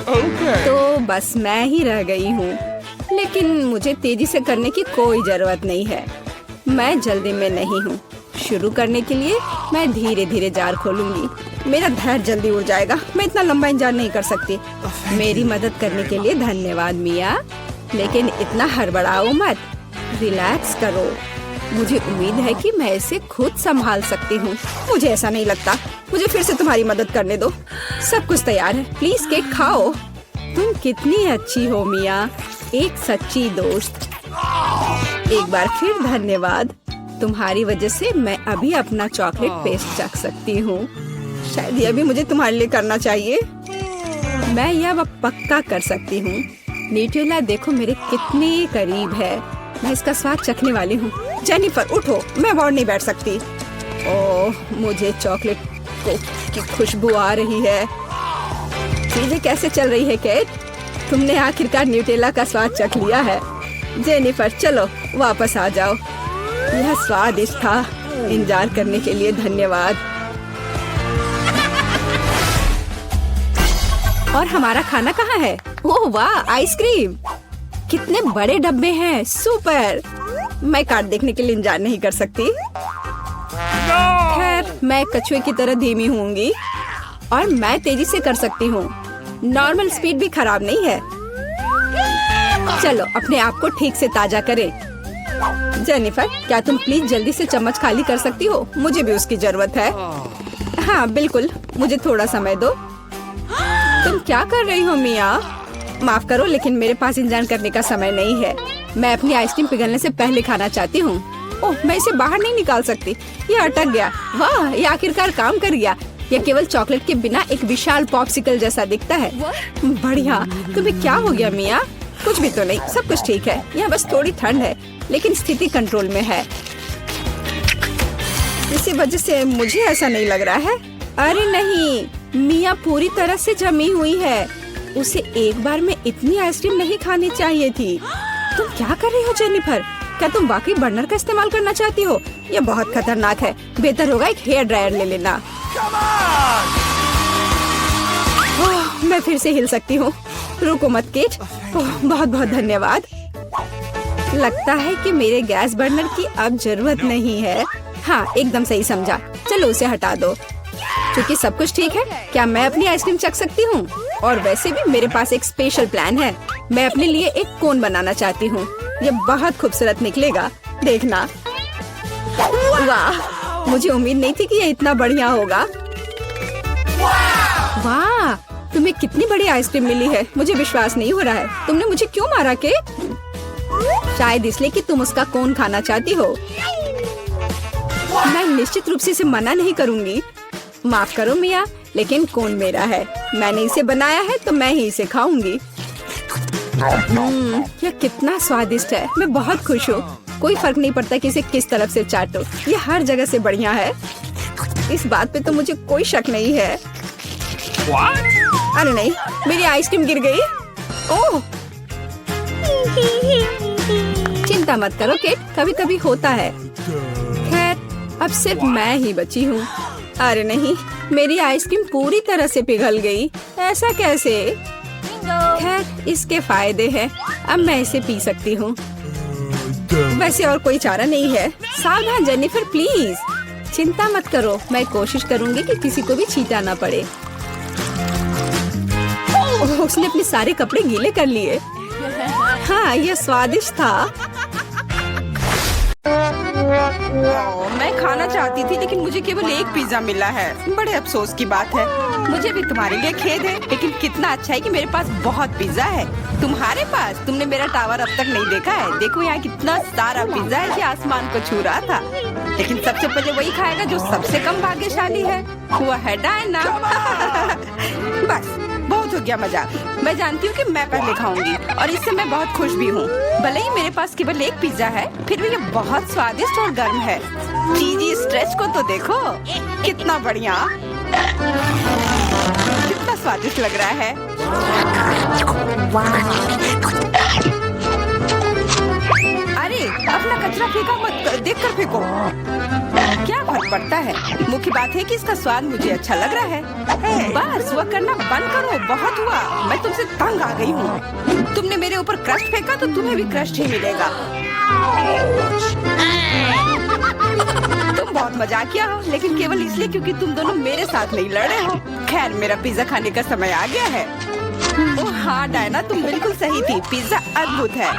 तो बस मैं ही रह गई हूँ। लेकिन मुझे तेजी से करने की कोई जरूरत नहीं है। मैं जल्दी में नहीं हूँ। शुरू करने के लिए मैं धीरे धीरे जार खोलूंगी। मेरा धैर्य जल्दी उड़ जाएगा। मैं इतना लंबा इंतजार नहीं कर सकती। मेरी मदद करने के लिए धन्यवाद मिया, लेकिन इतना हड़बड़ाओ मत। रिलैक्स करो। मुझे उम्मीद है कि मैं इसे खुद संभाल सकती हूँ। मुझे ऐसा नहीं लगता। मुझे फिर से तुम्हारी मदद करने दो। सब कुछ तैयार है, प्लीज केक खाओ। तुम कितनी अच्छी हो मिया, एक सच्ची दोस्त। एक बार फिर धन्यवाद। तुम्हारी वजह से मैं अभी अपना चॉकलेट पेस्ट चख सकती हूँ। शायद यह भी मुझे तुम्हारे लिए करना चाहिए। मैं यह अब पक्का कर सकती हूँ। न्यूटेला देखो मेरे कितने करीब है। मैं इसका स्वाद चखने वाली हूँ। जेनिफर उठो, मैं और नहीं बैठ सकती। ओह, मुझे चॉकलेट की खुशबू आ रही है। चीजें कैसे चल रही है केट? तुमने आखिरकार न्यूटेला का स्वाद चख लिया है। जेनिफर चलो वापस आ जाओ। यह स्वादिष्ट था। इंतजार करने के लिए धन्यवाद। और हमारा खाना कहाँ है? ओह वाह, आइसक्रीम! कितने बड़े डब्बे हैं, सुपर! मैं कार्ड देखने के लिए इंतजार नहीं कर सकती। खैर, मैं कछुए की तरह धीमी होंगी और मैं तेजी से कर सकती हूँ। नॉर्मल स्पीड भी खराब नहीं है। चलो अपने आप को ठीक से ताजा करें। जेनिफर, क्या तुम प्लीज जल्दी से चम्मच खाली कर सकती हो? मुझे भी उसकी जरूरत है। हाँ बिल्कुल, मुझे थोड़ा समय दो। तुम क्या कर रही हो मिया? माफ करो, लेकिन मेरे पास इंतजार करने का समय नहीं है। मैं अपनी आइसक्रीम पिघलने से पहले खाना चाहती हूँ। ओह, मैं इसे बाहर नहीं निकाल सकती। ये अटक गया। वाह, ये आखिरकार काम कर गया। यह केवल चॉकलेट के बिना एक विशाल पॉप्सिकल जैसा दिखता है। बढ़िया। तुम्हें क्या हो गया मिया? कुछ भी तो नहीं, सब कुछ ठीक है। यहाँ बस थोड़ी ठंड है, लेकिन स्थिति कंट्रोल में है। इसी वजह से मुझे ऐसा नहीं लग रहा है। अरे नहीं, मिया पूरी तरह से जमी हुई है। उसे एक बार में इतनी आइसक्रीम नहीं खानी चाहिए थी। तुम क्या कर रही हो जेनिफर? क्या तुम वाकई बर्नर का इस्तेमाल करना चाहती हो? यह बहुत खतरनाक है। बेहतर होगा एक हेयर ड्रायर ले लेना। ओह, मैं फिर से हिल सकती हूँ। रुको मत केट। ओह, बहुत बहुत धन्यवाद। लगता है कि मेरे गैस बर्नर की अब जरूरत नहीं है। हाँ, एकदम सही समझा। चलो उसे हटा दो। क्योंकि सब कुछ ठीक है, क्या मैं अपनी आइसक्रीम चख सकती हूँ? और वैसे भी मेरे पास एक स्पेशल प्लान है। मैं अपने लिए एक कोन बनाना चाहती हूँ। ये बहुत खूबसूरत निकलेगा, देखना। वाह, मुझे उम्मीद नहीं थी कि ये इतना बढ़िया होगा। वाह, तुम्हें कितनी बड़ी आइसक्रीम मिली है। मुझे विश्वास नहीं हो रहा है। तुमने मुझे क्यों मारा के? शायद इसलिए कि तुम उसका कोन खाना चाहती हो। मैं निश्चित रूप से इसे मना नहीं करूंगी। माफ करो मिया, लेकिन कोन मेरा है। मैंने इसे बनाया है तो मैं ही इसे खाऊंगी। यह कितना स्वादिष्ट है। मैं बहुत खुश हूँ। कोई फर्क नहीं पड़ता कि इसे किस तरफ से चाटो। ये हर जगह से बढ़िया है। इस बात पे तो मुझे कोई शक नहीं है। अरे नहीं, मेरी आइसक्रीम गिर गई। ओह, चिंता मत करो केट, कभी कभी होता है। खैर, अब सिर्फ मैं ही बची हूँ। अरे नहीं, मेरी आइसक्रीम पूरी तरह से पिघल गई। ऐसा कैसे? खैर, इसके फायदे हैं। अब मैं इसे पी सकती हूँ। वैसे और कोई चारा नहीं है। सावधान जेनिफर, प्लीज। चिंता मत करो, मैं कोशिश करूँगी कि किसी को भी छींटा ना पड़े। उसने अपने सारे कपड़े गीले कर लिए। हाँ, यह स्वादिष्ट था। मैं खाना चाहती थी, लेकिन मुझे केवल एक पिज्जा मिला है। बड़े अफसोस की बात है। मुझे भी तुम्हारे लिए खेद है, लेकिन कितना अच्छा है कि मेरे पास बहुत पिज्जा है। तुम्हारे पास? तुमने मेरा टावर अब तक नहीं देखा है। देखो यहाँ कितना सारा पिज्जा है कि आसमान को छू रहा था। लेकिन सबसे पहले वही खाएगा जो सबसे कम भाग्यशाली है। वो है डायना। बस बहुत हो गया मजाक। मैं जानती हूँ कि मैं पहले खाऊंगी और इससे मैं बहुत खुश भी हूँ। भले ही मेरे पास केवल एक पिज्जा है, फिर भी ये बहुत स्वादिष्ट और गर्म है। चीजी स्ट्रेच को तो देखो, कितना बढ़िया, कितना स्वादिष्ट लग रहा है। अरे अपना कचरा फेंका मत, देखकर फेंको। क्या फर्क पड़ता है? मुख्य बात है कि इसका स्वाद मुझे अच्छा लग रहा है। बस वह करना बंद करो, बहुत हुआ। मैं तुमसे तंग आ गई हूँ। तुमने मेरे ऊपर क्रस्ट फेंका तो तुम्हें भी क्रस्ट ही मिलेगा। तुम बहुत मजाकिया हो, लेकिन केवल इसलिए क्योंकि तुम दोनों मेरे साथ नहीं लड़े हो। खैर, मेरा पिज्जा खाने का समय आ गया है। ओह हाँ डायना, तुम बिल्कुल सही थी। पिज्जा अद्भुत है।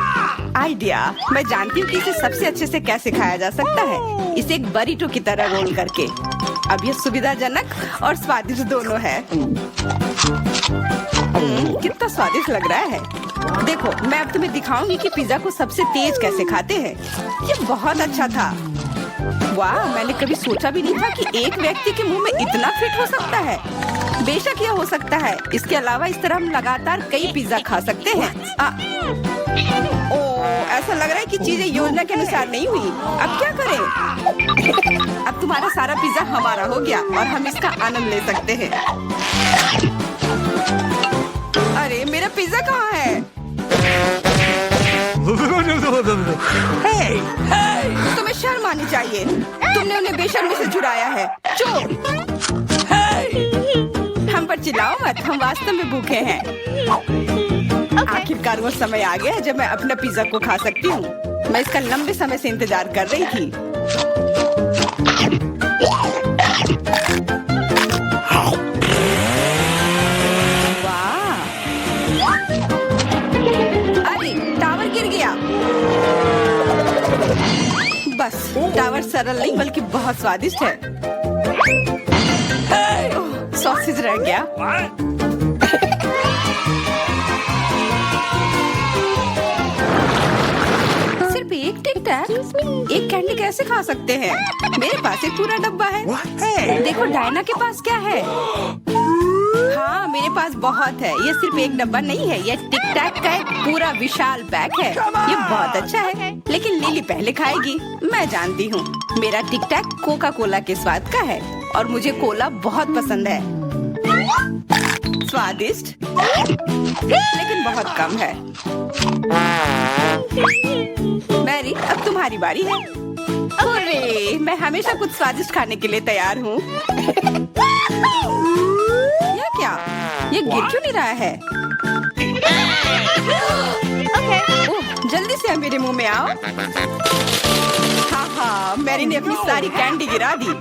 आइडिया, मैं जानती हूँ कि इसे सबसे अच्छे से कैसे खाया जा सकता है। इसे एक बरीटो की तरह रोल करके। अब ये सुविधाजनक और स्वादिष्ट दोनों है। कितना स्वादिष्ट लग रहा है। देखो, मैं अब तुम्हें दिखाऊंगी कि पिज्जा को सबसे तेज कैसे खाते हैं। ये बहुत अच्छा था। वाह, मैंने कभी सोचा भी नहीं था कि एक व्यक्ति के मुंह में इतना फिट हो सकता है। बेशक यह हो सकता है। इसके अलावा इस तरह हम लगातार कई पिज्जा खा सकते हैं। ऐसा लग रहा है कि चीजें योजना के अनुसार नहीं हुई। अब क्या करें? अब तुम्हारा सारा पिज्जा हमारा हो गया और हम इसका आनंद ले सकते हैं। अरे, मेरा पिज्जा कहाँ है? तुम्हें शर्म आनी चाहिए। तुमने उन्हें बेशर्मी से चुराया है। चुप! हम पर चिल्लाओ मत, हम वास्तव में भूखे हैं। आखिरकार वो समय आ गया है जब मैं अपना पिज्जा को खा सकती हूँ। मैं इसका लंबे समय से इंतजार कर रही थी। वाह! अरे, टावर गिर गया। बस, टावर सरल नहीं बल्कि बहुत स्वादिष्ट है। सॉसेज रह गया। सिर्फ एक टिक टैक, एक कैंडी कैसे खा सकते हैं? मेरे पास एक पूरा डब्बा है। देखो, डायना के पास क्या है? हाँ, मेरे पास बहुत है। ये सिर्फ एक डब्बा नहीं है, ये टिक टैक का एक पूरा विशाल पैक है। ये बहुत अच्छा है, लेकिन लिली पहले खाएगी। मैं जानती हूँ, मेरा टिक टैक कोका कोला के स्वाद का है और मुझे कोला बहुत पसंद है। स्वादिष्ट, लेकिन बहुत कम है। मैरी, अब तुम्हारी बारी है। अरे, मैं हमेशा कुछ स्वादिष्ट खाने के लिए तैयार हूँ। या क्या? ये गिर क्यों नहीं रहा है? ओह, जल्दी से मेरे मुंह में आओ। हाँ, मैरी ने अपनी सारी कैंडी गिरा दी।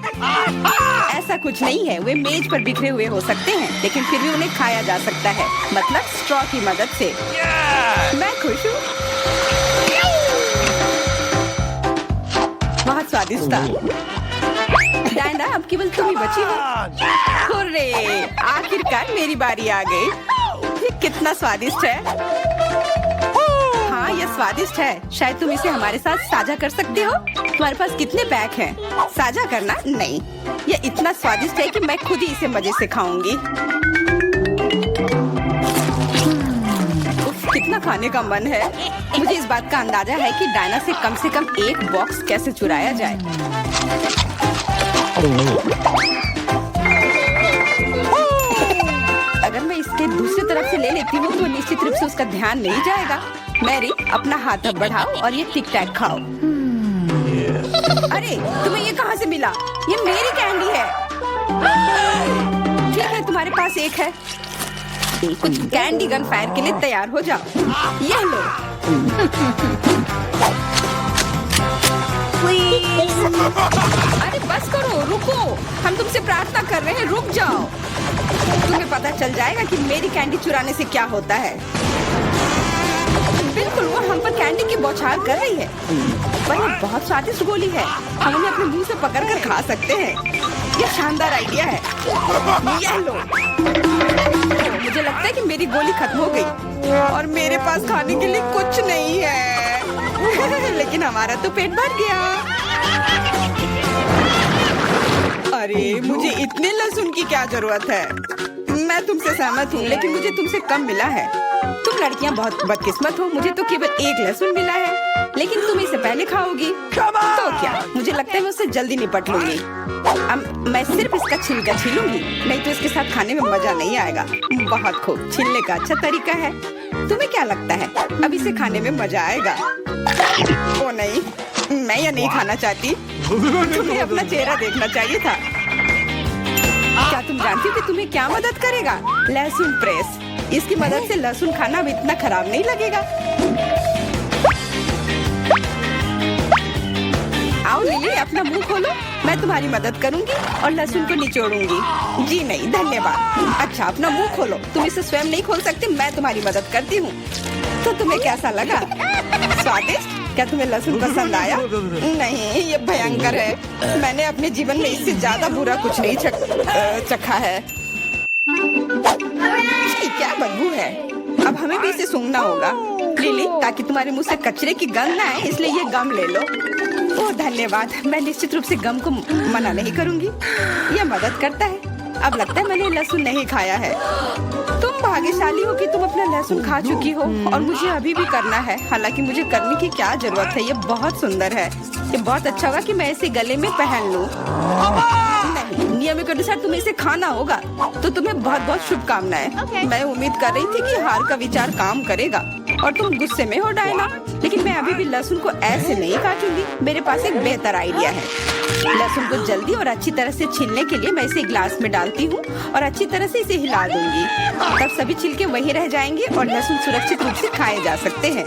ऐसा कुछ नहीं है, वे मेज पर बिखरे हुए हो सकते हैं, लेकिन फिर भी उन्हें खाया जा सकता है, मतलब स्ट्रॉ की मदद से। मैं खुश हूँ। बहुत स्वादिष्ट था। डायना, अब केवल तुम ही बची हो। हुर्रे, आखिरकार मेरी बारी आ गई। ये कितना स्वादिष्ट है। हाँ, ये स्वादिष्ट है। शायद तुम इसे हमारे साथ साझा कर सकते हो। तुम्हारे पास कितने पैक हैं? साझा करना नहीं। ये इतना स्वादिष्ट है कि मैं खुद ही इसे मजे से खाऊंगी। कितना खाने का मन है। मुझे इस बात का अंदाजा है कि डायना से कम एक बॉक्स कैसे चुराया जाए। अगर मैं इसके दूसरी तरफ से ले लेती हूँ तो निश्चित रूप से उसका ध्यान नहीं जाएगा। मैरी, अपना हाथ अब बढ़ाओ और ये टिक टैक खाओ। अरे, तुम्हें ये कहाँ से मिला? ये मेरी कैंडी है। ठीक है, तुम्हारे पास एक है। कुछ कैंडी गन फायर के लिए तैयार हो जाओ। ये लो। अरे बस करो, रुको। हम तुमसे प्रार्थना कर रहे हैं, रुक जाओ। तुम्हें पता चल जाएगा कि मेरी कैंडी चुराने से क्या होता है। बिल्कुल, वो हम पर कैंडी की बौछार कर रही है। पर ये बहुत स्वादिष्ट गोली है। हम उन्हें अपने मुंह से पकड़कर खा सकते हैं। ये शानदार आइडिया है। ये लो। मुझे लगता है कि मेरी गोली खत्म हो गई और मेरे पास खाने के लिए कुछ नहीं है। लेकिन हमारा तो पेट भर गया। अरे, मुझे इतने लहसुन की क्या जरूरत है? मैं तुमसे सहमत हूँ, लेकिन मुझे तुमसे कम मिला है। तुम लड़कियाँ बहुत बदकिस्मत हो। मुझे तो केवल एक लहसुन मिला है, लेकिन तुम इसे पहले खाओगी तो क्या? मुझे लगता है मैं उससे जल्दी निपट लूंगी। अब मैं सिर्फ इसका छिलका छीलूंगी, नहीं तो इसके साथ खाने में मजा नहीं आएगा। बहुत खूब, छीलने का अच्छा तरीका है। तुम्हें क्या लगता है अब इसे खाने में मजा आएगा? ओ नहीं, मैं यह नहीं खाना चाहती। तुम्हें अपना चेहरा देखना चाहिए था। क्या तुम जानती हो कि तुम्हें क्या मदद करेगा? लहसुन प्रेस। इसकी मदद से लहसुन खाना अब इतना खराब नहीं लगेगा। आओ लिली, अपना मुंह खोलो। मैं तुम्हारी मदद करूंगी और लहसुन को निचोड़ूंगी। जी नहीं, धन्यवाद। अच्छा, अपना मुंह खोलो। तुम इसे स्वयं नहीं खोल सकते, मैं तुम्हारी मदद करती हूँ। तो तुम्हें कैसा लगा? स्वादिष्ट? क्या तुम्हें लहसुन पसंद आया? नहीं, ये भयंकर है। मैंने अपने जीवन में इससे ज्यादा बुरा कुछ नहीं चखा है। छी, क्या बदबू है। अब हमें भी इसे सूंघना होगा। लिली, ताकि तुम्हारे मुंह से कचरे की गंध ना आए, इसलिए ये गम ले लो। ओह धन्यवाद। मैं निश्चित रूप से गम को मना नहीं करूंगी। यह मदद करता है। अब लगता है मैंने लहसुन नहीं खाया है। तुम भाग्यशाली हो कि तुम अपना लहसुन खा चुकी हो और मुझे अभी भी करना है। हालांकि मुझे करने की क्या जरूरत है, ये बहुत सुंदर है। ये बहुत अच्छा होगा कि मैं इसे गले में पहन लूं। नहीं, नियम के अनुसार तुम्हें इसे खाना होगा। तो तुम्हें बहुत बहुत शुभकामनाएं। मैं उम्मीद कर रही थी कि हार का विचार काम करेगा और तुम गुस्से में हो डायना, लेकिन मैं अभी भी लहसुन को ऐसे नहीं काटूंगी। मेरे पास एक बेहतर आइडिया है। लहसुन को जल्दी और अच्छी तरह से छीलने के लिए मैं इसे ग्लास में डालती हूँ और अच्छी तरह से इसे हिला दूंगी। तब सभी छिलके वहीं रह जाएंगे और लहसुन सुरक्षित रूप से खाए जा सकते हैं।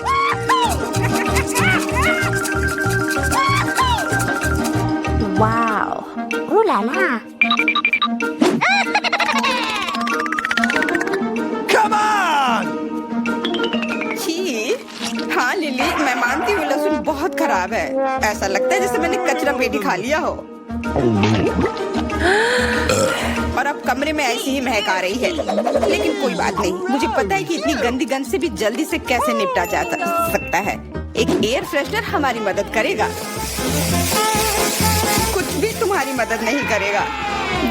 Wow, ooh la la. Come on! छी, हाँ लिली, मैं मानती हूँ लहसुन बहुत खराब है। ऐसा लगता है जैसे मैंने कचरा पेटी खा लिया हो। और अब कमरे में ऐसी ही महक आ रही है। लेकिन कोई बात नहीं, मुझे पता है कि इतनी गंदी गंध से भी जल्दी से कैसे निपटा जा सकता है। एक एयर फ्रेशनर हमारी मदद करेगा। कुछ भी तुम्हारी मदद नहीं करेगा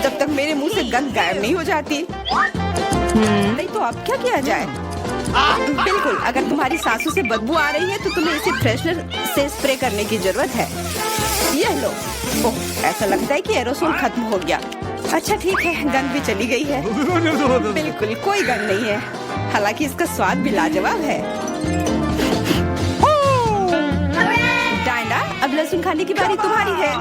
जब तक मेरे मुंह से गंध गायब नहीं हो जाती। नहीं तो अब क्या किया जाए? बिल्कुल, अगर तुम्हारी सांसों से बदबू आ रही है तो तुम्हें इसे फ्रेशनर से स्प्रे करने की जरूरत है। यह लो। ओह, ऐसा लगता है कि एरोसोल खत्म हो गया। अच्छा ठीक है, गंध भी चली गई है। बिल्कुल कोई गंध नहीं है। हालांकि इसका स्वाद भी लाजवाब है। डायना, अब लहसुन खाने की बारी तुम्हारी है।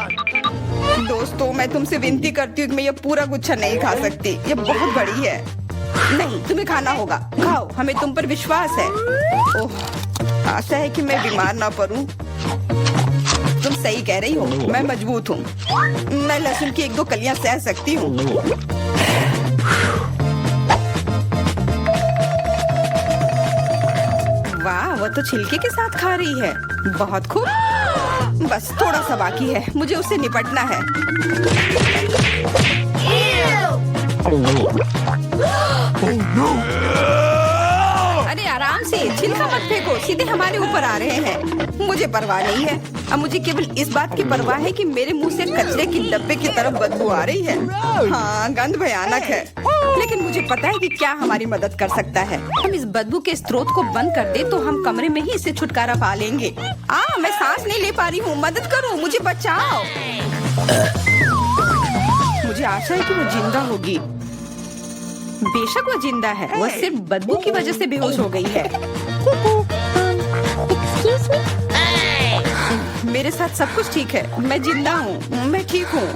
दोस्तों, मैं तुमसे विनती करती हूँ कि मैं ये पूरा गुच्छा नहीं खा सकती। ये बहुत बड़ी है। नहीं, तुम्हें खाना होगा। खाओ, हमें तुम पर विश्वास है। ओह, आशा है कि मैं बीमार ना पड़ूं। तुम सही कह रही हो, मैं मजबूत हूँ। मैं लहसुन की 1-2 कलियां सह सकती हूँ। वाह, वो तो छिलके के साथ खा रही है। बहुत खूब। बस थोड़ा सा बाकी है, मुझे उससे निपटना है। अरे आराम से, छिलका मत फेंको, सीधे हमारे ऊपर आ रहे हैं। मुझे परवाह नहीं है। अब मुझे केवल इस बात की परवाह है कि मेरे मुंह से कचरे की डब्बे की तरफ बदबू आ रही है। हाँ, गंध भयानक है, लेकिन मुझे पता है कि क्या हमारी मदद कर सकता है। हम इस बदबू के स्रोत को बंद कर दे तो हम कमरे में ही इससे छुटकारा पा लेंगे। मैं सांस नहीं ले पा रही हूँ, मदद करो, मुझे बचाओ। मुझे आशा है कि वो जिंदा होगी। बेशक वो जिंदा है, वो सिर्फ बदबू की वजह से बेहोश हो गई है। Excuse me? मेरे साथ सब कुछ ठीक है, मैं जिंदा हूँ, मैं ठीक हूँ।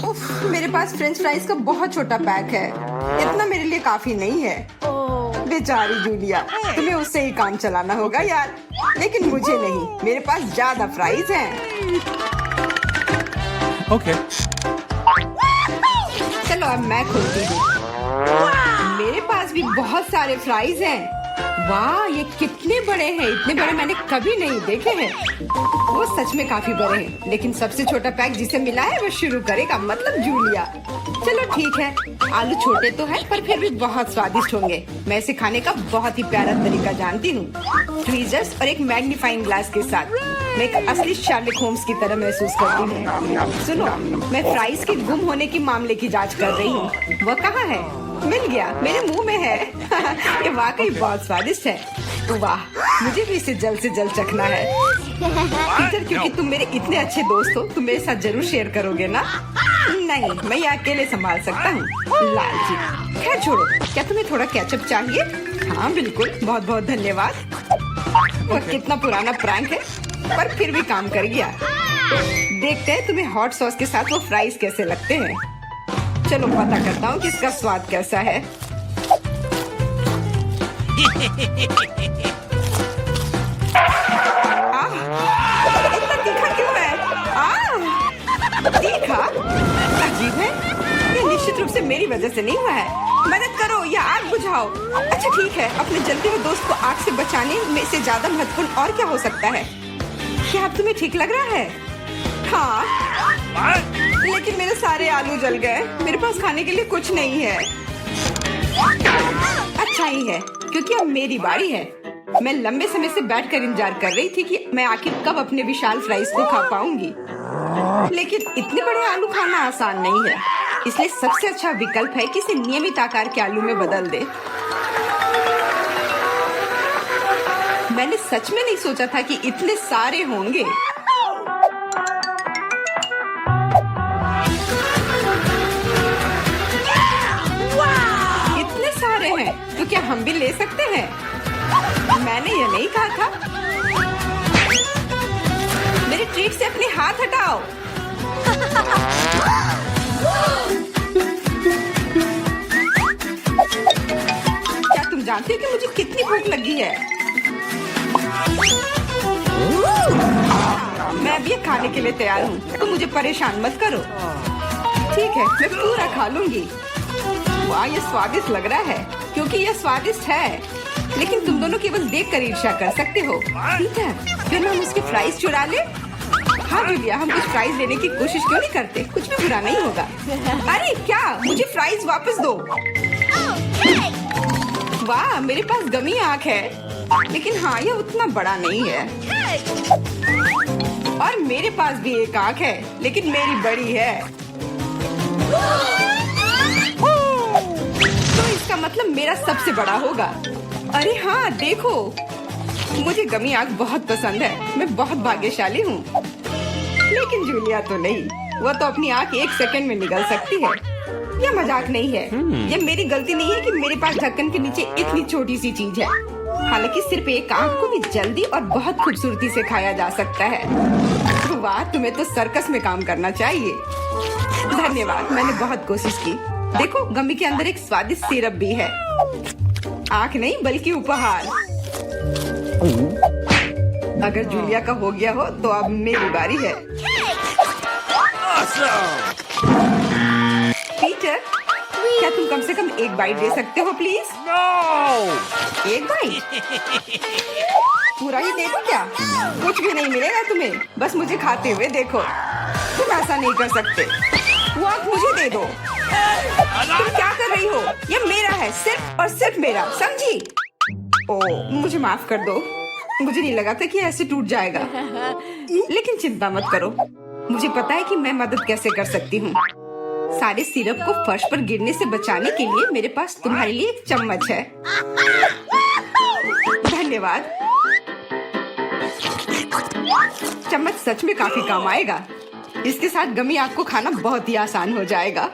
उफ, मेरे पास फ्रेंच फ्राइज का बहुत छोटा पैक है। इतना मेरे लिए काफी नहीं है। बेचारी जूलिया, तुम्हें उससे ही काम चलाना होगा यार। लेकिन मुझे नहीं, मेरे पास ज्यादा फ्राइज हैं। Okay. चलो अब मैं खोलती हूँ। मेरे पास भी बहुत सारे फ्राइज हैं। वाह, ये कितने बड़े हैं। इतने बड़े मैंने कभी नहीं देखे हैं। वो सच में काफी बड़े हैं, लेकिन सबसे छोटा पैक जिसे मिला है वो शुरू करेगा, मतलब जूलिया। चलो ठीक है, आलू छोटे तो हैं पर फिर भी बहुत स्वादिष्ट होंगे। मैं इसे खाने का बहुत ही प्यारा तरीका जानती हूँ। ट्वीजर्स और एक मैग्नीफाइंग ग्लास के साथ मैं एक असली शार्लक होम्स की तरह महसूस करती हूँ। सुनो, मैं फ्राइज के गुम होने के मामले की जांच कर रही हूँ। वो कहाँ है? मिल गया, मेरे मुंह में है। ये वाकई बहुत स्वादिष्ट है। वाह, मुझे भी इसे जल्द से जल्द चखना है। पीटर, क्योंकि तुम मेरे इतने अच्छे दोस्त हो, तुम मेरे साथ जरूर शेयर करोगे ना? नहीं, मैं ये अकेले संभाल सकता हूँ। लालची, खैर छोड़ो। क्या तुम्हें थोड़ा केचप चाहिए? हाँ बिल्कुल, बहुत बहुत धन्यवाद। और कितना पुराना प्रैंक है, पर फिर भी काम कर गया। देखते हैं तुम्हें हॉट सॉस के साथ वो फ्राइज कैसे लगते हैं। चलो पता करता हूँ कि इसका स्वाद कैसा है। इतना तीखा क्यों है? तीखा? अजीब है, ये निश्चित रूप से मेरी वजह से नहीं हुआ है। मदद करो या आग बुझाओ। अच्छा ठीक है, अपने जलते हुए दोस्त को आग से बचाने में से ज्यादा महत्वपूर्ण और क्या हो सकता है? क्या अब तुम्हें ठीक लग रहा है? हाँ, लेकिन मेरे सारे आलू जल गए। मेरे पास खाने के लिए कुछ नहीं है। अच्छा ही है, क्योंकि अब मेरी बारी है। मैं लंबे समय से बैठकर इंतजार कर रही थी कि मैं आखिर कब अपने विशाल फ्राइज को खा पाऊंगी। लेकिन इतने बड़े आलू खाना आसान नहीं है, इसलिए सबसे अच्छा विकल्प है कि इसे नियमित आकार के आलू में बदल दे। मैंने सच में नहीं सोचा था कि इतने सारे होंगे। इतने सारे हैं, तो क्या हम भी ले सकते हैं? मैंने ये नहीं कहा था। मेरे ट्रीट से अपने हाथ हटाओ। क्या तुम जानते हो कि मुझे कितनी भूख लगी है? मैं अब ये खाने के लिए तैयार हूँ, तो मुझे परेशान मत करो। ठीक है, मैं पूरा खा लूंगी। वाह, ये स्वादिष्ट लग रहा है, क्योंकि ये स्वादिष्ट है। लेकिन तुम दोनों केवल देखकर ईर्ष्या कर सकते हो। पीटर, फिर हम उसके फ्राइज चुरा ले? हाँ जूलिया, हम कुछ फ्राइज लेने की कोशिश क्यों नहीं करते? कुछ भी बुरा नहीं होगा। अरे क्या, मुझे फ्राइज वापस दो। वाह, मेरे पास गमी आंख है, लेकिन हाँ ये उतना बड़ा नहीं है। और मेरे पास भी एक आंख है, लेकिन मेरी बड़ी है। तो इसका मतलब मेरा सबसे बड़ा होगा। अरे हाँ देखो, मुझे गमी आंख बहुत पसंद है। मैं बहुत भाग्यशाली हूँ। लेकिन जूलिया तो नहीं, वो तो अपनी आंख 1 सेकंड में निगल सकती है। ये मजाक नहीं है। ये मेरी गलती नहीं है कि मेरे पास ढक्कन के नीचे इतनी छोटी सी चीज है। हालांकि सिर्फ एक आंख को भी जल्दी और बहुत खूबसूरती से खाया जा सकता है। वाह, तुम्हें तो सर्कस में काम करना चाहिए। धन्यवाद, मैंने बहुत कोशिश की। देखो, गमी के अंदर एक स्वादिष्ट सिरप भी है। आंख नहीं बल्कि उपहार। अगर जूलिया का हो गया हो तो अब मेरी बारी है। पीटर, क्या तुम कम से कम एक बाइट दे सकते हो प्लीज? एक बाइट? पूरा ही दे दो क्या? कुछ भी नहीं मिलेगा तुम्हें, बस मुझे खाते हुए देखो। तुम ऐसा नहीं कर सकते। वो आंख मुझे दे दो। तुम क्या कर रही हो? ये मेरा है, सिर्फ और सिर्फ मेरा, समझी? ओह, मुझे माफ कर दो। मुझे नहीं लगा था कि ऐसे टूट जाएगा। लेकिन चिंता मत करो, मुझे पता है कि मैं मदद कैसे कर सकती हूँ। सारे सिरप को फर्श पर गिरने से बचाने के लिए मेरे पास तुम्हारे लिए एक चम्मच है। धन्यवाद। चम्मच सच में काफी काम आएगा। इसके साथ गमी आग को खाना बहुत ही आसान हो जाएगा।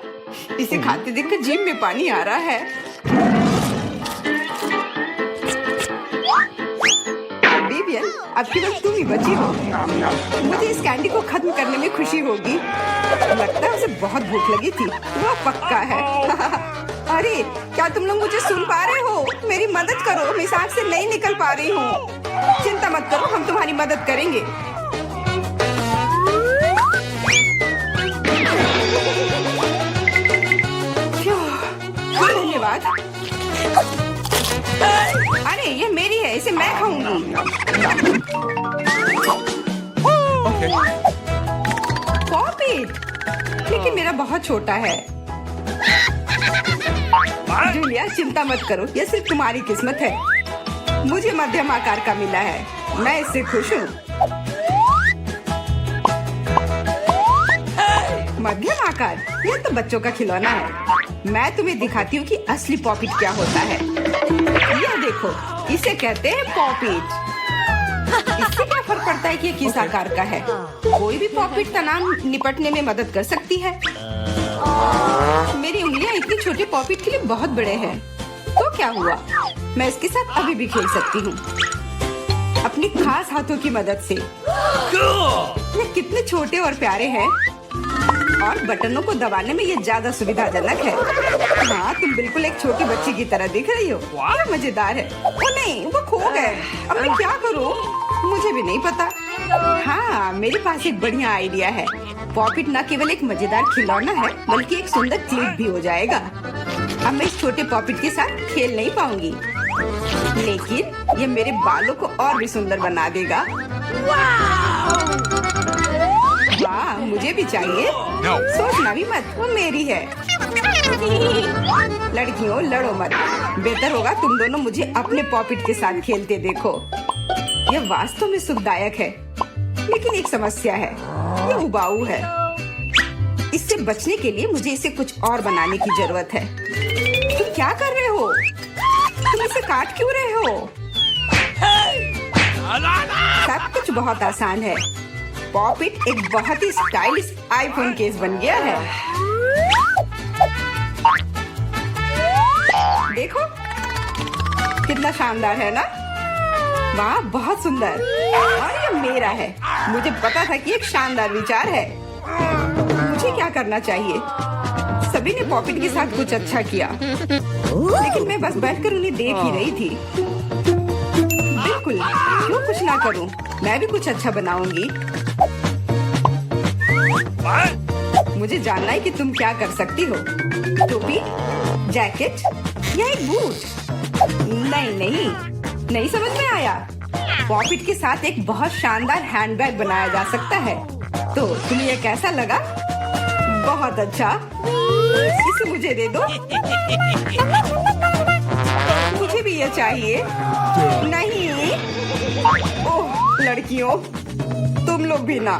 इसे खाते देखकर जीभ में पानी आ रहा है। विवियन, अब केवल तुम ही बची हो। मुझे इस कैंडी को खत्म करने में खुशी होगी। लगता है उसे बहुत भूख लगी थी, वो पक्का है। अरे क्या तुम लोग मुझे सुन पा रहे हो? मेरी मदद करो, मैं इस आग से नहीं निकल पा रही हूँ। चिंता मत करो, हम तुम्हारी मदद करेंगे। धन्यवाद। अरे ये मेरी है, इसे मैं खाऊंगी। पॉपिट, लेकिन मेरा बहुत छोटा है। जूलिया, चिंता मत करो, ये सिर्फ तुम्हारी किस्मत है। मुझे मध्यम आकार का मिला है, मैं इससे खुश हूँ। मध्यम आकार? यह तो बच्चों का खिलौना है। मैं तुम्हें दिखाती हूँ कि असली पॉपिट क्या होता है। यह देखो, इसे कहते हैं पॉपिट। इससे क्या फर्क पड़ता है कि ये किस आकार का है? कोई भी पॉपिट तनाव निपटने में मदद कर सकती है। मेरी उंगलियां इतनी छोटे पॉपिट के लिए बहुत बड़े हैं। तो क्या हुआ, मैं इसके साथ अभी भी खेल सकती हूँ अपनी खास हाथों की मदद से। ये कितने छोटे और प्यारे हैं, और बटनों को दबाने में ये ज्यादा सुविधाजनक है। हाँ, तुम बिल्कुल एक छोटी बच्ची की तरह दिख रही हो। क्या मजेदार है। ओ नहीं, वो खो गए। अब मैं क्या करूँ? मुझे भी नहीं पता। हाँ, मेरे पास एक बढ़िया आइडिया है। पॉपिट न केवल एक मजेदार खिलौना है, बल्कि एक सुंदर क्लिप भी हो जाएगा। अब मैं इस छोटे पॉपिट के साथ खेल नहीं पाऊंगी, लेकिन ये मेरे बालों को और भी सुंदर बना देगा। वाह, मुझे भी चाहिए। सोचना भी मत, वो मेरी है। लड़कियों, लड़ो मत। बेहतर होगा तुम दोनों मुझे अपने पॉपिट के साथ खेलते देखो। यह वास्तव में सुखदायक है, लेकिन एक समस्या है, ये उबाऊ है। इससे बचने के लिए मुझे इसे कुछ और बनाने की जरूरत है। तुम क्या कर रहे हो? तुम इसे काट क्यों रहे हो? सब कुछ बहुत आसान है। पॉपिट एक बहुत ही स्टाइलिश आईफोन केस बन गया है। देखो कितना शानदार है ना? वाह, बहुत सुंदर। और ये मेरा है। मुझे पता था कि एक शानदार विचार है। मुझे क्या करना चाहिए? सभी ने पॉपिट के साथ कुछ अच्छा किया, लेकिन मैं बस बैठकर उन्हें देख ही रही थी। बिल्कुल, क्यों कुछ ना करूं? मैं भी कुछ अच्छा बनाऊंगी। मुझे जानना है कि तुम क्या कर सकती हो। टोपी, जैकेट या एक बूट? नहीं समझ में आया। पॉपिट के साथ एक बहुत शानदार हैंडबैग बनाया जा सकता है। तो तुम्हें यह कैसा लगा? बहुत अच्छा। इसे मुझे दे दो। मुझे भी यह चाहिए। नहीं। ओह लड़कियों, तुम लोग भी ना।